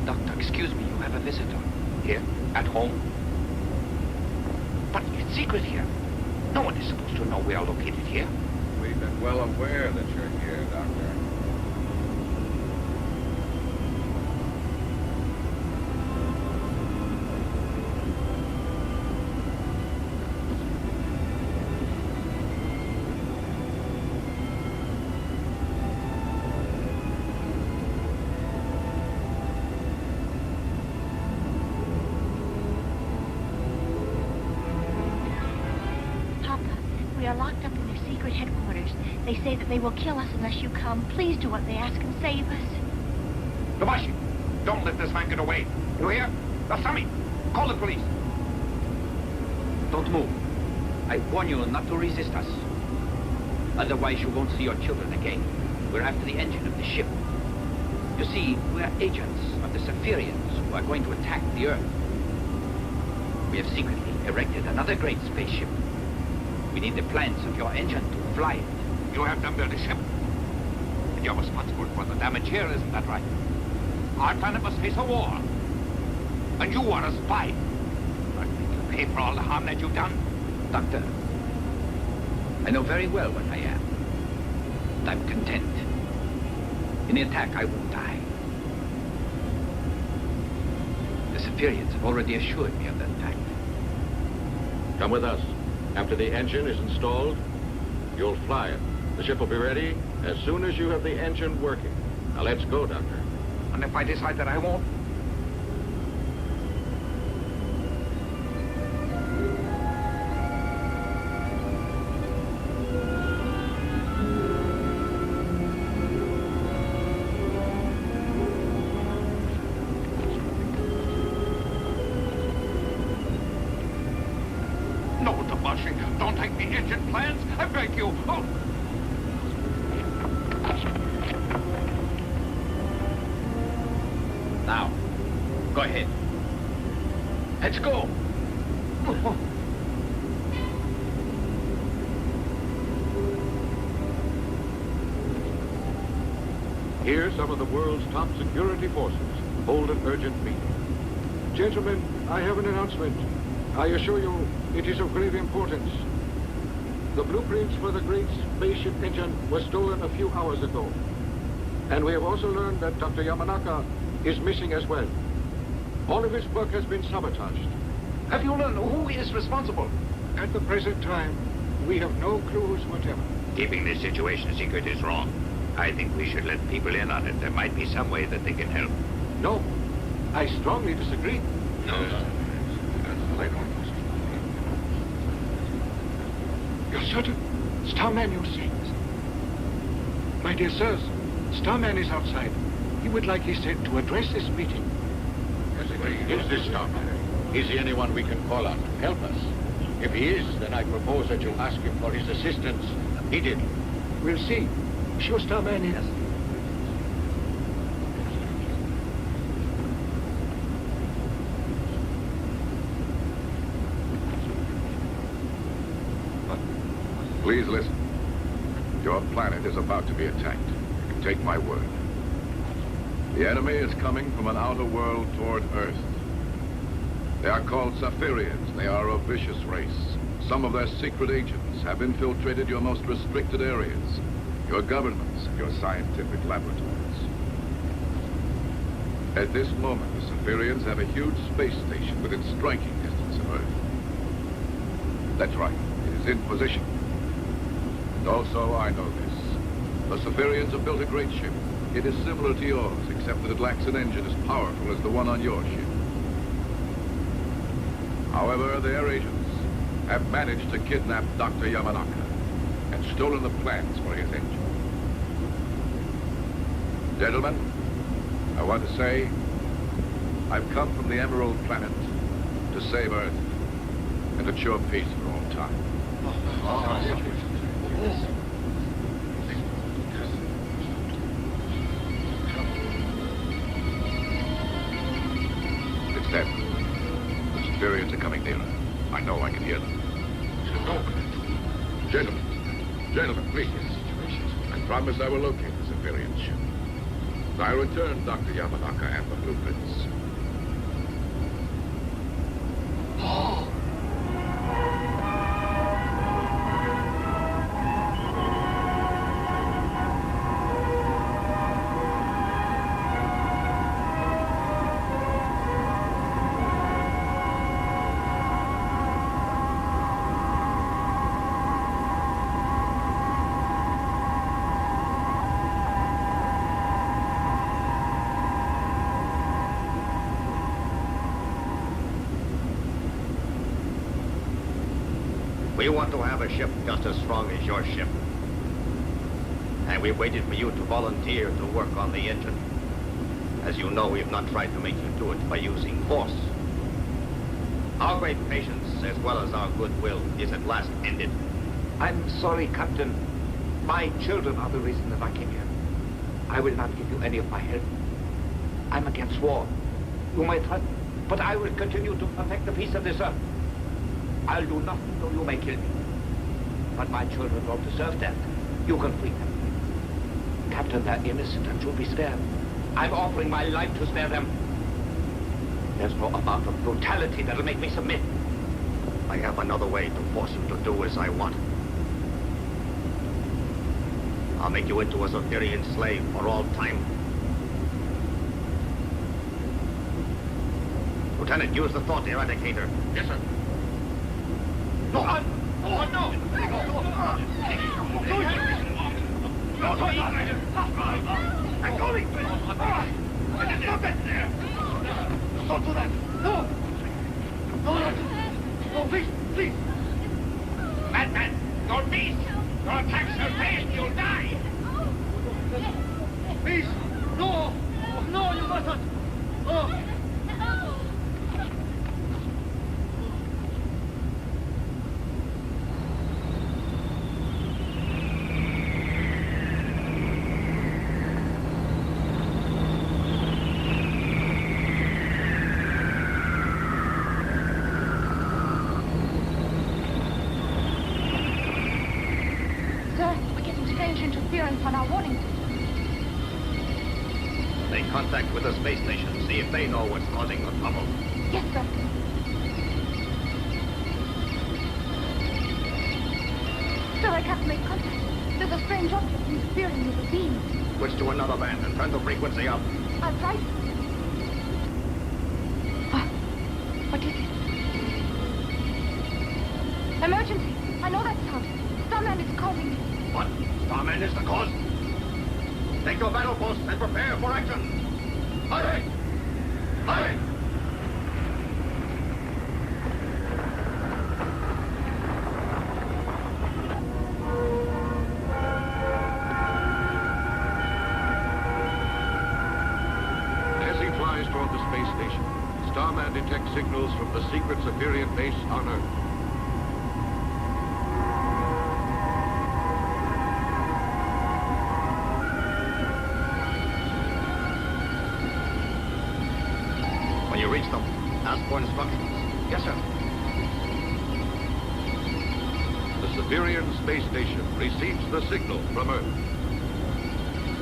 Doctor, excuse me, you have a visitor. Here? At home? But it's secret here. No one is supposed to know we are located here. We've been well aware that you're here, Doctor. We are locked up in their secret headquarters. They say that they will kill us unless you come. Please do what they ask and save us. Kobashi, don't let this man get away. You hear? Masami, call the police. Don't move. I warn you not to resist us. Otherwise, you won't see your children again. We're after the engine of the ship. You see, we're agents of the Zephyrians who are going to attack the Earth. We have secretly erected another great spaceship. We need the plans of your engine to fly it. You have them build a ship. And you're responsible for the damage here, isn't that right? Our planet must face a war. And you are a spy. I think you pay for all the harm that you've done. Doctor, I know very well what I am. And I'm content. In the attack, I won't die. The Zephyrians have already assured me of that fact. Come with us. After the engine is installed, you'll fly it. The ship will be ready as soon as you have the engine working. Now let's go, Doctor. And if I decide that I won't? Don't take the engine plans. I beg you. Oh. Now, go ahead. Let's go. Here, some of the world's top security forces hold an urgent meeting. Gentlemen, I have an announcement. I assure you, it is of great importance. The blueprints for the great spaceship engine were stolen a few hours ago. And we have also learned that Dr. Yamanaka is missing as well. All of his work has been sabotaged. Have you learned who is responsible? At the present time, we have no clues whatever. Keeping this situation secret is wrong. I think we should let people in on it. There might be some way that they can help. No, I strongly disagree. No. You're certain? Starman, you say? My dear sirs, Starman is outside. He would like, he said, to address this meeting. Is this Starman? Is he anyone we can call on to help us? If he is, then I propose that you ask him for his assistance immediately. We'll see. Sure Starman is. Please listen. Your planet is about to be attacked. You can take my word. The enemy is coming from an outer world toward Earth. They are called Zephyrians. They are a vicious race. Some of their secret agents have infiltrated your most restricted areas, your governments, your scientific laboratories. At this moment, the Zephyrians have a huge space station within striking distance of Earth. That's right. It is in position. And also, I know this. The Zephyrians have built a great ship. It is similar to yours, except that it lacks an engine as powerful as the one on your ship. However, their agents have managed to kidnap Dr. Yamanaka and stolen the plans for his engine. Gentlemen, I want to say I've come from the Emerald Planet to save Earth and ensure peace for all time. It's them. The Superiors are coming nearer. I know I can hear them. Gentlemen, please. I promise I will locate the Superior ship. I'll return Dr. Yamanaka and the blueprints. We want to have a ship just as strong as your ship. And we waited for you to volunteer to work on the engine. As you know, we have not tried to make you do it by using force. Our great patience, as well as our goodwill, is at last ended. I'm sorry, Captain. My children are the reason that I came here. I will not give you any of my help. I'm against war. You might hunt, but I will continue to protect the peace of this earth. I'll do nothing though you may kill me. But my children don't deserve death. You can free them. Captain, they're innocent and should be spared. I'm offering my life to spare them. There's no amount of brutality that'll make me submit. I have another way to force you to do as I want. I'll make you into a Sotherian slave for all time. Lieutenant, use the thought eradicator. Yes, sir. No! Oh, no! I'm going! Stop it! Don't do that! No! No, please, please! Madman! Your beast! Your attacks are failed! You'll die! Please! No! No, you mustn't! Oh! On our warning. Make contact with the space station. See if they know what's causing the trouble. Yes, sir. Sir, I can't make contact. There's a strange object interfering with the beam. Switch to another band and turn the frequency up. I'll try. What is it? Emergency! I know that sound. Starman is calling me. What? Starman is the cause? Take your battle post and prepare for action. Hurry! Hurry! As he flies toward the space station, Starman detects signals from the secret Superior base on Earth. When you reach them, ask for instructions. Yes, sir. The Superior space station receives the signal from Earth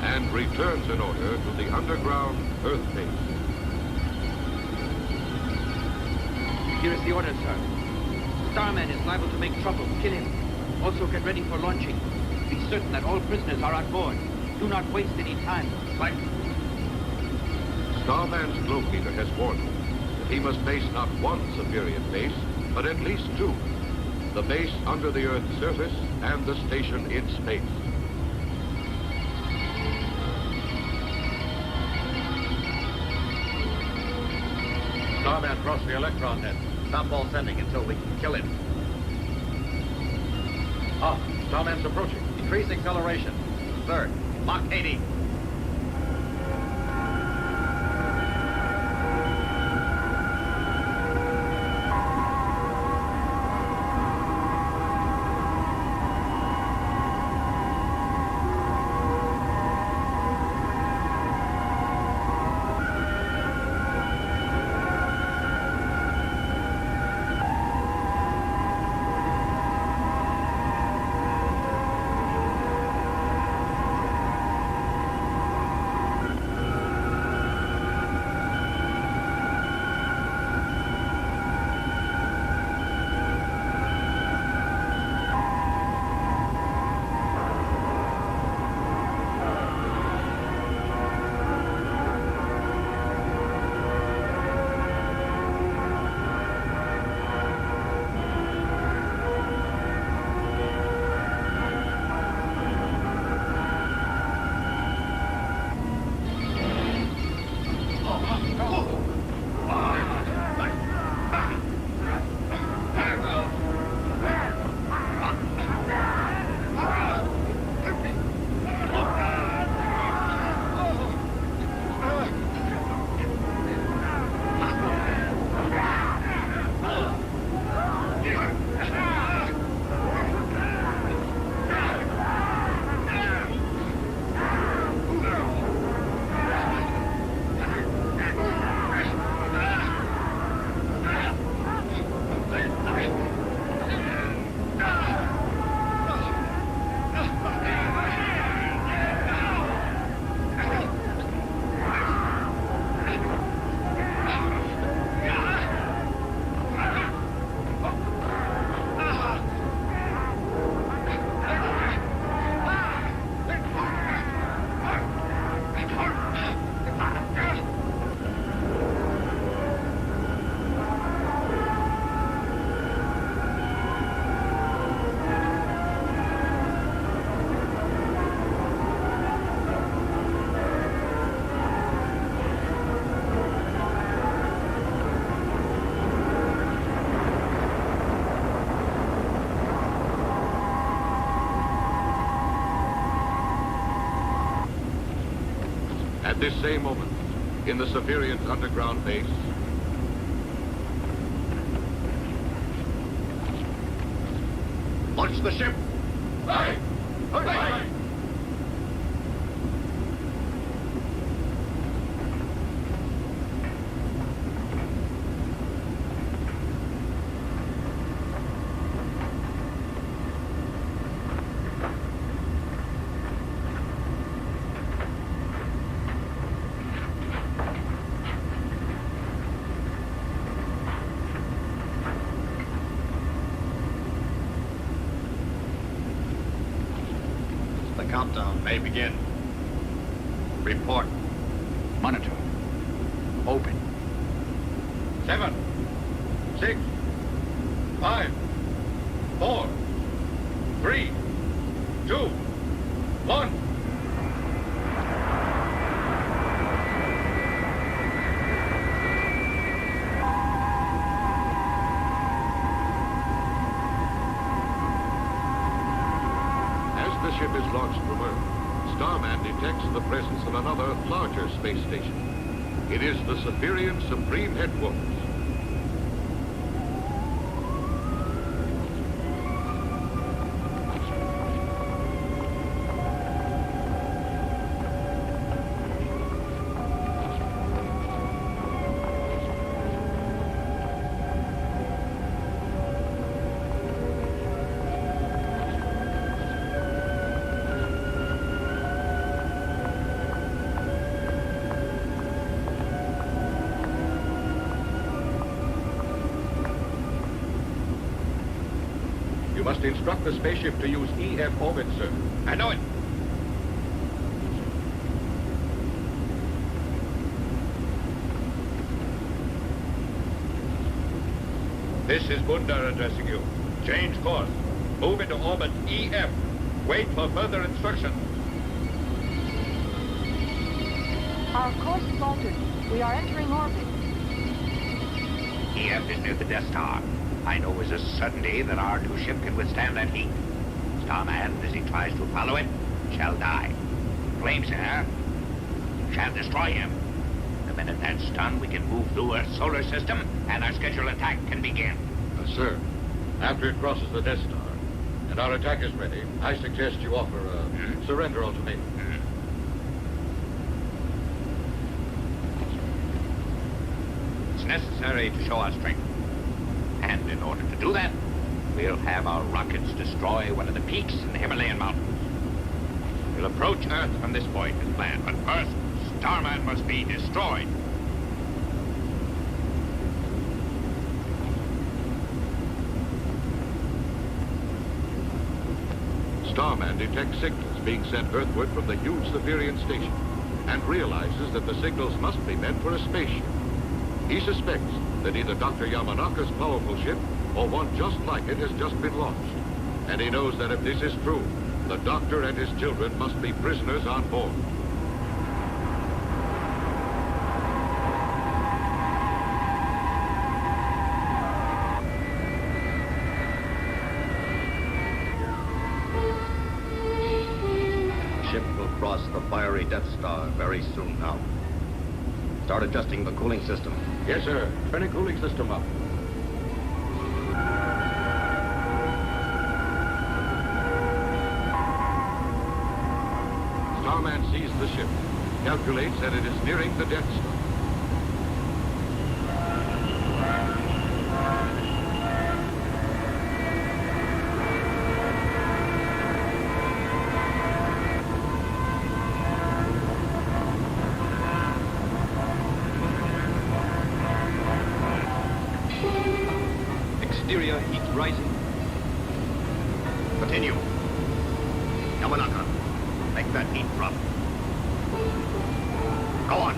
and returns an order to the underground Earth base. Here is the order, sir. Starman is liable to make trouble. Kill him. Also get ready for launching. Be certain that all prisoners are on board. Do not waste any time. Right. Starman's globe meter has warned him that he must base not one Superior base, but at least two. The base under the Earth's surface and the station in space. Starman crossed the electron net. Stop all sending until we can kill him. Ah, Starman's approaching. Increase acceleration. Sir, Mach 80. At this same moment, in the Severian's underground base, launch the ship! Aye! Aye! The countdown may begin. Report. Monitor. Open. 7, 6, 5, 4, 3, 2, 1. As the ship is launched from Earth, Starman detects the presence of another, larger space station. It is the Severian Supreme Headquarters. You must instruct the spaceship to use EF orbit, sir. I know it. This is Bundar addressing you. Change course. Move into orbit EF. Wait for further instructions. Our course is altered. We are entering orbit. EF RAF is near the Death Star. I know with a certainty that our new ship can withstand that heat. Starman, as he tries to follow it, shall die. Flames there shall destroy him. The minute that's done, we can move through Earth's solar system, and our scheduled attack can begin. Sir, after it crosses the Death Star, and our attack is ready, I suggest you offer a surrender ultimatum. It's necessary to show our strength. And in order to do that, we'll have our rockets destroy one of the peaks in the Himalayan mountains. We'll approach Earth from this point as planned, but first, Starman must be destroyed. Starman detects signals being sent earthward from the huge Siberian station and realizes that the signals must be meant for a spaceship. He suspects that either Dr. Yamanaka's powerful ship or one just like it has just been launched. And he knows that if this is true, the doctor and his children must be prisoners on board. Ship will cross the fiery Death Star very soon now. Start adjusting the cooling system. Yes, sir. Turning cooling system up. Starman sees the ship, calculates that it is nearing the Death Star. Exterior heat rising. Continue. Yamanaka, make that heat drop. Go on.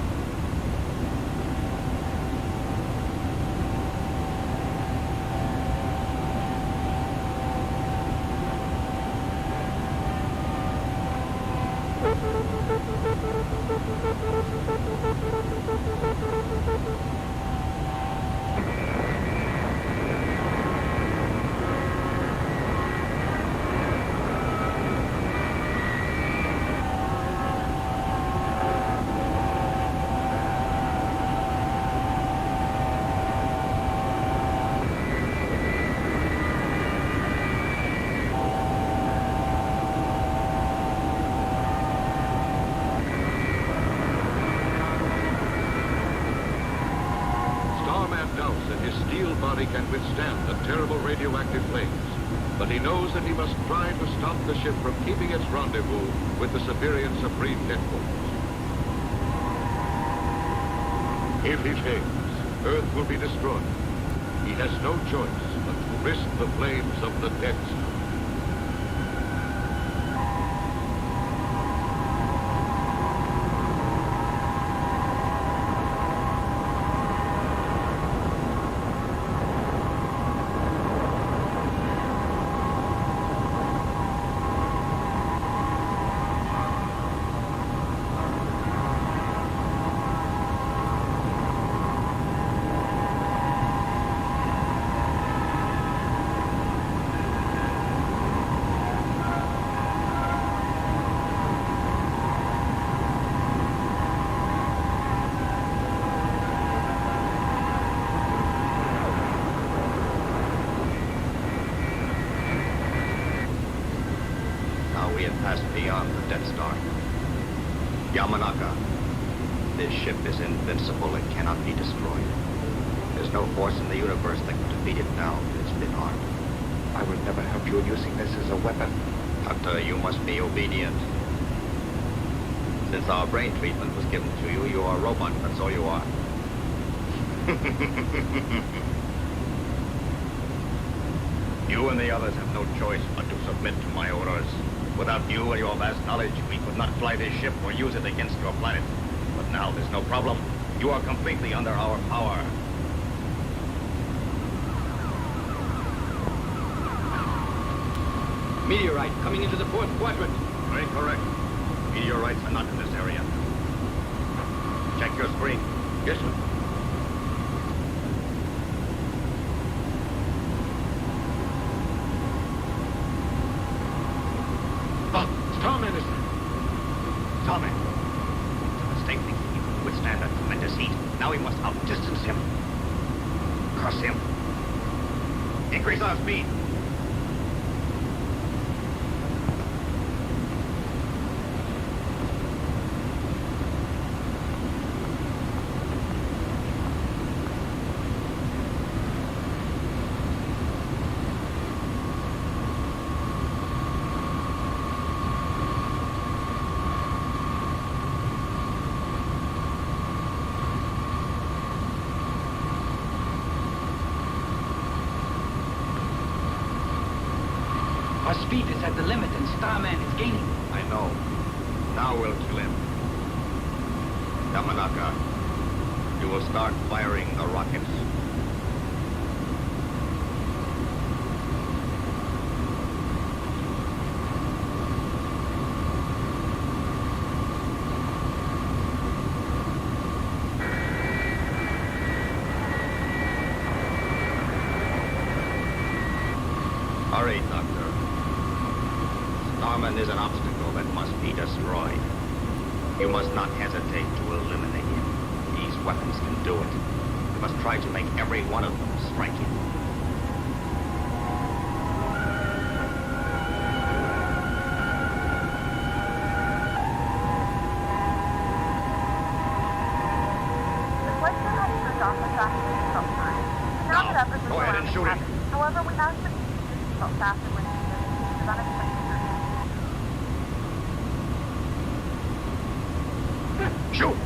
Can withstand the terrible radioactive flames, but he knows that he must try to stop the ship from keeping its rendezvous with the Siberian Supreme Headquarters. If he fails, Earth will be destroyed. He has no choice but to risk the flames of the Death Star. Beyond the Death Star. Yamanaka, this ship is invincible. It cannot be destroyed. There's no force in the universe that can defeat it now that it's been armed. I will never help you in using this as a weapon. Doctor, you must be obedient. Since our brain treatment was given to you, you are a robot. That's all you are. You and the others have no choice but to submit to my orders. Without you and your vast knowledge, we could not fly this ship or use it against your planet. But now there's no problem. You are completely under our power. Meteorite coming into the fourth quadrant. Very correct. Meteorites are not in this area. Check your screen. Yes, sir. Distance him. Cross him. Increase our speed. Our speed is at the limit and Starman is gaining. I know. Now we'll kill him. Yamanaka, you will start firing the rockets. Hurry, Doctor. Starman is an obstacle that must be destroyed. You must not hesitate to eliminate him. These weapons can do it. You must try to make every one of them strike him. The flight crew had turned off the traffic control sign. Now that efforts Go ahead and shoot him. However, we asked the felt faster when it was unexpected. Shoot!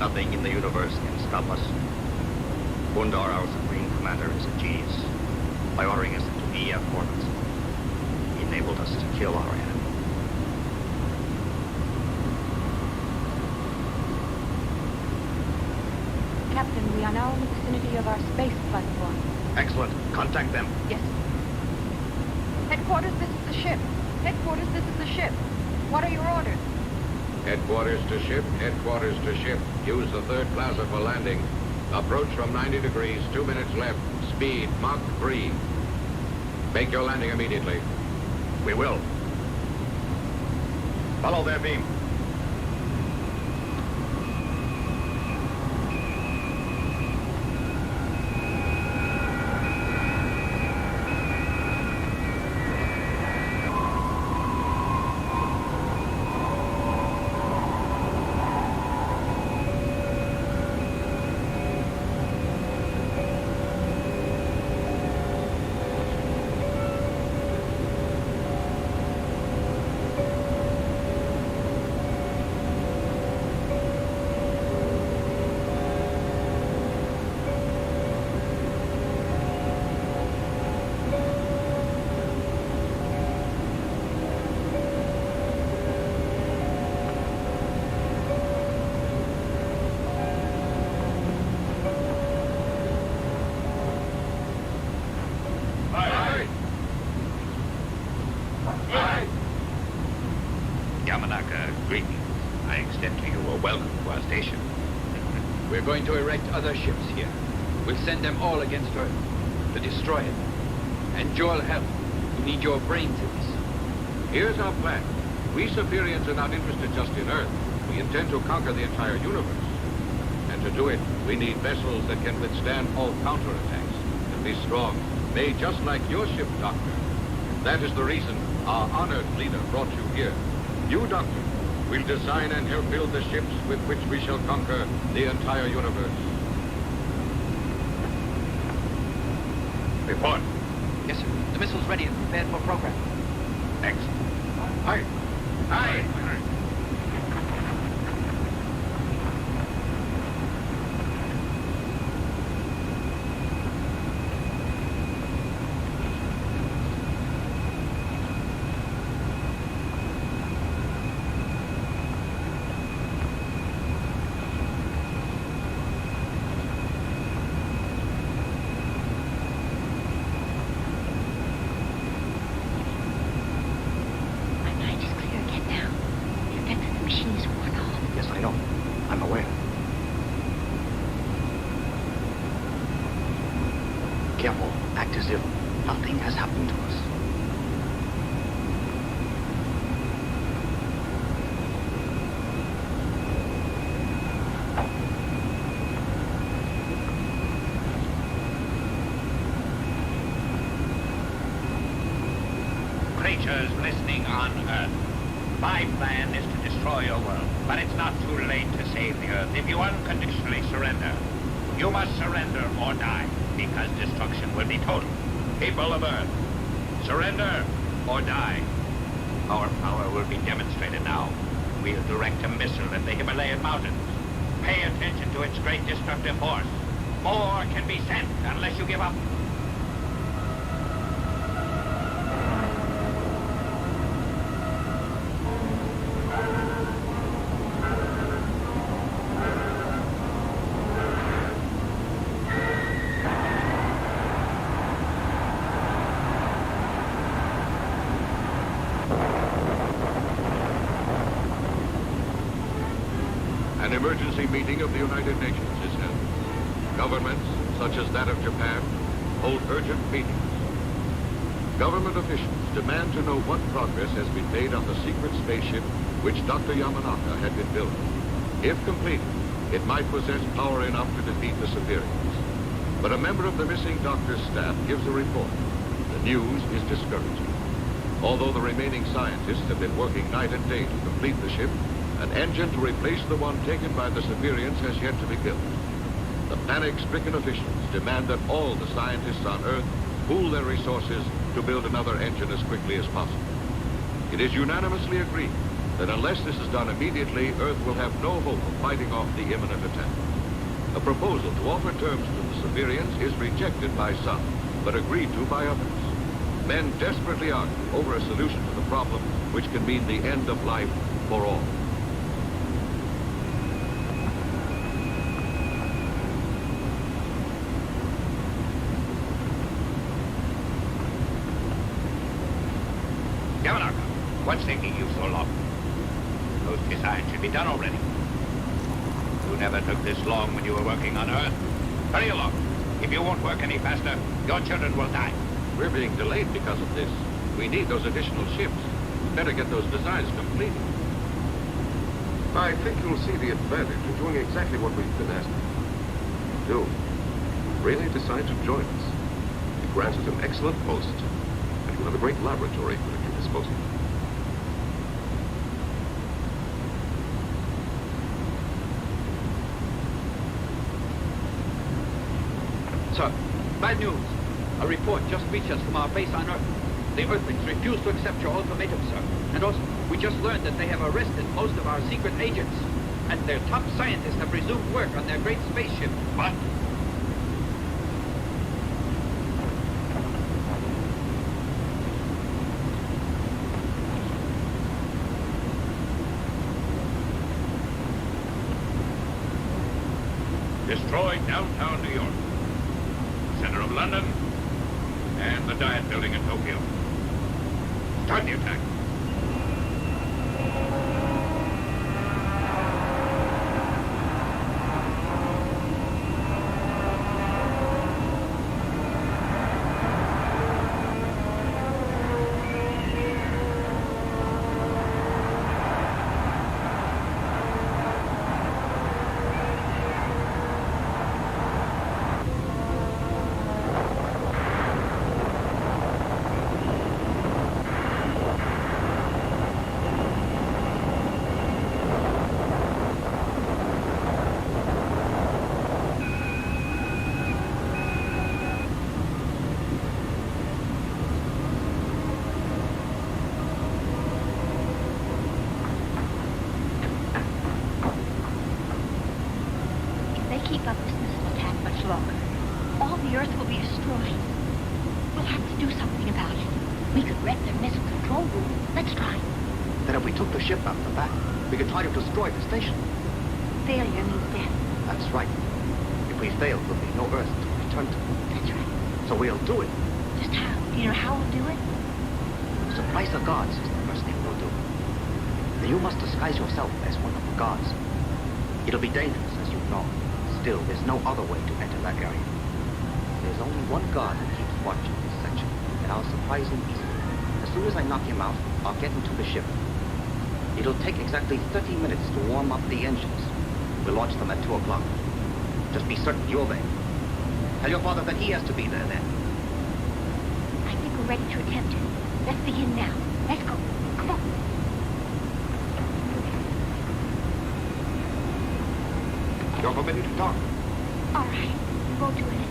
Nothing in the universe can stop us. Bundar, our Supreme Commander, is a genius. By ordering us into EF orbits, he enabled us to kill our enemy. Captain, we are now in the vicinity of our space platform. Excellent. Contact them. Yes. Headquarters, this is the ship. Headquarters, this is the ship. What are your orders? Headquarters to ship, headquarters to ship. Use the third plaza for landing. Approach from 90 degrees, 2 minutes left. Speed, Mach 3. Make your landing immediately. We will. Follow their beam. Yamanaka, greetings. I extend to you a welcome to our station. We're going to erect other ships here. We'll send them all against Earth. The to destroy it. And you'll help. You need your brains in this. Here's our plan. We Superians are not interested just in Earth. We intend to conquer the entire universe. And to do it, we need vessels that can withstand all counterattacks and be strong, made just like your ship, Doctor. That is the reason our honored leader brought you here. You, Doctor, will design and help build the ships with which we shall conquer the entire universe. Report. Yes, sir. The missile's ready and prepared for program. Next. Aye. Aye. Creatures listening on Earth. My plan is to destroy your world, but it's not too late to save the Earth if you unconditionally surrender. You must surrender or die, because destruction will be total. People of Earth, surrender or die. Our power will be demonstrated now. We'll direct a missile at the Himalayan mountains. Pay attention to its great destructive force. More can be sent unless you give up. An emergency meeting of the United Nations is held. Governments, such as that of Japan, hold urgent meetings. Government officials demand to know what progress has been made on the secret spaceship which Dr. Yamanaka had been building. If completed, it might possess power enough to defeat the Superiors. But a member of the missing doctor's staff gives a report. The news is discouraging. Although the remaining scientists have been working night and day to complete the ship, an engine to replace the one taken by the Superiors has yet to be built. The panic-stricken officials demand that all the scientists on Earth pool their resources to build another engine as quickly as possible. It is unanimously agreed that unless this is done immediately, Earth will have no hope of fighting off the imminent attack. A proposal to offer terms to the Superiors is rejected by some, but agreed to by others. Men desperately argue over a solution to the problem which can mean the end of life for all. Yamanaka, what's taking you so long? Those designs should be done already. You never took this long when you were working on Earth. Hurry along. If you won't work any faster, your children will die. We're being delayed because of this. We need those additional ships. Better get those designs completed. I think you'll see the advantage of doing exactly what we've been asking. If you do, really decide to join us. It grants us an excellent post, and you'll have a great laboratory put at your disposal. Sir, bad news. A report just reached us from our base on Earth. The Earthlings refuse to accept your ultimatum, sir. And also, we just learned that they have arrested most of our secret agents. And their top scientists have resumed work on their great spaceship. What? Destroy downtown New York, center of London, and the Diet Building in Tokyo. Start the attack. We could wreck their missile control room. Let's try. Then if we took the ship out the back, we could try to destroy the station. Failure means death. That's right. If we fail, there'll be no Earth to return to. That's right. So we'll do it. Just how? Do you know how we'll do it? Surprise the gods is the first thing we'll do. Then you must disguise yourself as one of the gods. It'll be dangerous, as you know. Still, there's no other way to enter that area. There's only one god that keeps watch in this section, and I'll surprise him easily. As soon as I knock him out, I'll get into the ship. It'll take exactly 30 minutes to warm up the engines. We'll launch them at 2 o'clock. Just be certain you're there. Tell your father that he has to be there then. I think we're ready to attempt it. Let's begin now. Let's go. Come on. You're forbidden to talk. All right. Go to it.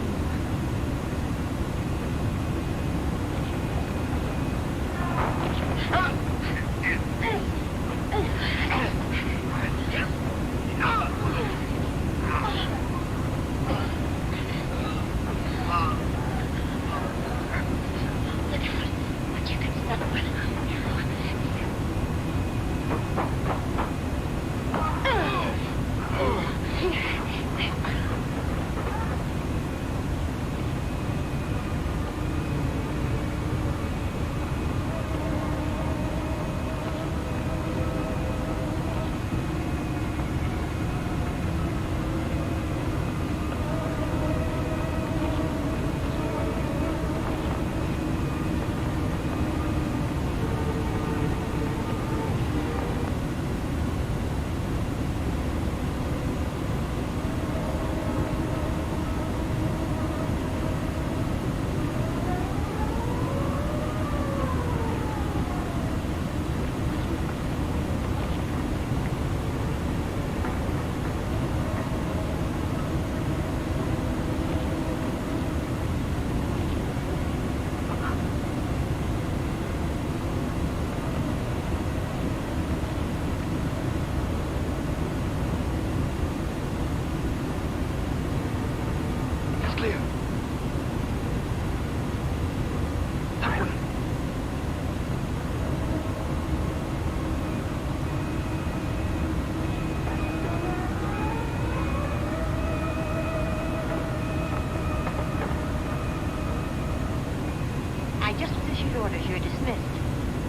Orders, you're dismissed.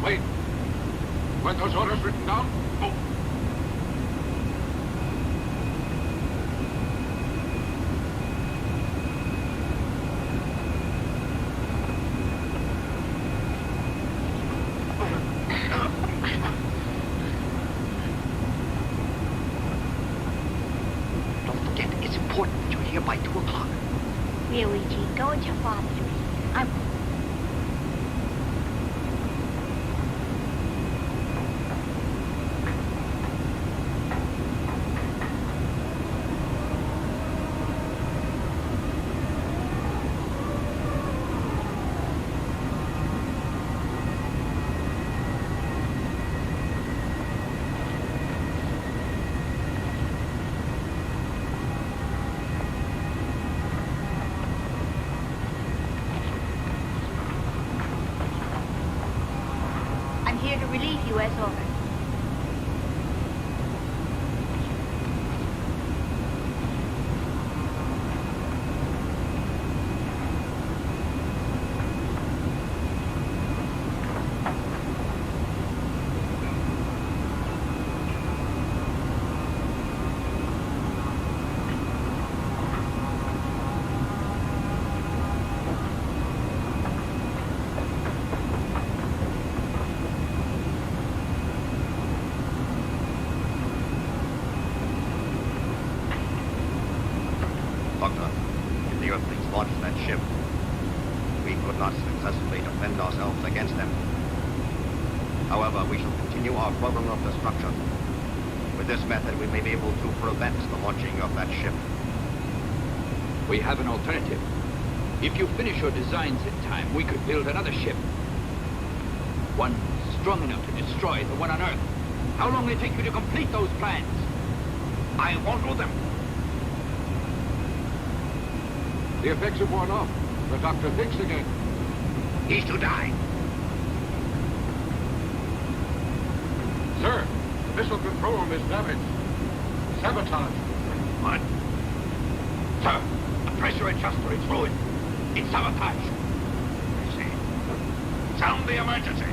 Wait. Weren't those orders written down? Oh. Don't forget, it's important that you're here by 2 o'clock. Really, Gene, go at your father's rate. I'm... here to relieve you as ordered. However, we shall continue our program of destruction. With this method, we may be able to prevent the launching of that ship. We have an alternative. If you finish your designs in time, we could build another ship. One strong enough to destroy the one on Earth. How long will it take you to complete those plans? I won't do them. The effects have worn off. The doctor thinks again. He's to die. Sir, the missile control room is damaged. Sabotage. What? Sir, the pressure adjuster is ruined. It's sabotage. I see. Sound the emergency.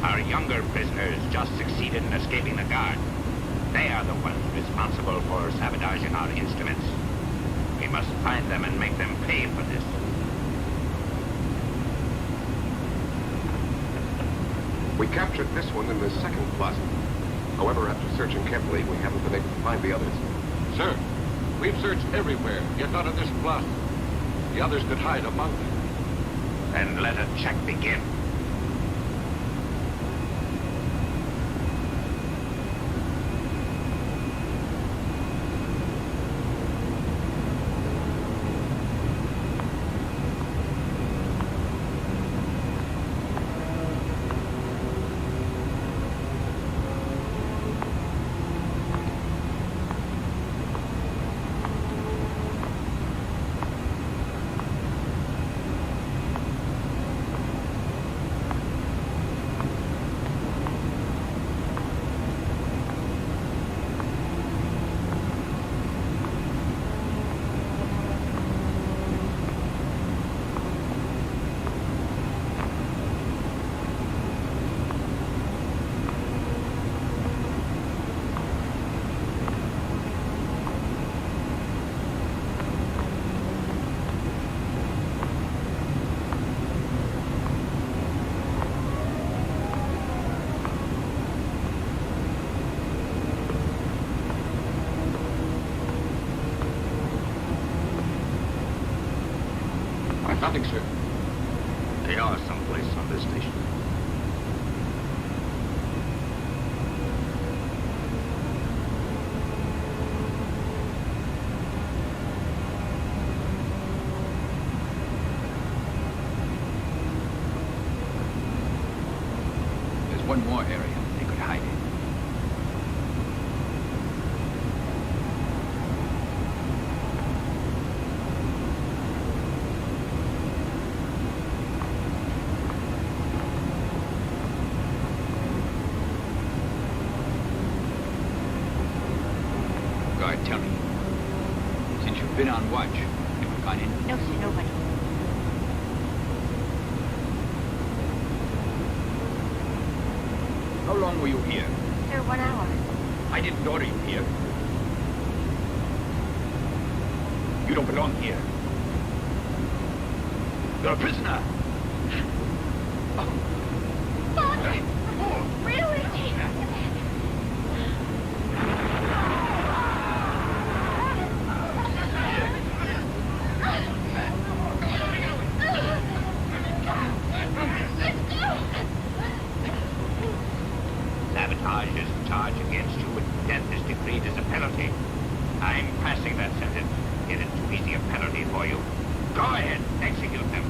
Our younger prisoners just succeeded in escaping the guard. They are the ones responsible for sabotaging our instruments. We must find them and make them pay for this. We captured this one in the second plaza. However, after searching carefully, we haven't been able to find the others. Sir, we've searched everywhere, yet not in this plaza. The others could hide among them. Then let a check begin. Nothing, sir. They are someplace on this station. There's one more area they could hide in. Guard, tell me. Since you've been on watch, you've gone in? No, sir, nobody. How long were you here? Sir, 1 hour. I didn't order you here. You don't belong here. You're a prisoner. Father! Really? Sabotage is a charge against you, but death is decreed as a penalty. I'm passing that sentence. It is too easy a penalty for you. Go ahead, execute them.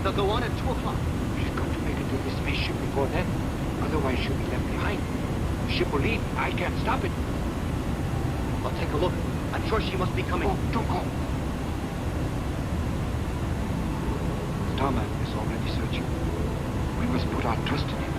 They'll go on at 2 o'clock. She's got to make it to the spaceship before then. Otherwise, she'll be left behind. The ship will leave. I can't stop it. I'll take a look. I'm sure she must be coming. Oh, don't go. The tarmac is already searching. We must put our trust in him.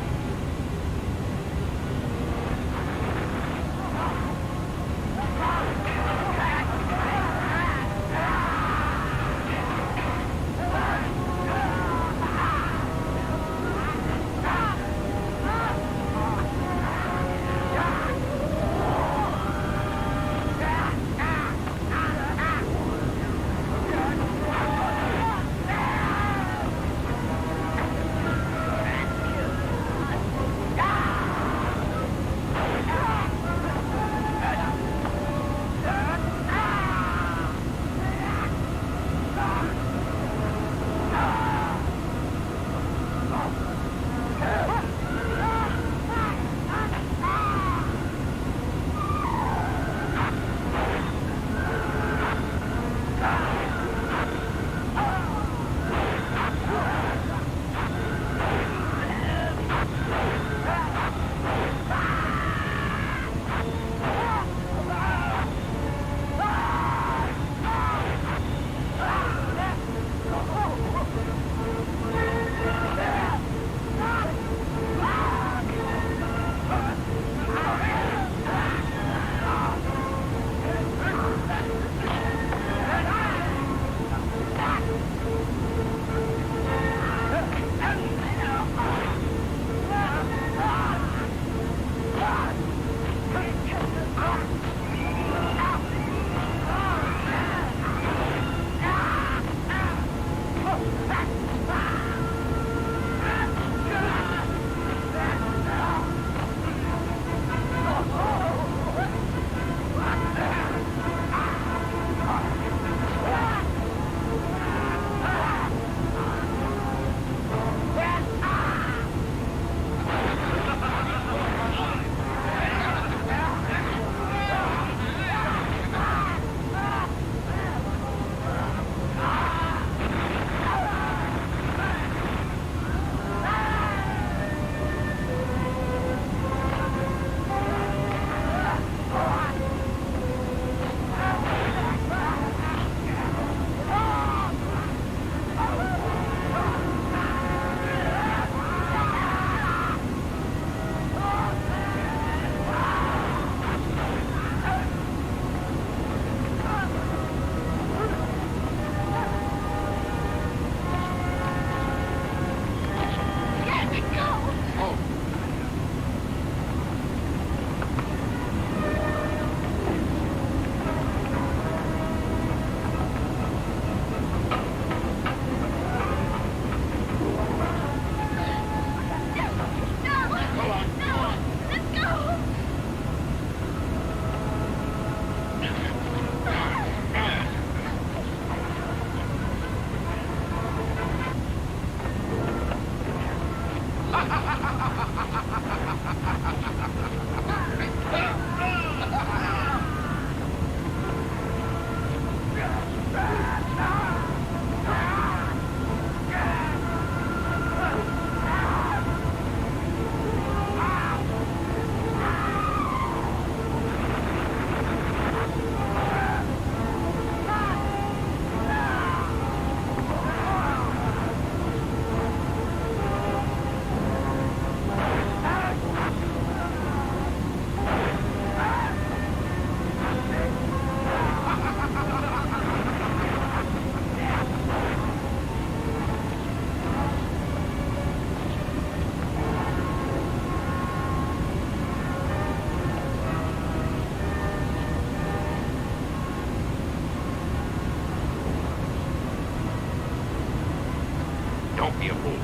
Don't be a fool.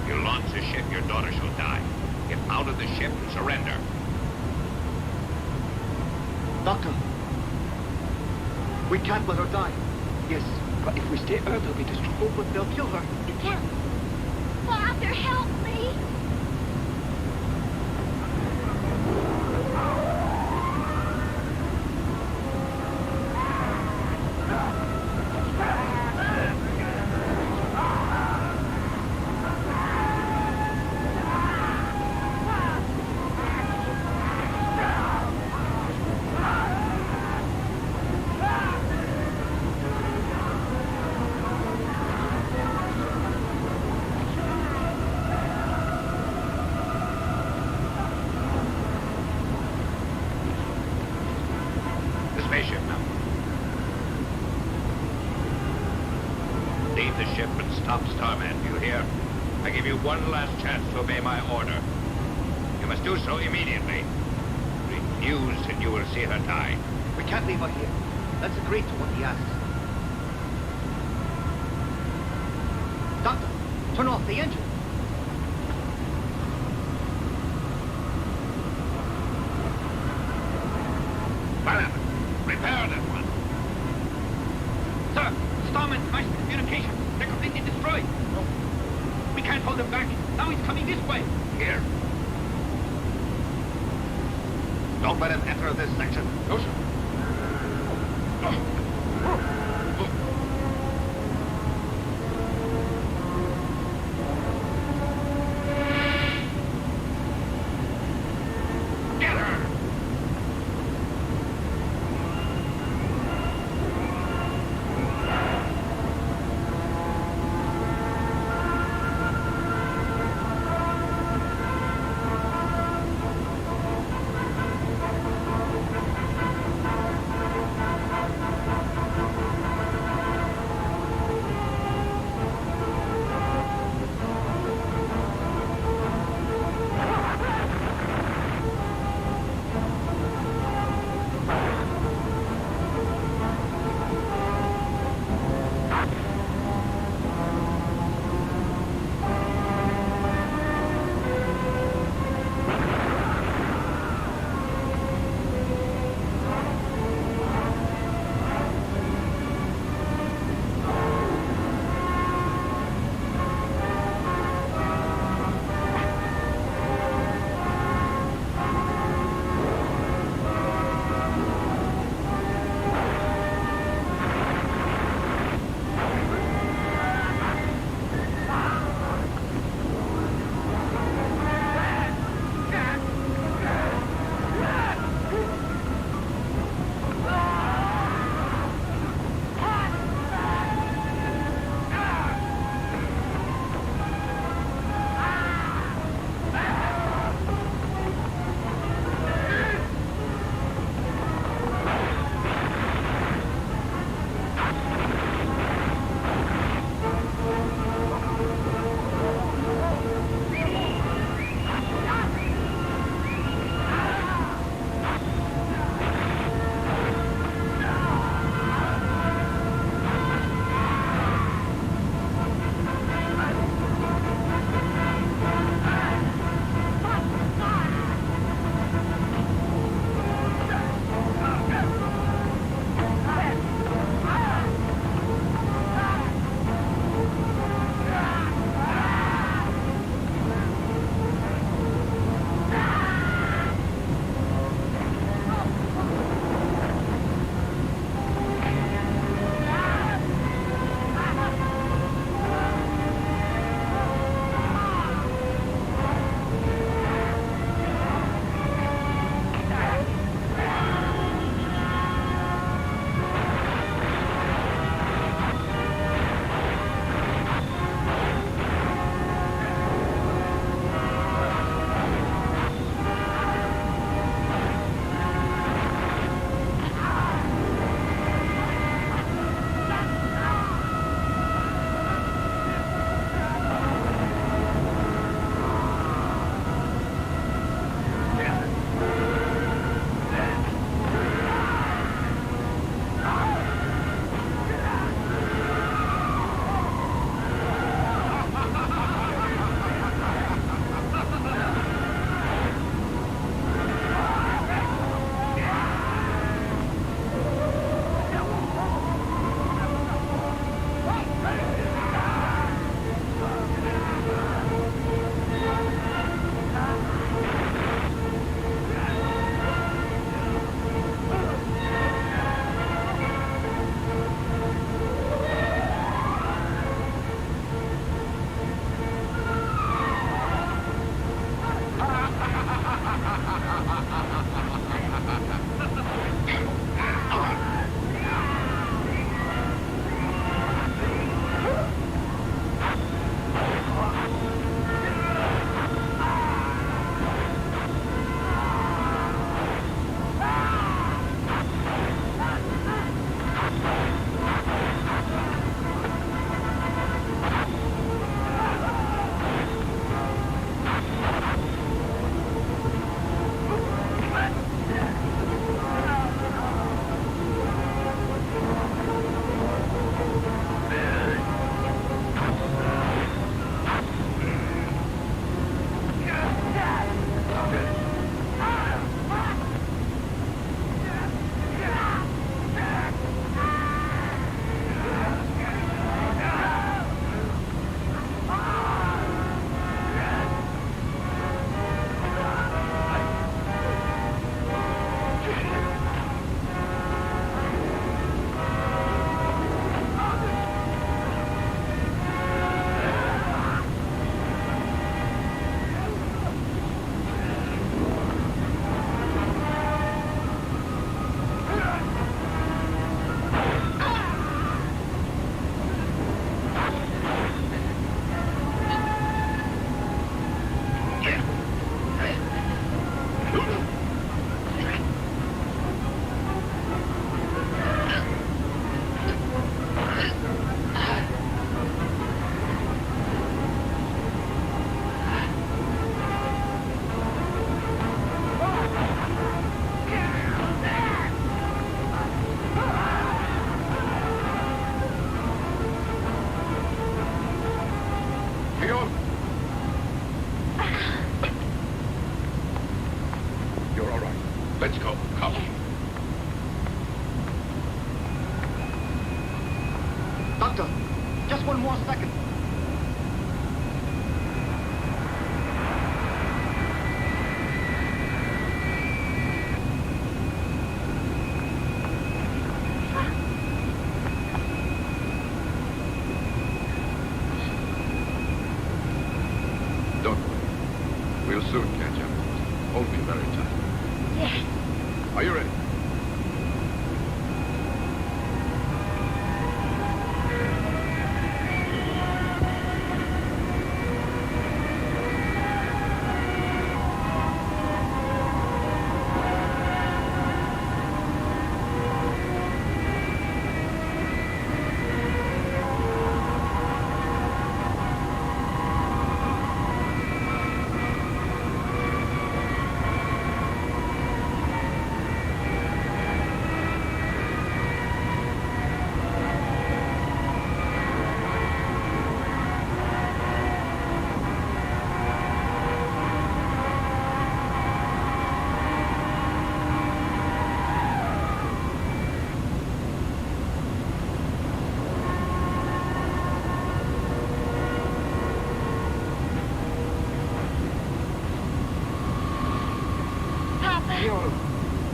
You launch the ship, your daughter shall die. Get out of the ship and surrender. Doctor, we can't let her die. Yes, but if we stay her, they'll be destroyed. Oh, but they'll kill her. You can't. Father, help me. Stop, Starman, do you hear? I give you one last chance to obey my order. You must do so immediately. Refuse and you will see her die. We can't leave her here. Let's agree to what he asks. Doctor, turn off the engine. Well, repair that one. Sir, Starman smashed the communications. They're completely destroyed. No. We can't hold him back. Now he's coming this way. Here. Don't let him enter this section. No, sir. Get her! Let's go. Come. Doctor, just one more second. Don't worry. We'll soon catch up. Won't be very tight. Yes. Are you ready?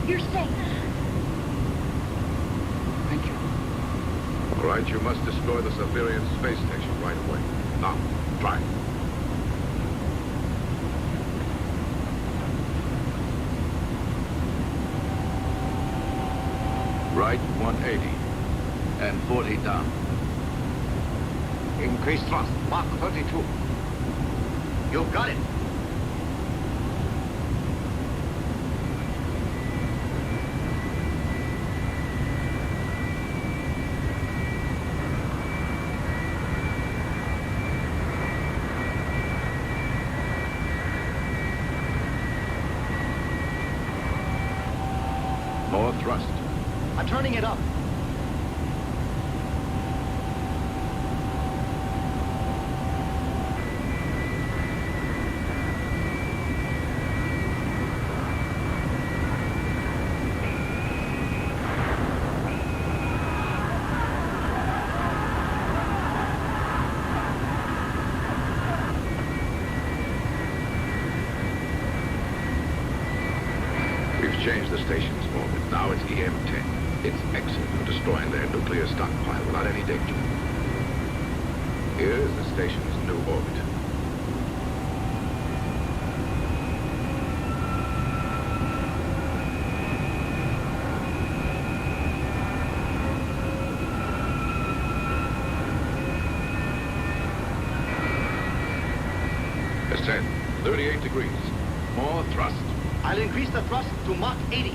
You're safe. Thank you. All right, you must destroy the Siberian space station right away. Now, try. Right 180. And 40 down. Increase thrust. Mach 32. You got it. More thrust. I'm turning it up. Changed the station's orbit. Now it's EM-10. It's excellent for destroying their nuclear stockpile without any danger. Here is the station's new orbit. Ascend. 38 degrees. More thrust. I'll increase the thrust to Mach 80.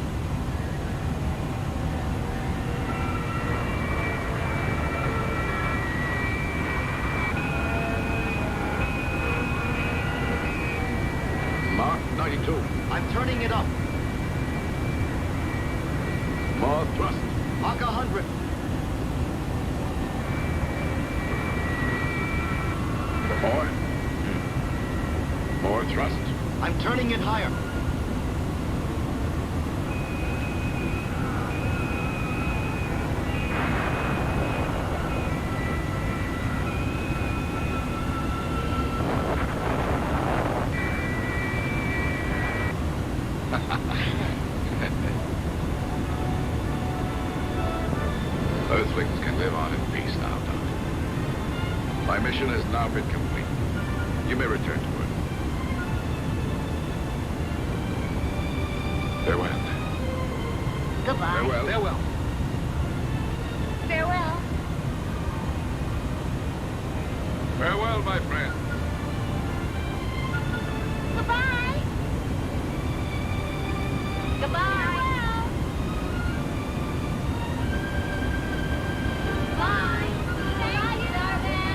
Mach 92. I'm turning it up. More thrust. Mach 100. More thrust. I'm turning it higher. Earthlings can live on in peace now, Doc. My mission has now been complete. You may return to Earth. Farewell. Goodbye. Farewell. Farewell. Farewell. Farewell, my friend. Goodbye. Goodbye. Bye. Bye, Starman.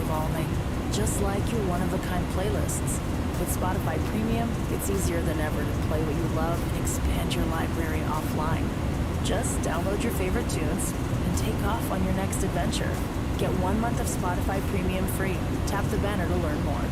evolving, just like your one-of-a-kind playlists. With Spotify Premium, it's easier than ever to play what you love and expand your library offline. Just download your favorite tunes and take off on your next adventure. Get 1 month of Spotify Premium free. Tap the banner to learn more.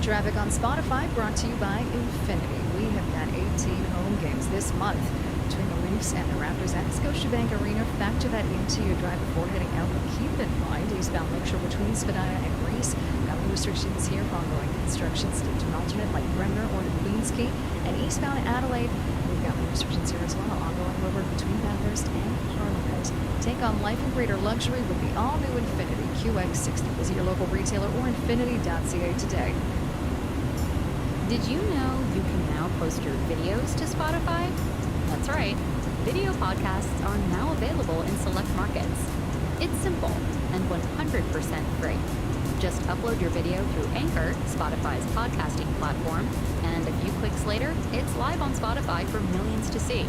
Traffic on Spotify brought to you by Infinity. We have got 18 home games this month between the Leafs and the Raptors at Scotiabank Arena. Factor that into your drive before heading out. Keep in mind, eastbound Lakeshore between Spadina and Greece. Got restrictions here for ongoing construction. Stick to an alternate like Bremner or the Queens Key. And eastbound Adelaide, we've got restrictions here as well. Ongoing rover between Bathurst and Parliament. Take on life in greater luxury with the all-new Infinity QX60. Visit your local retailer or infinity.ca today. Did you know you can now post your videos to Spotify? That's right. Video podcasts are now available in select markets. It's simple and 100% free. Just upload your video through Anchor, Spotify's podcasting platform, and a few clicks later, it's live on Spotify for millions to see.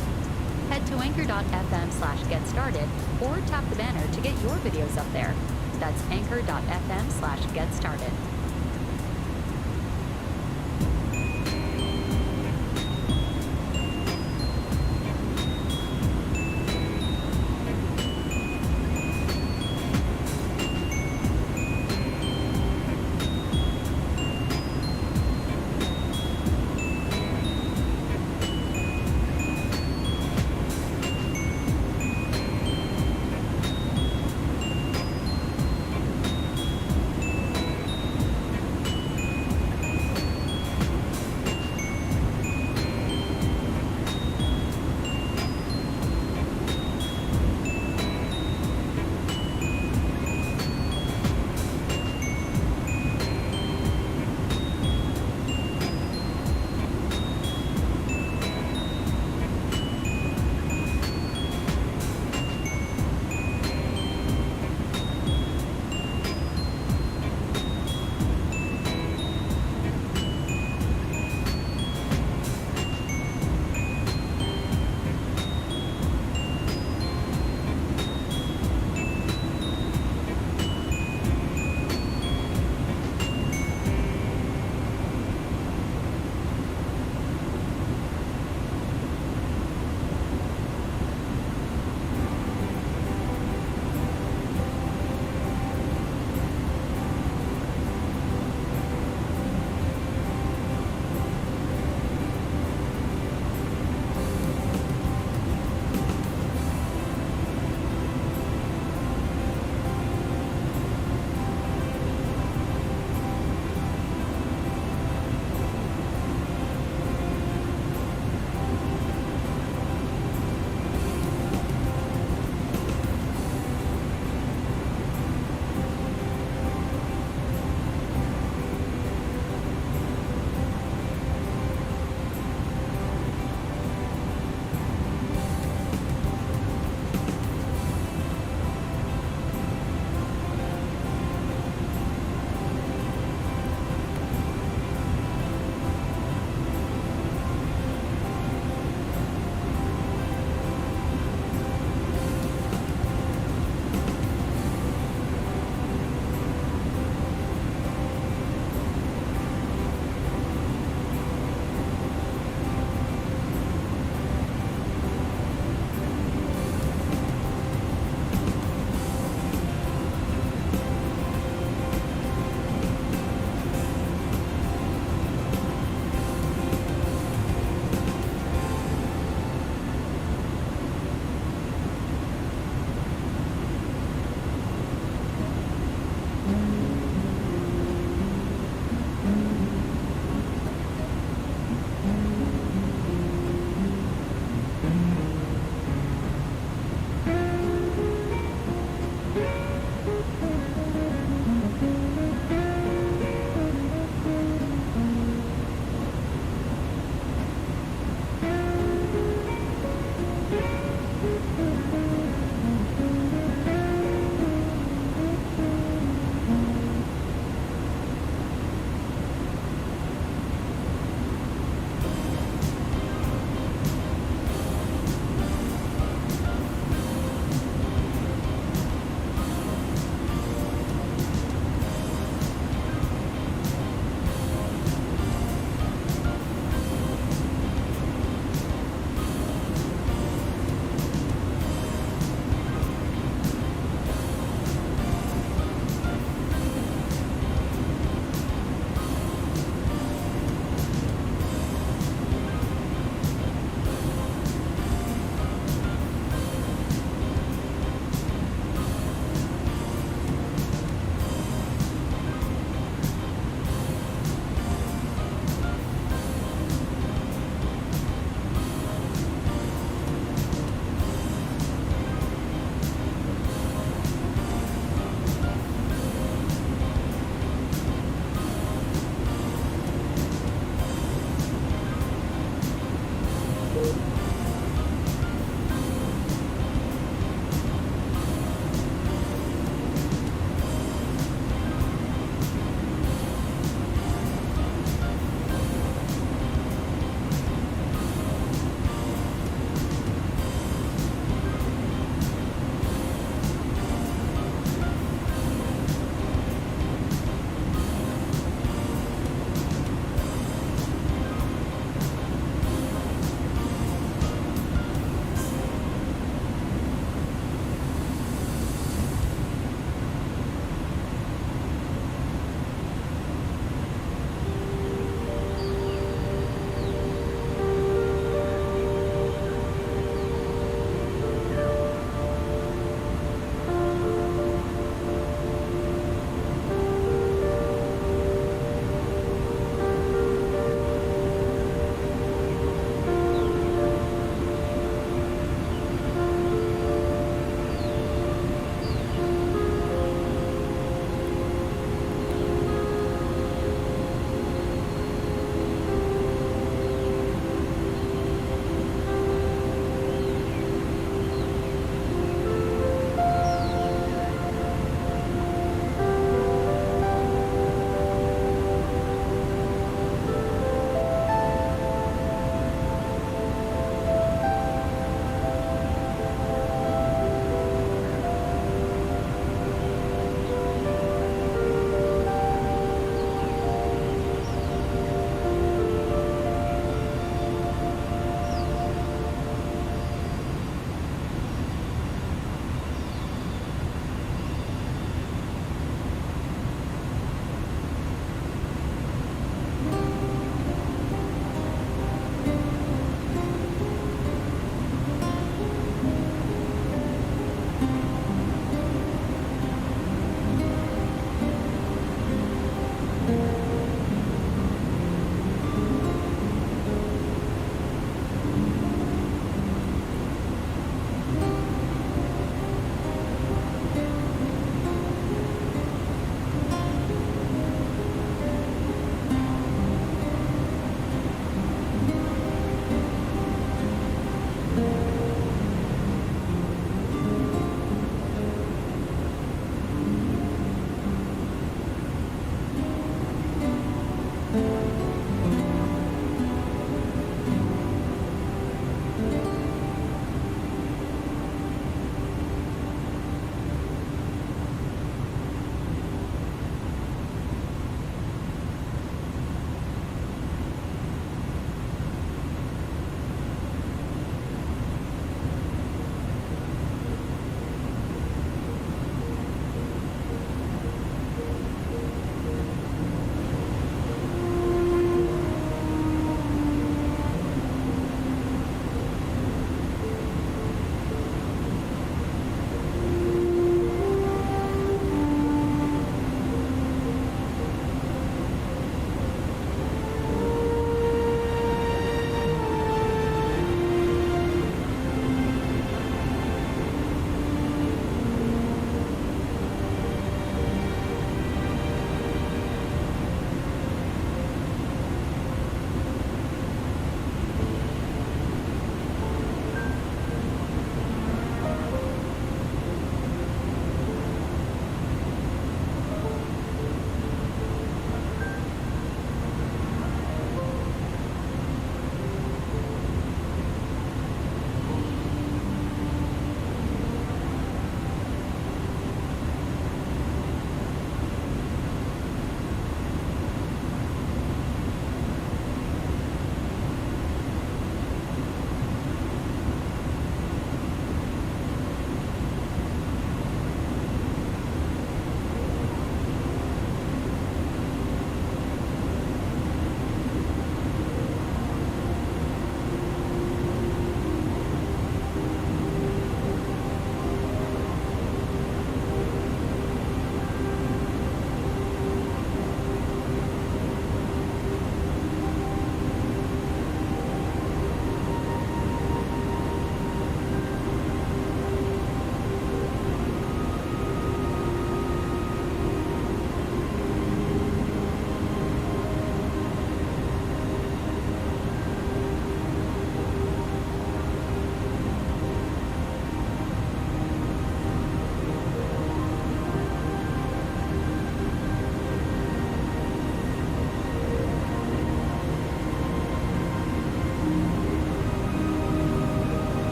Head to anchor.fm/getstarted or tap the banner to get your videos up there. That's anchor.fm/getstarted.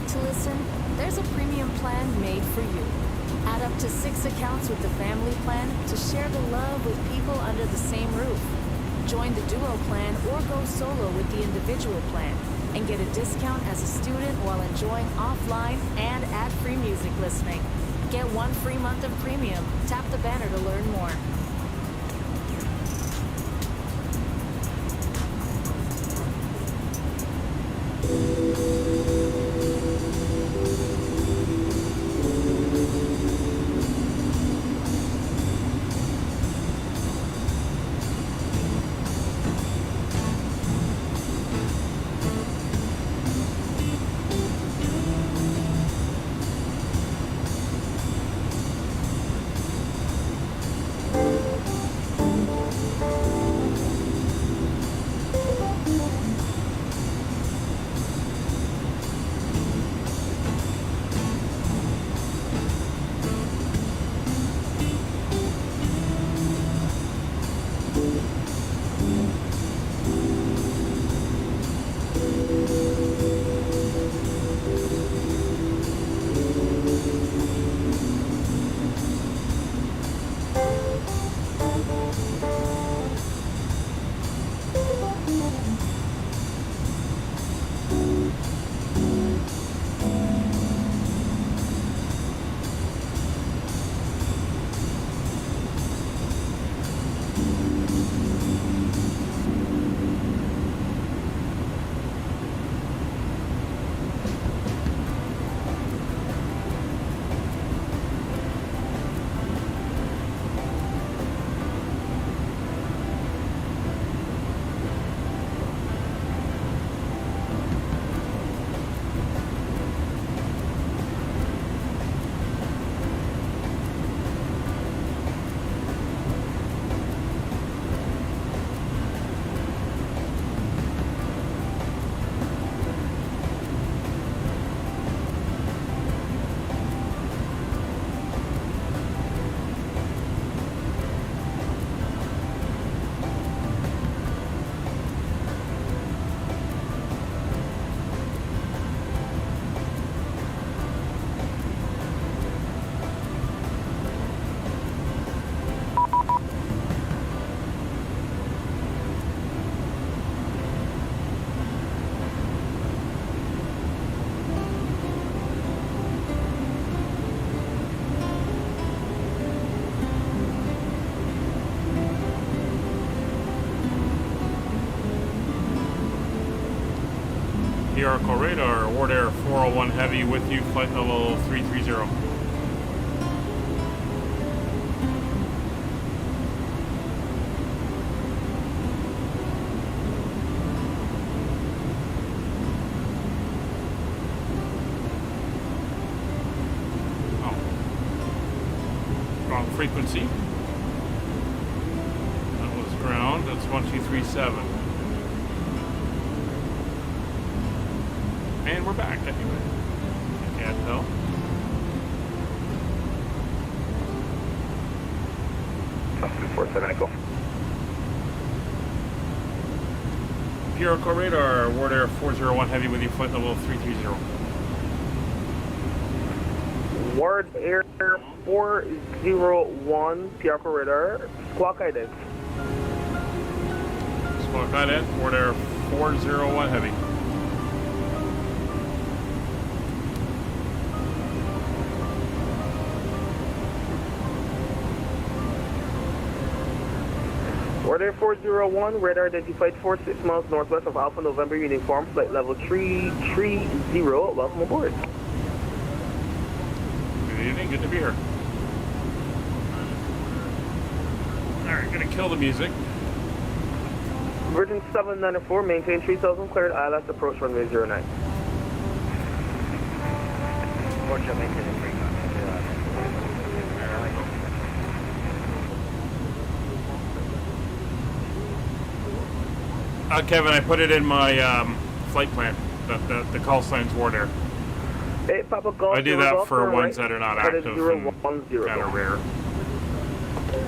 like to listen? There's a premium plan made for you. Add up to 6 accounts with the family plan to share the love with people under the same roof. Join the duo plan or go solo with the individual plan and get a discount as a student while enjoying offline and ad-free music listening. Get 1 free month of premium. Tap the banner to learn more. Oracle radar, WardAir 401 Heavy with you, flight level 330. Wrong frequency. That was ground. That's 1237. And we're back anyway. I can't tell. Oracle radar, WardAir 401 Heavy with you, flight level 330. WardAir 401, Oracle radar, squawk ident. Squawk ident, WardAir 401 Heavy. WardAir 401, radar identified 46 miles northwest of Alpha November uniform, flight level 330, welcome aboard. Good evening, good to be here. Alright, gonna kill the music. Virgin 794, maintain 3000, cleared ILS, approach runway 09. Roger, maintain 3000. Kevin, I put it in my flight plan. The call sign's WardAir. Hey, Papa Golf, I do that for ones that are not active and kind of rare.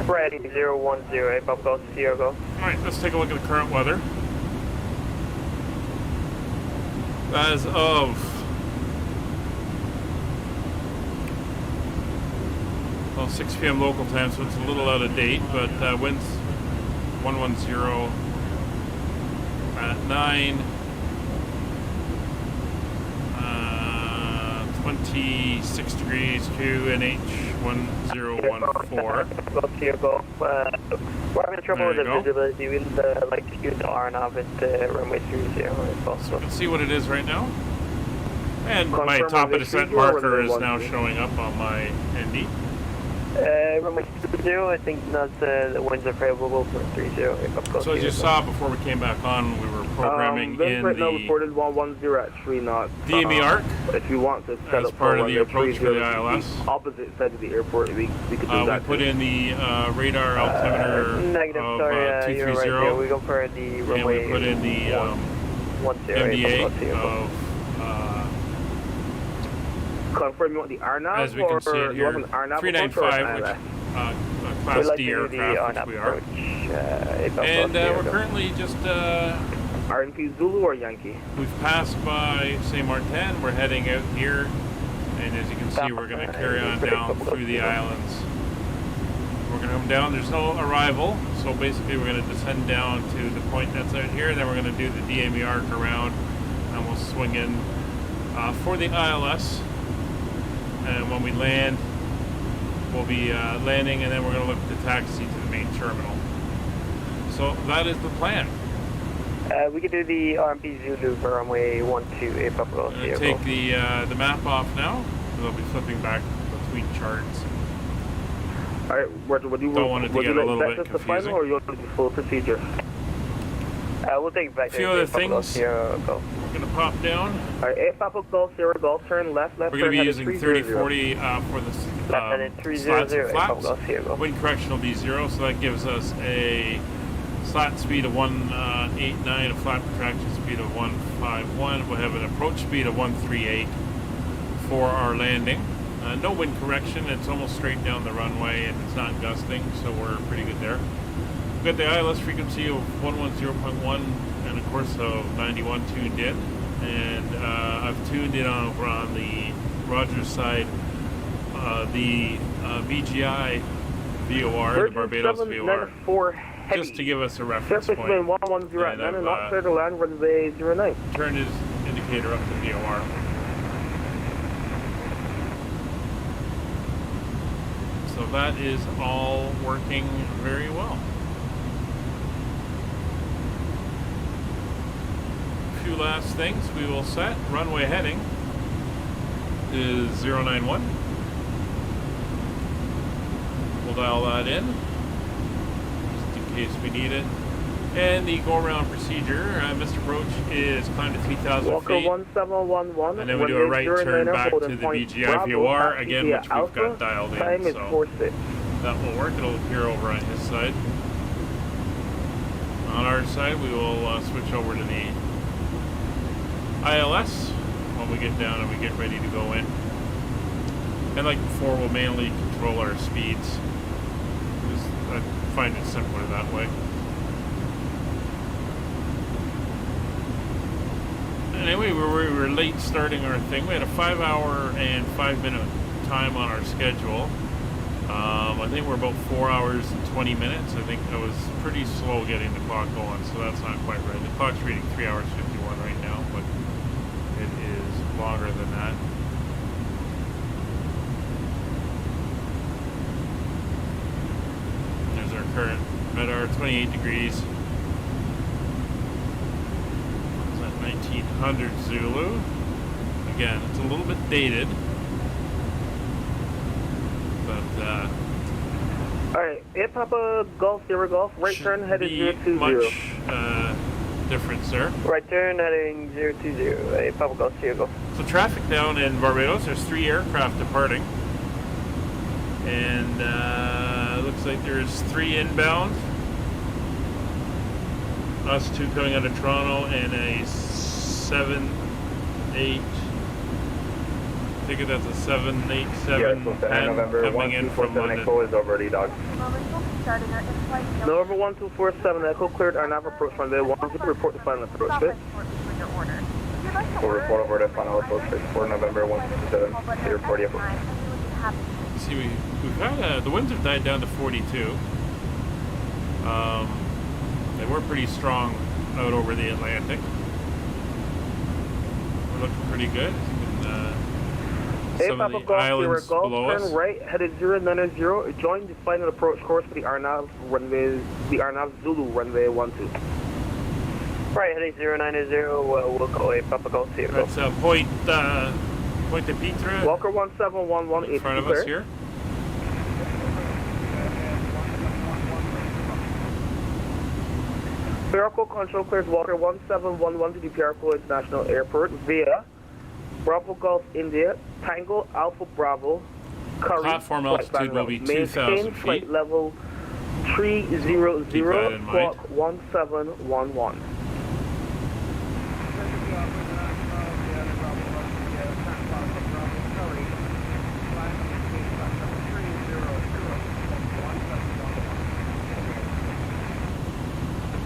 Ready, 010, hey, Papa Golf, Sierra Golf. Alright, let's take a look at the current weather. As of Well, 6 p.m. local time, so it's a little out of date, but winds 110 at 9. 26 degrees to NH 1014. Go to your Gulf. We're having trouble with the visibility. We'd like to use the RNAV at runway 30 if possible. Let's see what it is right now. And my top of descent marker is now showing up on my ND. Runway 30, I think that's the winds are favorable for 30. So as you saw before we came back on, we were programming in right the now reported 110 at 3 knots. DME arc. If you want to set up part of the approach for the ILS. Opposite side of the airport, we could do that. We put in the radar altimeter negative, of sorry, 230. you're right there. We go for the runway. And we put in the MDA of confirm you want the RNAV, as we can see it here, 395, which Class D aircraft, which we are. And we're currently just RNP Zulu or Yankee? We've passed by Saint Martin. We're heading out here, and as you can see, we're going to carry on down through the islands. We're going to come down. There's no arrival, so basically we're going to descend down to the point that's out here. Then we're going to do the DME arc around, and we'll swing in for the ILS. And when we land, we'll be landing, and then we're going to look to taxi to the main terminal. So that is the plan. We could do the RMP Zulu for runway 12 Papa. I'm going to take the map off now, because I'll be flipping back between charts. All right, what do you don't want it to get a little bit confusing. Final, or you want to do full procedure? We'll take it back. A few other things. We're going to pop down. All right, 8 Papa Golf, Sierra Golf, turn left. We're going to be using 3040 for the slats and flaps. Wind correction will be 0, so that gives us a slat speed of 189, a flat contraction speed of 151. We'll have an approach speed of 138 for our landing. No wind correction. It's almost straight down the runway, and it's not gusting, so we're pretty good there. We've got the ILS frequency of 110.1 and a course of 91 tuned in, and I've tuned in over on the Rogers side the BGI VOR, the Barbados VOR, just to give us a reference point. Surface 110 at 9 and not clear to land runway 09. Turned his indicator up to VOR. So that is all working very well. Few last things we will set. Runway heading is 091. We'll dial that in just in case we need it. And the go-around procedure, Mr. Approach, is climb to 3,000 feet. 1711. And then we do a right turn back to the BGI VOR again, which we've got dialed in. So that will work. It'll appear over on his side. On our side, we will switch over to the ILS when we get down and we get ready to go in. And like before, we'll manually control our speeds. I find it simpler that way. Anyway, we were late starting our thing. We had a 5-hour and 5-minute time on our schedule. I think we're about 4 hours and 20 minutes. I think I was pretty slow getting the clock going, so that's not quite right. The clock's reading 3 hours 51 right now, but it is longer than that. There's our current MEDAR, 28 degrees. It's at 1900 Zulu. Again, it's a little bit dated, but alright, 8 Papa Golf, Sierra Golf, right turn headed 020. Much different, sir. Right turn heading 020, 8 Papa Golf, Sierra Golf. So traffic down in Barbados, there's 3 aircraft departing. And looks like there's 3 inbound. Us 2 coming out of Toronto, and a 7-8. I think that's a 787 coming in from London. Is over at dog. November 1247, Echo cleared our nav approach runway 10. Report the final approach fit. We'll report over to final approach fit for November 127. Clear 40 approach. See, we We've had the winds have died down to 42. They were pretty strong out over the Atlantic. We're looking pretty good. Some of the islands below us. Turn right, headed 090. Join the final approach course for the Arnav Zulu runway 12. Right, heading 090. We'll call a Papa Golf Sierra. That's Point de Pietra. Walker 1711 in front of us here. Piarco control clears Walker 1711 to the Piarco International Airport via Bravo Golf India, Tango Alpha Bravo, Curry. Platform altitude will be 2,000 feet. Flight level 300, squawk 1711.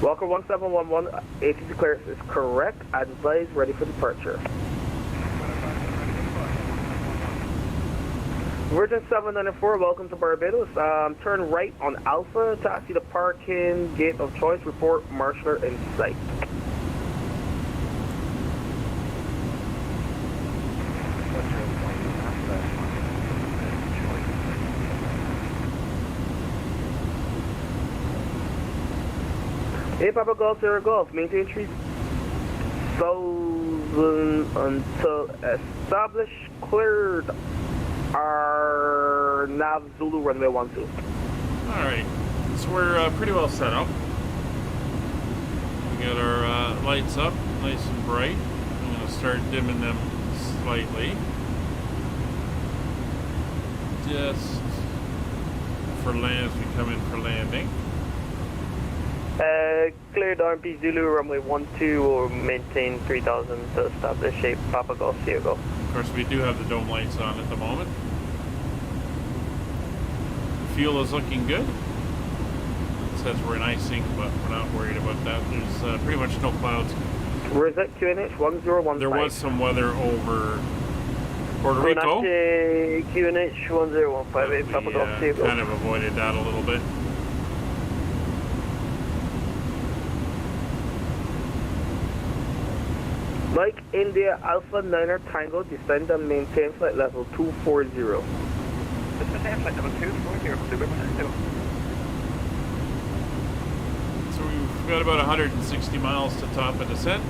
Walker 1711, ATC clearance is correct. Advise ready for departure. Virgin 794, welcome to Barbados. Turn right on Alpha, taxi to parking gate of choice. Report marshaller in sight. Hey, Papa Golf, Sierra Golf. Maintain 3000 until established. Cleared. Our Nav Zulu runway 12. Alright, so we're pretty well set up. We got our lights up, nice and bright. I'm going to start dimming them slightly. Just for land as we come in for landing. Cleared RMP Zulu runway 12 or maintain 3000 to establish shape Papa Golf Sierra Golf. Of course, we do have the dome lights on at the moment. Fuel is looking good. It says we're in icing, but we're not worried about that. There's pretty much no clouds. Where is that? QNH 1015. There was some weather over Puerto Rico. QNH 1015, Papa Golf Sierra Golf. Kind of avoided that a little bit. Mike India Alpha 9er Tango, descend and maintain flight level 240. Maintain flight level 240, So we've got about 160 miles to top of descent.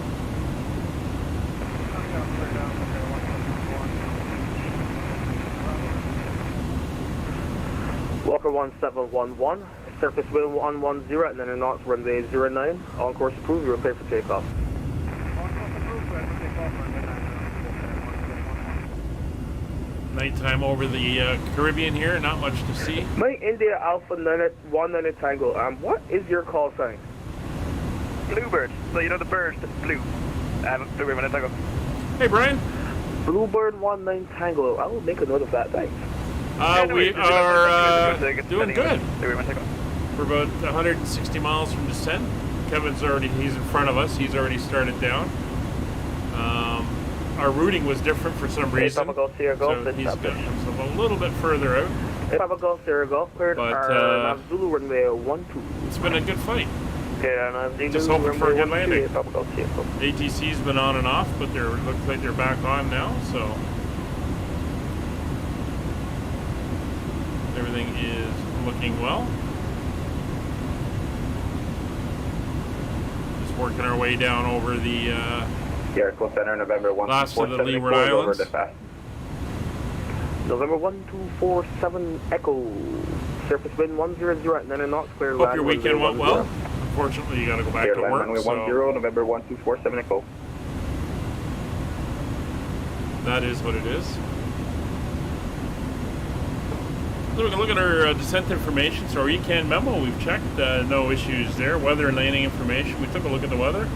Walker 1711, surface wind 110 and then knots runway 09. On course approved, you're clear for takeoff. Nighttime over the Caribbean here, not much to see. Mike India Alpha 19 Tango, what is your call sign? Bluebird, so you know the bird that's blue. Bluebird 19 Tango. Hey Brian. Bluebird 19 Tango, I will make a note of that, thanks. We are doing good. We're about 160 miles from descent. He's in front of us, he's already started down. Our routing was different for some reason, so he's got himself a little bit further out. Papa Golf Sierra Golf cleared our Zulu runway 12. It's been a good fight. Yeah, just hoping for a good landing. ATC's been on and off, but looks like they're back on now, so everything is looking well. Just working our way down over the Aircraft Center, November 1247. last of the Leeward Islands. November 1247 Echo. Surface wind 100 and then a knots clear. Hope your weekend went well. Unfortunately, you got to go back to work. Runway 10, November 1247 Echo. That is what it is. So we can look at our descent information. So our ECAN memo, we've checked, no issues there. Weather and landing information. We took a look at the weather.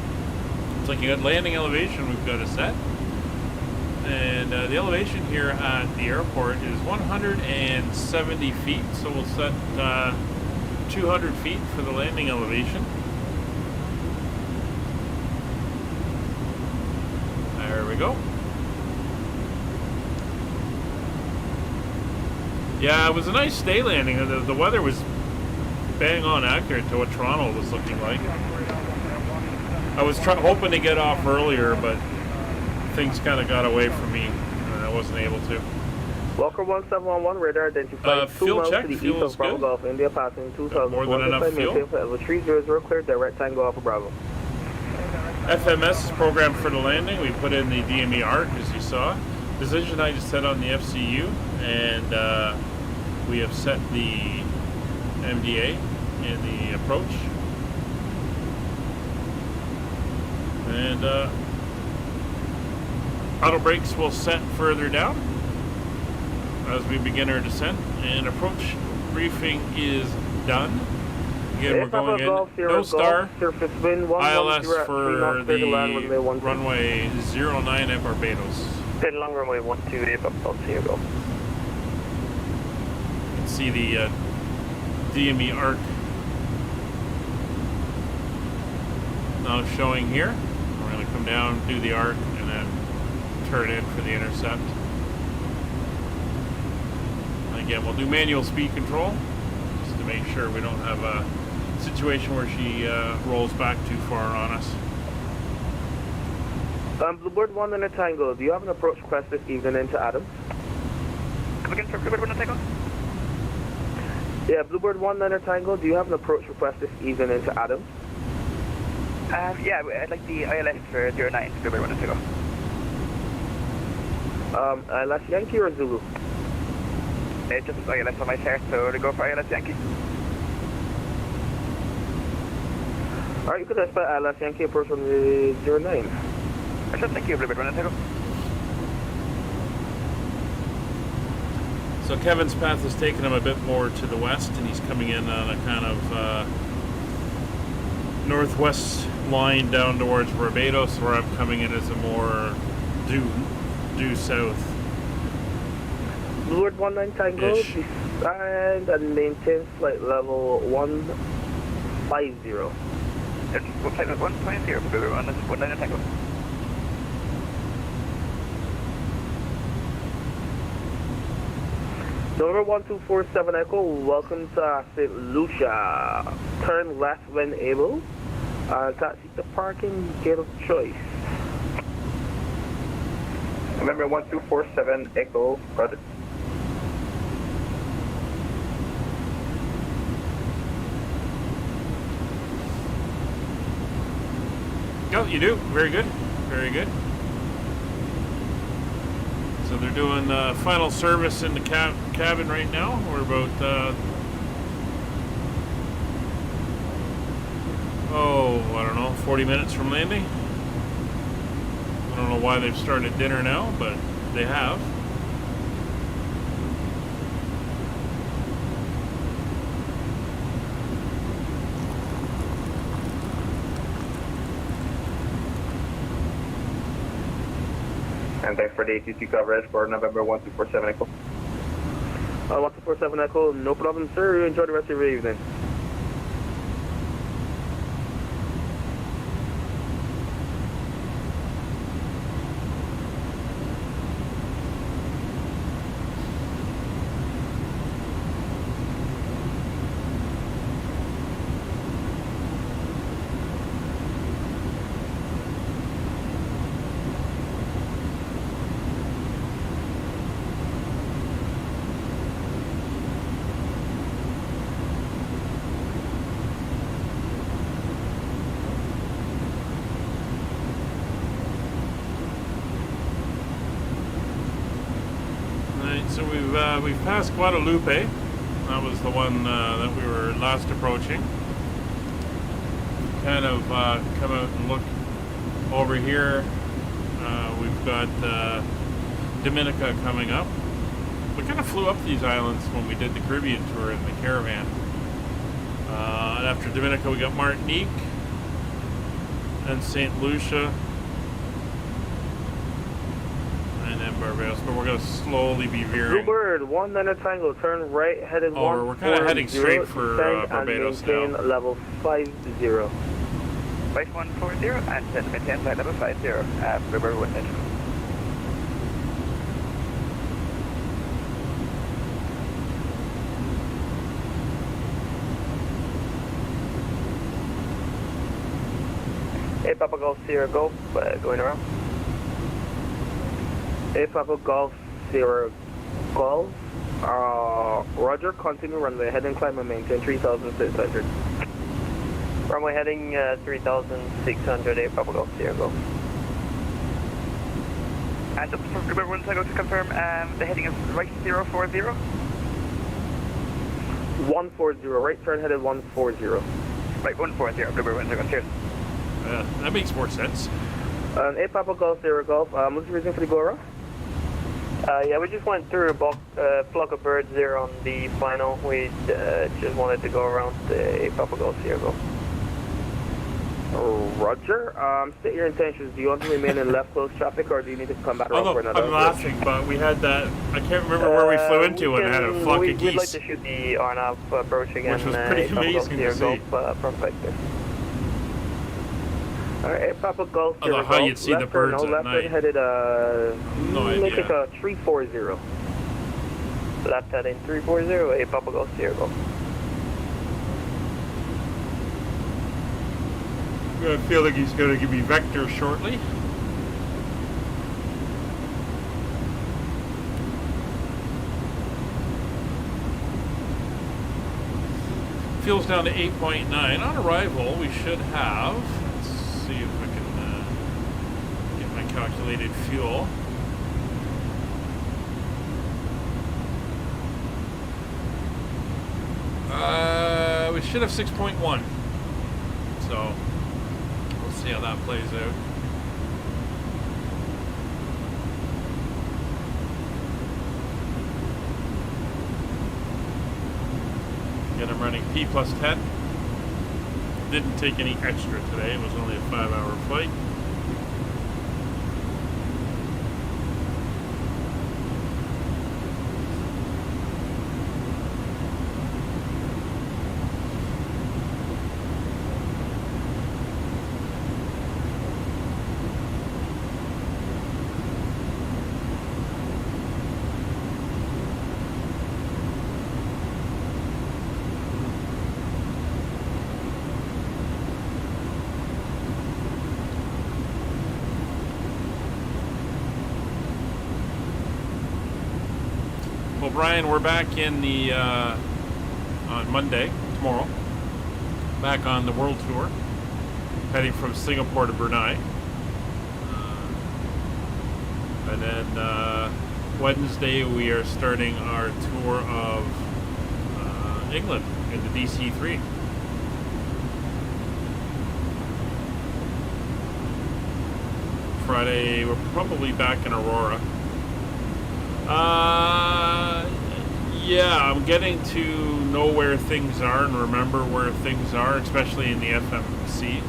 It's like you got landing elevation we've got a set. And the elevation here at the airport is 170 feet. So we'll set 200 feet for the landing elevation. There we go. Yeah, it was a nice day landing. The weather was bang on accurate to what Toronto was looking like. I was hoping to get off earlier, but things kind of got away from me, and I wasn't able to. Walker 1711, radar identified 2 miles to the east of Bravo Gulf, India, passing 2,000. More than enough fuel. Level 300, clear, direct tango Alpha Bravo. FMS is programmed for the landing. We put in the DME arc, as you saw. Position I just set on the FCU, and we have set the MDA in the approach. And auto brakes will set further down as we begin our descent, and approach briefing is done. Again, we're going in no star, ILS for the runway 09 at Barbados. Pin long runway 128 up South Diego. You can see the DME arc now showing here. We're going to come down, do the arc, and then turn in for the intercept. Again, we'll do manual speed control just to make sure we don't have a situation where she rolls back too far on us. Bluebird 1 and a Tango, do you have an approach request this evening into Adams? Come again, sir, Bluebird 1 and a Tango? Yeah, Bluebird 1 and a Tango, do you have an approach request this evening into Adams? Yeah, I'd like the ILS for 09, Bluebird 1 and Tango. ILS Yankee or Zulu? Just ILS on my chart, so to go for ILS Yankee. Alright, you could expect ILS Yankee approach from the 09. I should thank you, Bluebird 1 and Tango. So Kevin's path has taken him a bit more to the west, and he's coming in on a kind of northwest line down towards Barbados, where I'm coming in as a more due south. Bluebird 19 Tango, descend and maintain flight level 150. It's flight level 150, Bluebird 19 Tango. November 1247 Echo, welcome to St. Lucia. Turn left when able. Taxi to parking, gate of choice. November 1247 Echo, Rudder. Oh, you do? Very good. Very good. So they're doing final service in the cabin right now. We're about, I don't know, 40 minutes from landing. I don't know why they've started dinner now, but they have. And thanks for the ATC coverage for November 1247 Echo. 1247 Echo, no problem, sir. Enjoy the rest of your evening. So we've passed Guadalupe. That was the one that we were last approaching. Kind of come out and look over here. We've got Dominica coming up. We kind of flew up these islands when we did the Caribbean tour in the caravan. And after Dominica, we got Martinique and St. Lucia. Barbados, but we're going to slowly be veering. Bluebird 19 Tango, turn right, headed 140. We're kind of heading straight for Barbados now. Level 50. Flight 140 and maintain flight level 50 at Bluebird 19. A Papa Golf Sierra Golf, going around. A Papa Golf Sierra Golf, Roger, continue runway, heading climb and maintain 3,600. Runway heading 3,600, A Papa Golf Sierra Golf. And just from everyone to confirm, the heading is right 040? 140, right turn headed 140. Right, 140, everyone to cheers. That makes more sense. A Papa Golf Sierra Golf, what's the reason for the go around? Yeah, we just went through a flock of birds there on the final. We just wanted to go around the A Papa Golf Sierra Golf. Roger. State your intentions. Do you want to remain in left close traffic, or do you need to come back around for another? I'm laughing, but we had that. I can't remember where we flew into and had a flock of geese. We'd like to shoot the RNAV approach again. Which was pretty amazing to see. From Vector. Alright, Papa Golf. I don't know how you'd see the birds at night. Headed, no idea. Make it a 340. Left heading 340, A Papa Golf Sierra Golf. I feel like he's going to give me vector shortly. Fuel's down to 8.9. On arrival, we should have. Let's see if I can get my calculated fuel. We should have 6.1. So. See how that plays out. Again, I'm running P plus 10. Didn't take any extra today. It was only a 5-hour flight. Brian, we're back in the on Monday, tomorrow, back on the world tour, heading from Singapore to Brunei, and then Wednesday we are starting our tour of England in the DC-3. Friday we're probably back in Aurora. Yeah, I'm getting to know where things are and remember where things are, especially in the FMC.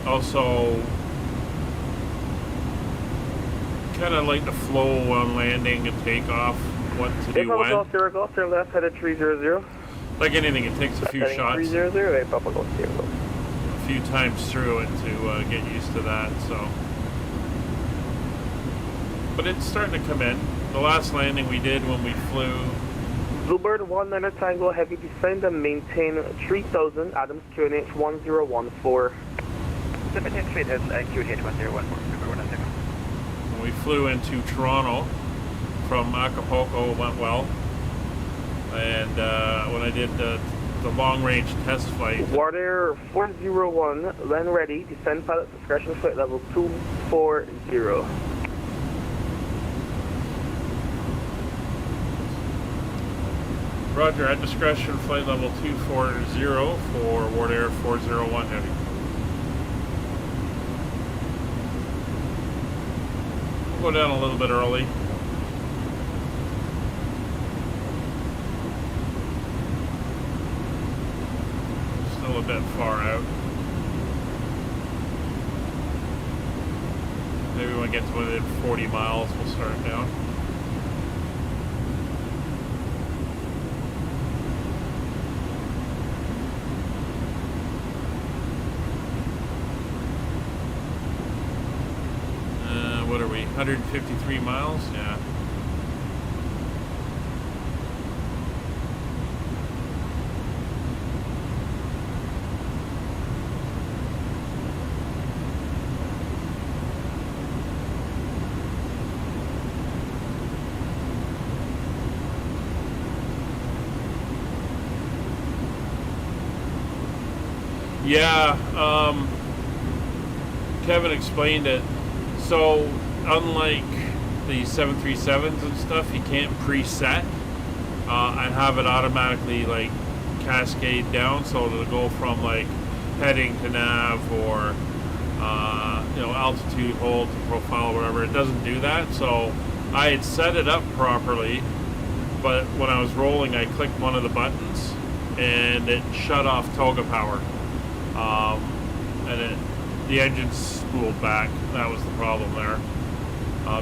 Also, kind of like the flow on landing and takeoff, what to do when. Golf Sierra Golf, turn left, headed 300. Like anything, it takes a few shots. 300, Papa Golf Sierra Golf. A few times through it to get used to that, so. But it's starting to come in. The last landing we did when we flew. Bluebird 19 Tango Heavy descend and maintain 3000 Adams QNH 1014. 17 feet and QNH 1014. When we flew into Toronto from Acapulco, went well. And when I did the long range test flight. WardAir 401, land ready, descend pilot discretion flight level 240. Roger, at discretion, flight level 240 for WardAir 401 Heavy. We'll go down a little bit early. Still a bit far out. Maybe when we get to within 40 miles, we'll start down. What are we, 153 miles? Yeah. Yeah, Kevin explained it. So, unlike the 737s and stuff, you can't preset and have it automatically like cascade down, so it'll go from like heading to nav or you know, altitude, hold to profile, whatever. It doesn't do that. So I had set it up properly, but when I was rolling, I clicked one of the buttons and it shut off toga power, and the engine spooled back. That was the problem there.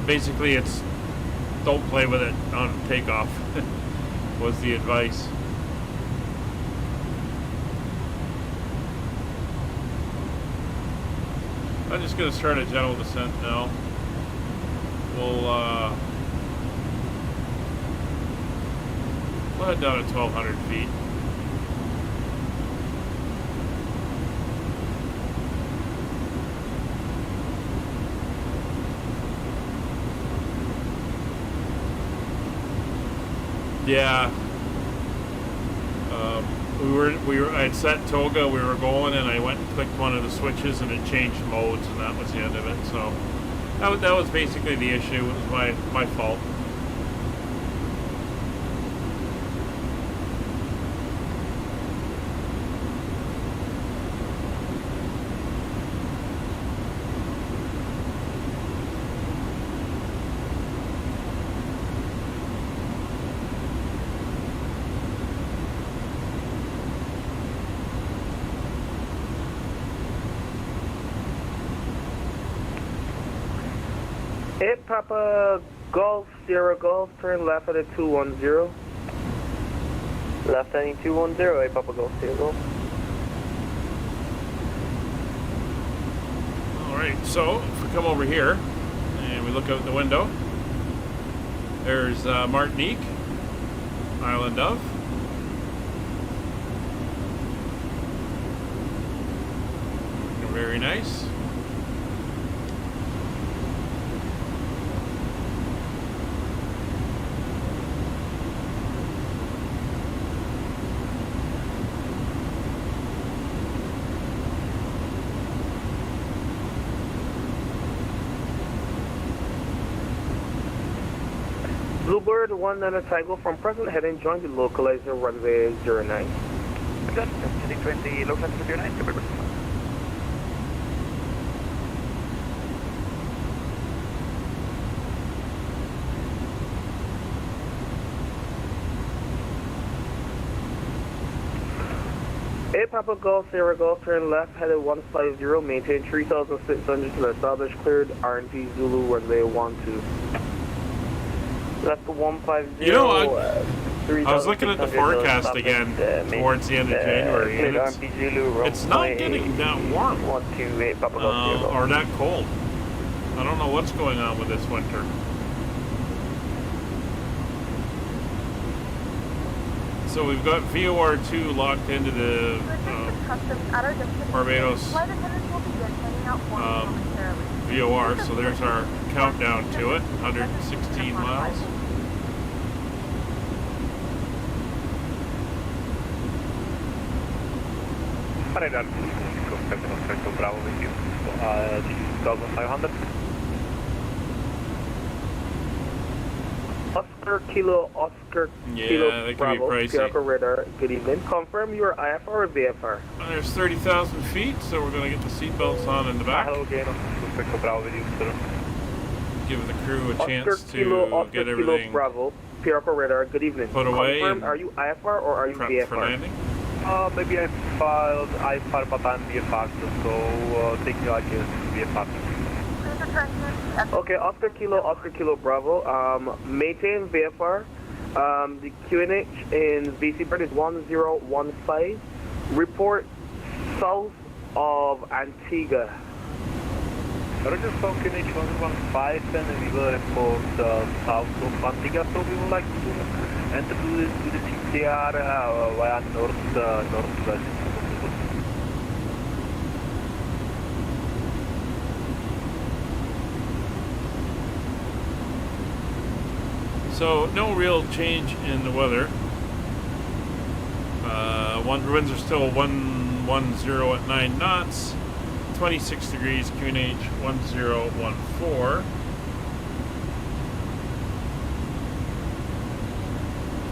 Basically, it's don't play with it on takeoff was the advice. I'm just going to start a gentle descent now. We'll head down to 1,200 feet. Yeah. I had set toga, we were going, and I went and clicked one of the switches and it changed modes, and that was the end of it. So that was basically the issue. It was my fault. Hit Papa Golf, Sierra Golf, turn left at a 210. Left heading 210, Hit Papa Golf, Sierra Golf. Alright, so if we come over here and we look out the window, there's Martinique, Island of. Very nice. Bluebird 195 from present heading join the localizer runway 09. Good. Heading 20, localizer 09, Quadrant. Eight Papa Golf, Sierra Golf, turn left, headed 150, maintain 3,600 to establish cleared RNP Zulu runway 12. Left 150. You know what? I was looking at the forecast again towards the end of January, and it's not getting that warm or that cold. I don't know what's going on with this winter. So we've got VOR2 locked into the Barbados VOR, so there's our countdown to it, 116 miles. Bravo with you, 2,500. Oscar Kilo that could Bravo, be pricey. Sierra Radar, good evening. Confirm your IFR or VFR? There's 30,000 feet, so we're going to get the seatbelts on in the back. Hello, Bravo with you, sir. Give the crew a chance to get Kilo everything Bravo, Sierra Radar, good evening. put away. Confirm, are you IFR or are you prepped for VFR? landing. Maybe I filed IFR, but I'm VFR, so take your ideas VFR. Okay, Oscar Kilo Bravo, maintain VFR, the QNH in VC bird is 1015, report south of Antigua. Roger, so QNH 115, and we will report south of Antigua, so we would like to enter to the CTR via northwest. So no real change in the weather. Winds are still 1 10 at 9 knots, 26 degrees, QNH 1014.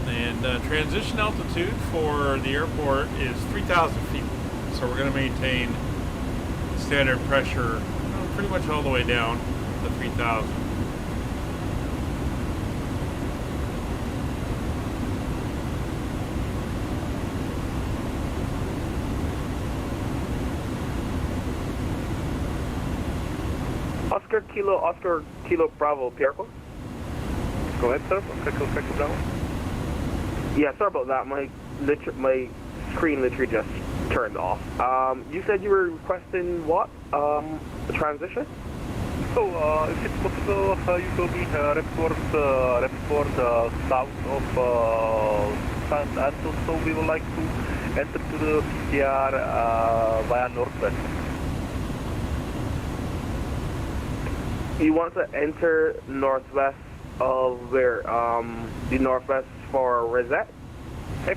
And transition altitude for the airport is 3,000 feet. So we're going to maintain standard pressure pretty much all the way down to 3,000. Oscar Kilo Bravo, Pierre. Go ahead, sir. Oscar Kilo Bravo. Yeah, sorry about that. My screen literally just turned off. You said you were requesting what? A transition? So, if it's possible, you told me report south of San Antonio, so we would like to enter to the PCR via northwest. You want to enter northwest of where? The northwest for Rosette? Hey,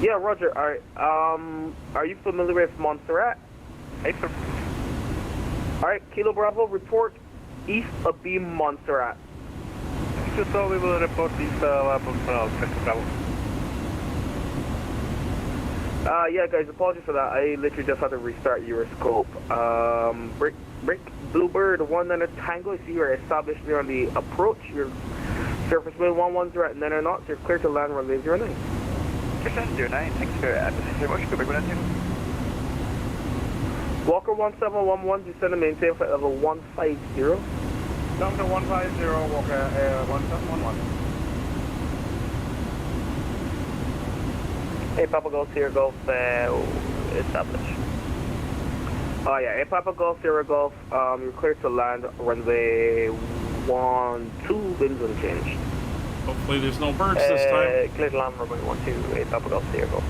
yeah, Roger. All right. Are you familiar with Montserrat? Hey, sir. All right, Kilo Bravo, report east of B Montserrat. So we will report east of Bravo. Yeah, guys, apologies for that. I literally just had to restart your scope. Brick Bluebird 19 Tango. I see you're established there on the approach. Your surface wind 110 at 9 knots. You're clear to land runway 09. Clear 09. Thanks very much. Go back with that. Walker 1711, descend and maintain flight level 150. Down to 150, Walker 1711. Hey, Papa Golf, Sierra Golf, established. Oh yeah, hey, Papa Golf, Sierra Golf, you're clear to land runway 12, winds unchanged. Hopefully there's no birds this time. Clear to land runway 12, hey, Papa Golf, Sierra Golf.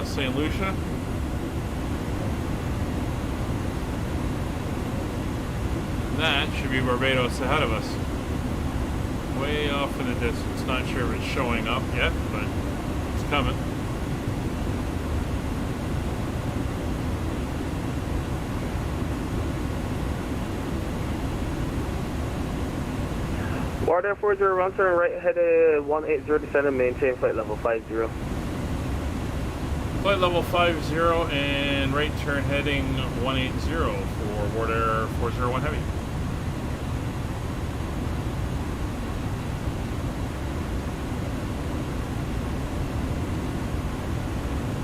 St. Lucia. That should be Barbados ahead of us. Way off in the distance. Not sure if it's showing up yet, but it's coming. WardAir 40 runs turn right headed 180, descend and maintain flight level 50. Flight level 50 and right turn heading 180 for WardAir 401 Heavy.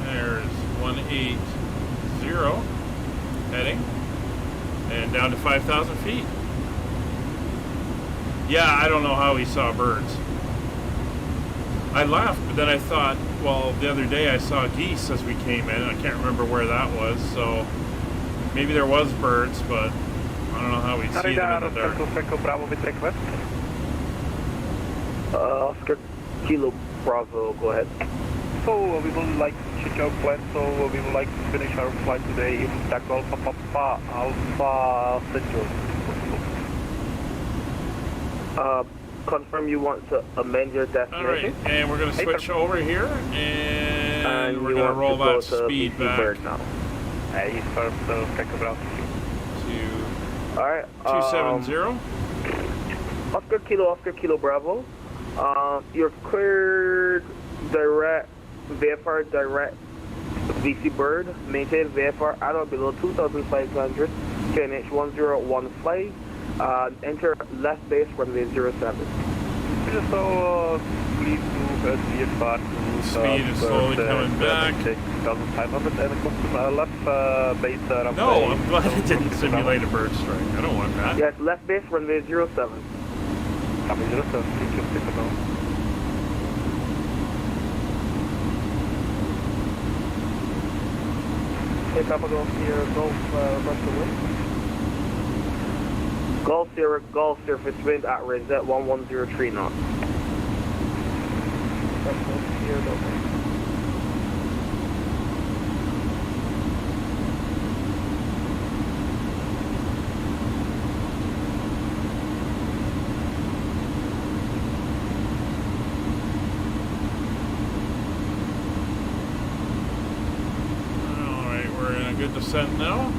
There's 180 heading and down to 5,000 feet. Yeah, I don't know how he saw birds. I laughed, but then I thought, well, the other day I saw geese as we came in. I can't remember where that was, so maybe there was birds, but I don't know how we'd see them in the dark. Oscar Kilo Bravo, go ahead. So we would like to check our plan, so we would like to finish our flight today in Taco Papa Alpha Central. Confirm you want to amend your destination. Alright, and we're going to switch over here, and we're going to roll that speed back now. Hey, first, Alright, 270. Oscar Kilo Bravo. You're cleared direct, VFR direct, VC Bird, maintain VFR at or below 2,500, KNH 1015. Enter left base runway 07. So, please move VFR to speed is slowly coming back. 2,500 and left base runway. No, I'm glad it didn't simulate a bird strike. I don't want that. Yes, left base runway 07. Copy 07, please just pick them out. Hey, Papa Golf Sierra Golf, request the wind. Golf surface wind at Reset 1103 knots. Papa Golf Sierra Golf. Good descent now.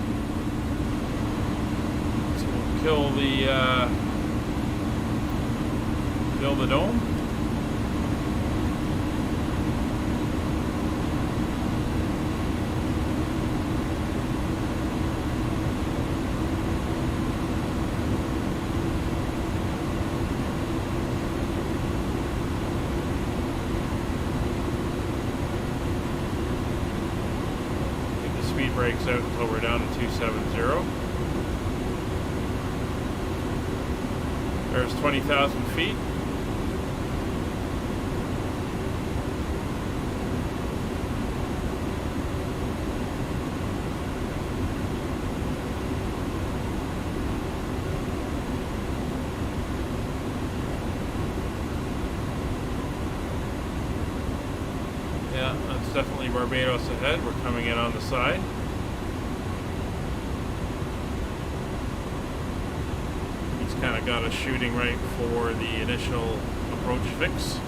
So we'll kill the dome. Brakes out until we're down to 270. There's 20,000 feet. Yeah, that's definitely Barbados ahead. We're coming in on the side. Kind of got us shooting right for the initial approach fix.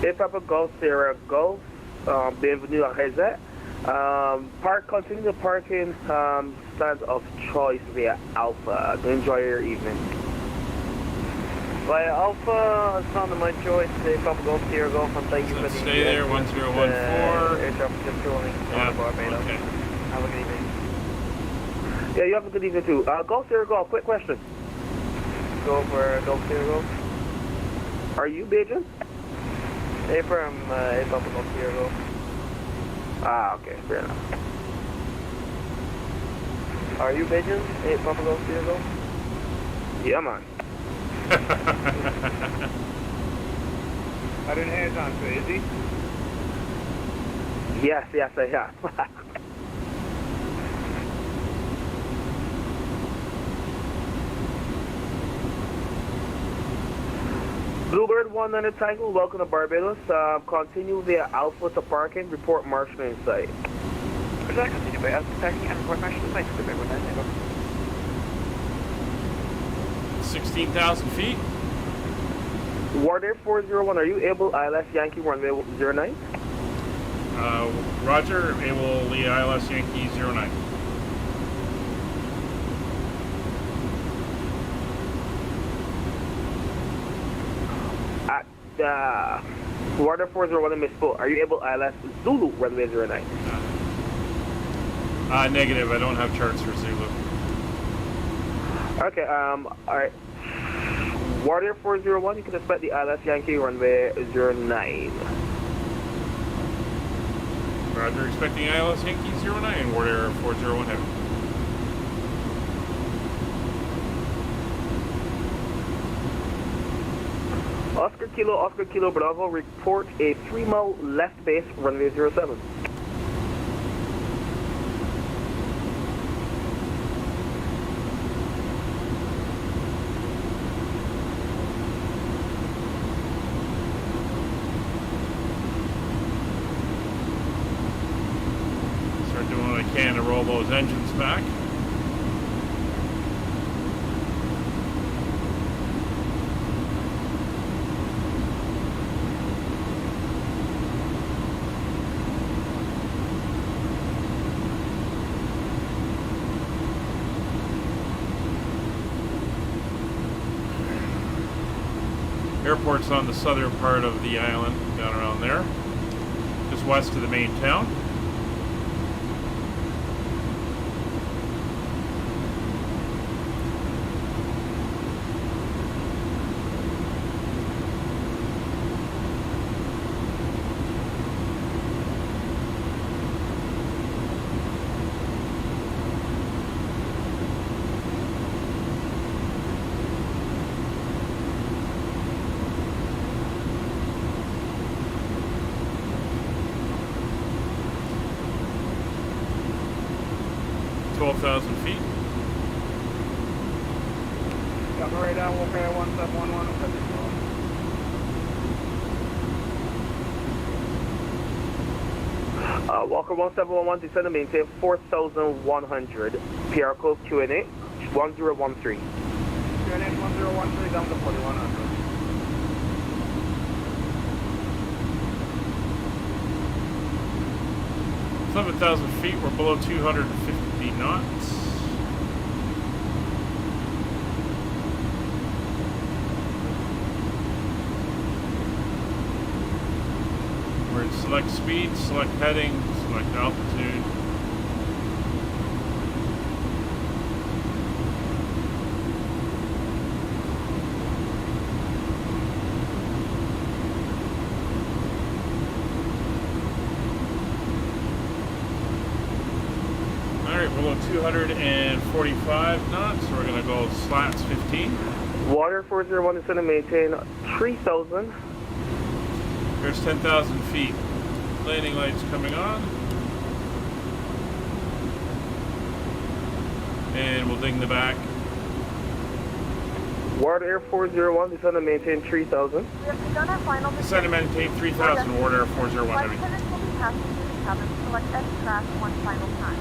Hey, Papa Golf Sierra Golf, bienvenue à Reset. Continue the parking stands of choice via Alpha. Enjoy your evening. Via Alpha, it's on my choice. Papa Golf Sierra Golf, and thank you for the stay there, 1014. Air traffic controlling Barbados. Okay. Have a good evening. Yeah, you have a good evening too. Golf Sierra Golf, quick question. Go for Golf Sierra Golf. Are you Beijing? Hey, from Papa Golf Sierra Golf. Ah, okay, fair enough. Are you Beijing? Hey, Papa Golf Sierra Golf? Yeah, man. Har du en hands-on for Izzy? Yes, I have. Bluebird 100 Tango, welcome to Barbados. Continue via Alpha to parking, report marshal in sight. Could I continue by Alpha parking and report marshal in sight? 16,000 feet. WardAir 401, are you able ILS Yankee runway 09? Roger, able the ILS Yankee 09. WardAir 401 misspoke. Are you able ILS Zulu runway 09? Negative. I don't have charts for Zulu. Okay, alright. WardAir 401, you can expect the ILS Yankee runway 09. Roger, expecting ILS Yankee 09, WardAir 401 heavy. Oscar Kilo Bravo, report a 3-mile left base, runway 07. Start doing what I can to roll those engines back. Airport's on the southern part of the island, down around there, just west of the main town. 12,000 feet. Got me right down, we'll pay 1711 and 50. Walker 1711, descend and maintain 4,100. PR code QNH 1013. QNH 1013 down to 4100. 7,000 feet, we're below 250 knots. We're in select speed, select heading, select altitude. Below 245 knots, so we're going to go slats 15. Water 401 is going to maintain 3,000. There's 10,000 feet. Landing lights coming on. And we'll ding the back. WardAir 401 is going to maintain 3,000. We have begun our final Descend and maintain 3,000, WardAir 401. Flight attendants will be passing through the cabin to select any crash one final time.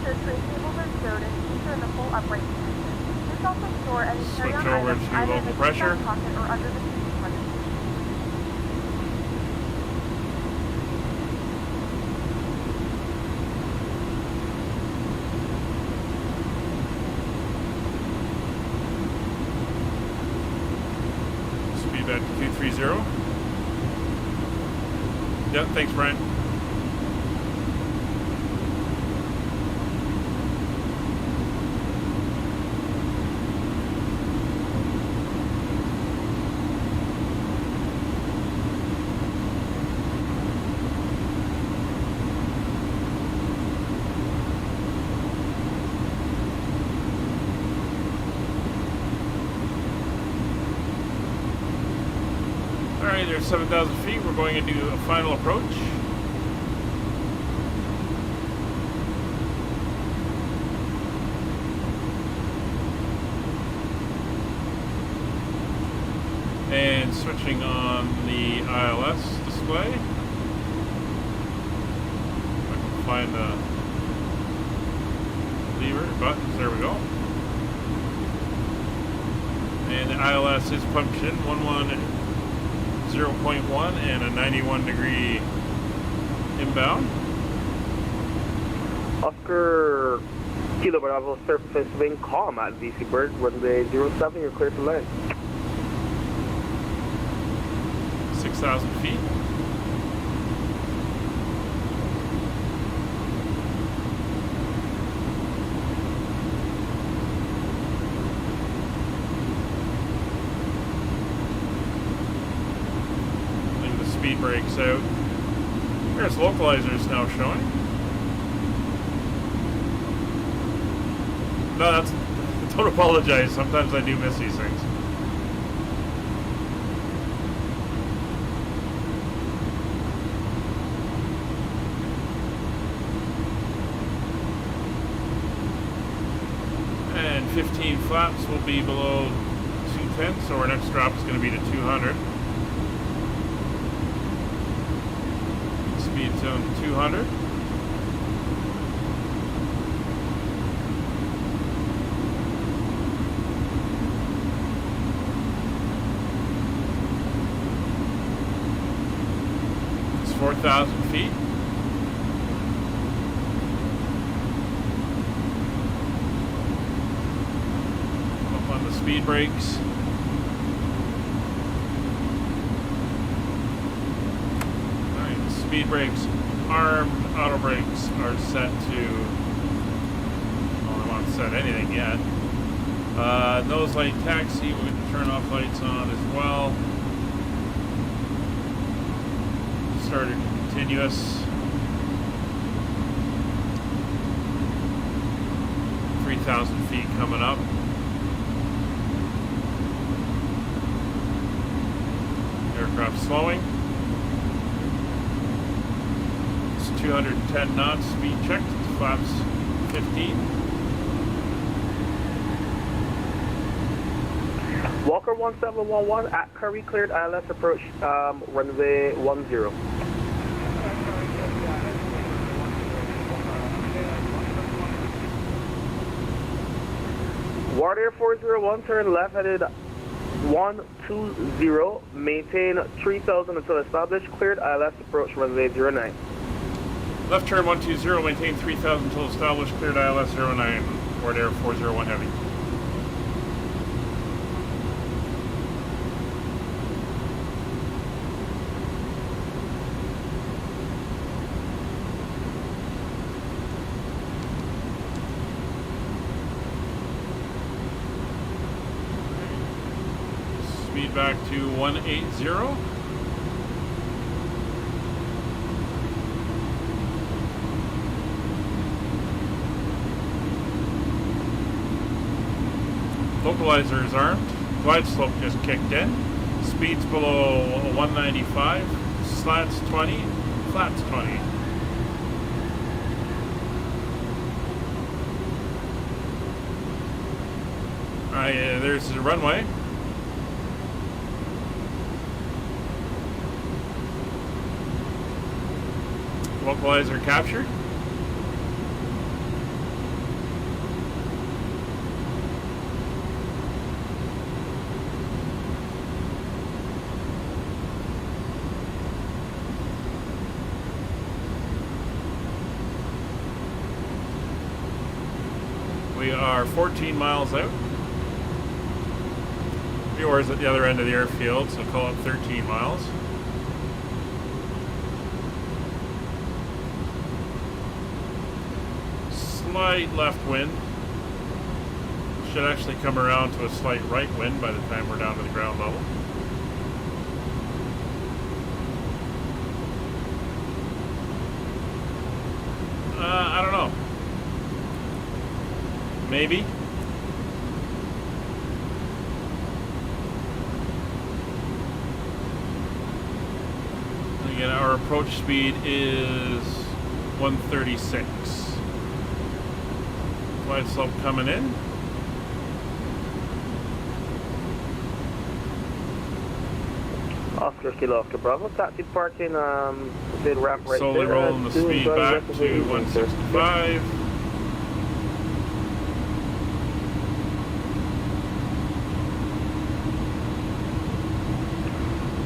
Tray tables are stowed and seats are in the full upright position. Please also store any carry-on items either in the pressure pocket or under the seat pressure. Speed back to 230. Yep, thanks, Brian. There's 7,000 feet. We're going to do a final approach. And switching on the ILS display. If I can find the lever buttons, there we go. And the ILS is punched in 0.1 and a 91 degree inbound. Oscar Kilo Bravo surface wind calm at VC Bird. Runway 07, you're clear to land. 6,000 feet. Speed brakes out. There's localizers now showing. No, I don't apologize. Sometimes I do miss these things. And 15 flaps will be below 210, so our next drop is going to be to 200. Speed zone 200. It's 4,000 feet. Up on the speed brakes. Speed brakes, armed auto brakes are set to, well, I won't set anything yet. Nose light taxi, we're going to turn off lights on as well. Started continuous. 3,000 feet coming up. Aircraft slowing. 210 knots, speed checked, flaps 15. Walker 1711 at Curry, cleared ILS approach, runway 10. WardAir 401, turn left headed 120, maintain 3000 until established, cleared ILS approach, runway 09. Left turn 120, maintain 3000 until established, cleared ILS 09, WardAir 401 heavy. Speed back to 180. Localizer is armed. Glide slope just kicked in. Speeds below 195. Slats 20. Flats 20. Alright, there's the runway. Localizer captured. We are 14 miles out. Viewers at the other end of the airfield, so call it 13 miles. Slight left wind. Should actually come around to a slight right wind by the time we're down to the ground level. I don't know. Maybe. Again, our approach speed is 136. Glide slope coming in. Oscar Kilo Oscar Bravo, taxi parking, bid ramp right slowly there. Rolling the speed back to 165.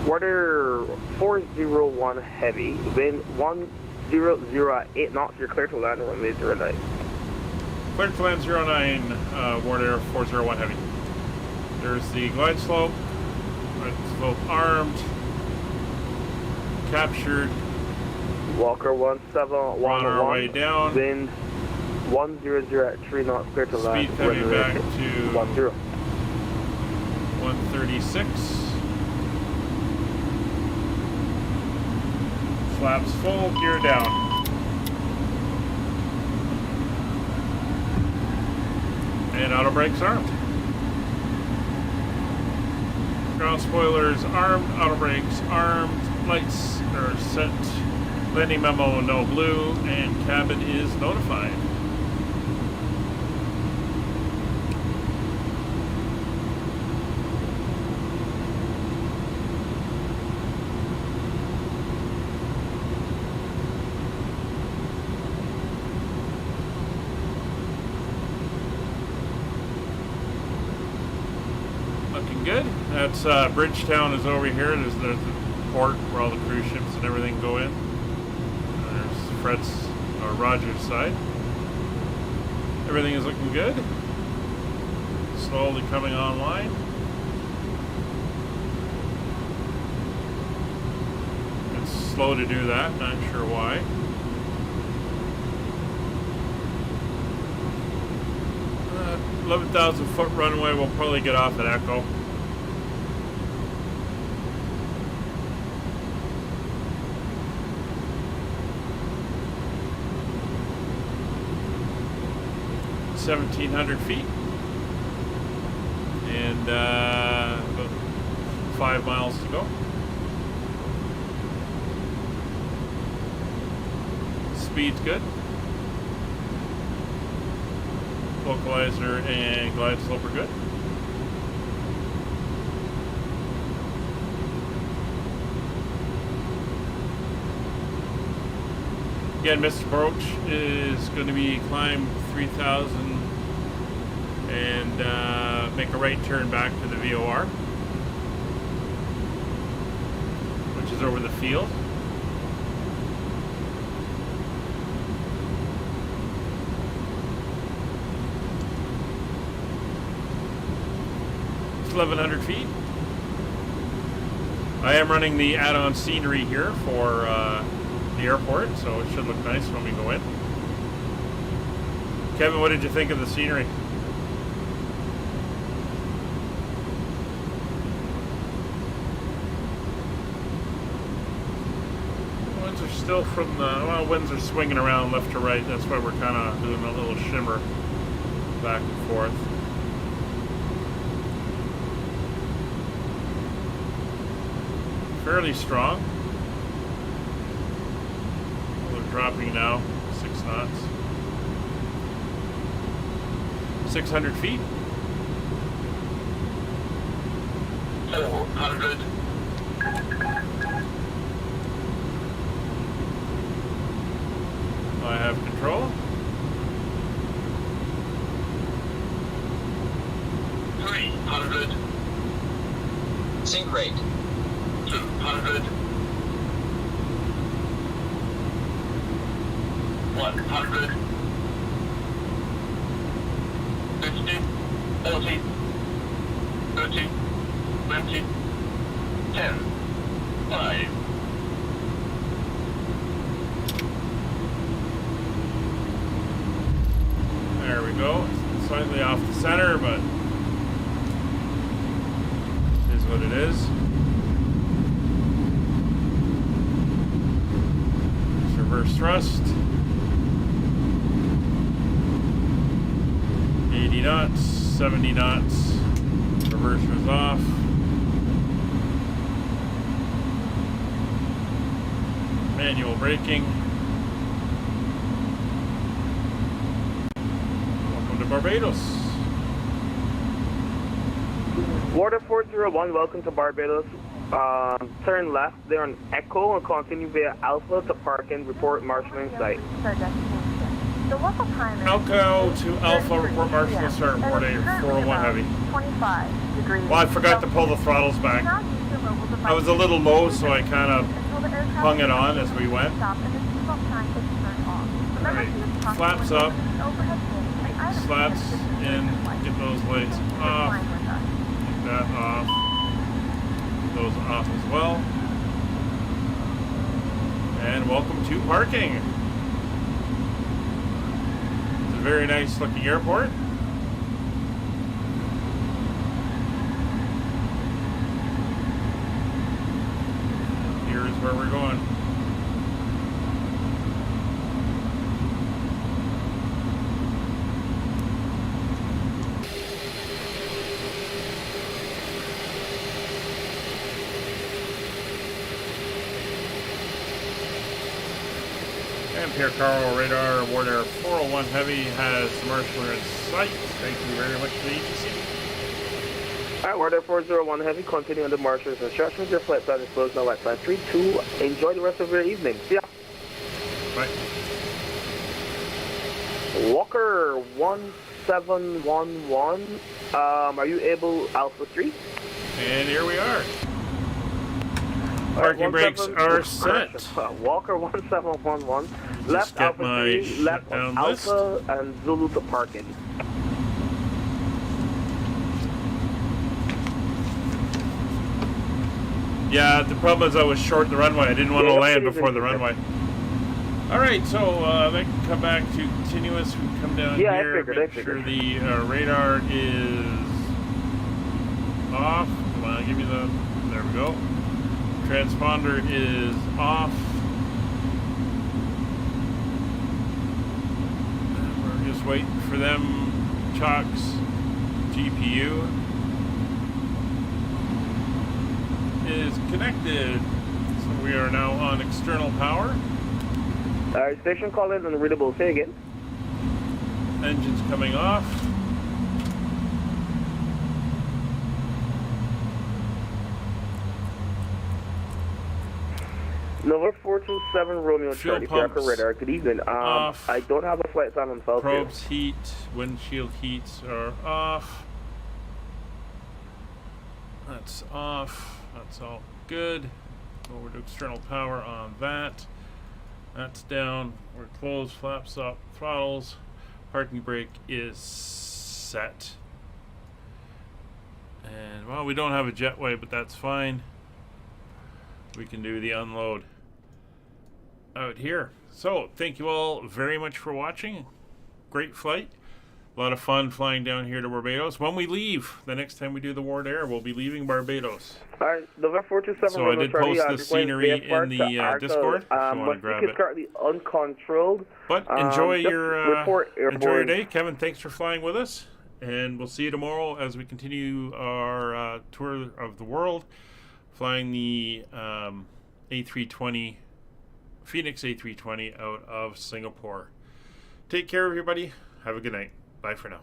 WardAir 401 heavy, wind 100 at 8 knots, you're clear to land runway 09. Clear to land 09, WardAir 401 heavy. There's the glide slope. Glide slope armed. Captured. Walker 1711. On our way down. Wind 100 at 3 knots, clear to land. Speed coming back to 10. 136. Flaps full, gear down. And auto brakes armed. Ground spoilers armed, auto brakes armed, lights are set, landing memo no blue, and cabin is notified. Good. That's Bridgetown is over here. There's the port where all the cruise ships and everything go in. There's Fred's or Roger's side. Everything is looking good. Slowly coming online. It's slow to do that. Not sure why. Uh, 11,000 foot runway. We'll probably get off at Echo. $1,700 feet and about 5 miles to go. Speed's good. Localizer and glide slope are good. Again, Mr. Broach is going to be climb 3,000 and make a right turn back to the VOR, which is over the field. It's 1,100 feet. I am running the add-on scenery here for the airport, so it should look nice when we go in. Kevin, what did you think of the scenery? Winds are still from the, well, winds are swinging around left to right. That's why we're kind of doing a little shimmer back and forth. Fairly strong. We're dropping now, 6 knots. 600 feet. 400. I have control. 300. Sync rate. 200. 100. 50. 40. 30. 20. 10. 5. There we go. Slightly off the center, but it is what it is. Reverse thrust. 80 knots, 70 knots. Reverser's off. Manual braking. Welcome to Barbados. WardAir 401, welcome to Barbados. Turn left there on Echo and continue via Alpha to park and report marshalling site. The local time is Echo to Alpha, report marshalling start, WardAir 401 heavy. 25 degrees. Well, I forgot to pull the throttles back. I was a little low, so I kind of hung it on as we went. Right. Flaps up, slats in, get those lights off, get that off, those off as well. And welcome to parking. It's a very nice looking airport. Here's where we're going. Here, Carl, radar, WardAir 401 Heavy has the marshaller in sight. Thank you very much for the agency. Alright, WardAir 401 Heavy, continue on the marshaller's instructions. Your flight plan is closed now at 532. Enjoy the rest of your evening. See ya. Bye. Walker 1711, are you able Alpha 3? And here we are. Parking brakes are set. Walker 1711. Left get Alpha my 3, left on Alpha and Zulu to parking. Yeah, the problem is I was short the runway. I didn't want to land before the runway. Alright, so I can come back to continuous. We can come down here, make sure the radar is off. Come on, give me the... There we go. Transponder is off. And we're just waiting for them. Chalk's GPU is connected. So we are now on external power. Station call is unreadable. Say again. Engine's coming off. November 427 Romeo Fuel Charlie, Parker pumps Radar. Good evening. off. I don't have a flight time on South Probes heat, windshield heats are off. That's off. That's all good. Over to external power on that. That's down. We're closed. Flaps up. Throttles. Parking brake is set. And, well, we don't have a jetway, but that's fine. We can do the unload out here. So, thank you all very much for watching. Great flight. A lot of fun flying down here to Barbados. When we leave, the next time we do the WardAir, we'll be leaving Barbados. Alright, November 427 So I did post the scenery in the Discord, if you want to grab it. Is currently uncontrolled. But enjoy your day. Kevin, thanks for flying with us. And we'll see you tomorrow as we continue our tour of the world, flying the A320, Phoenix A320 out of Singapore. Take care, everybody. Have a good night. Bye for now.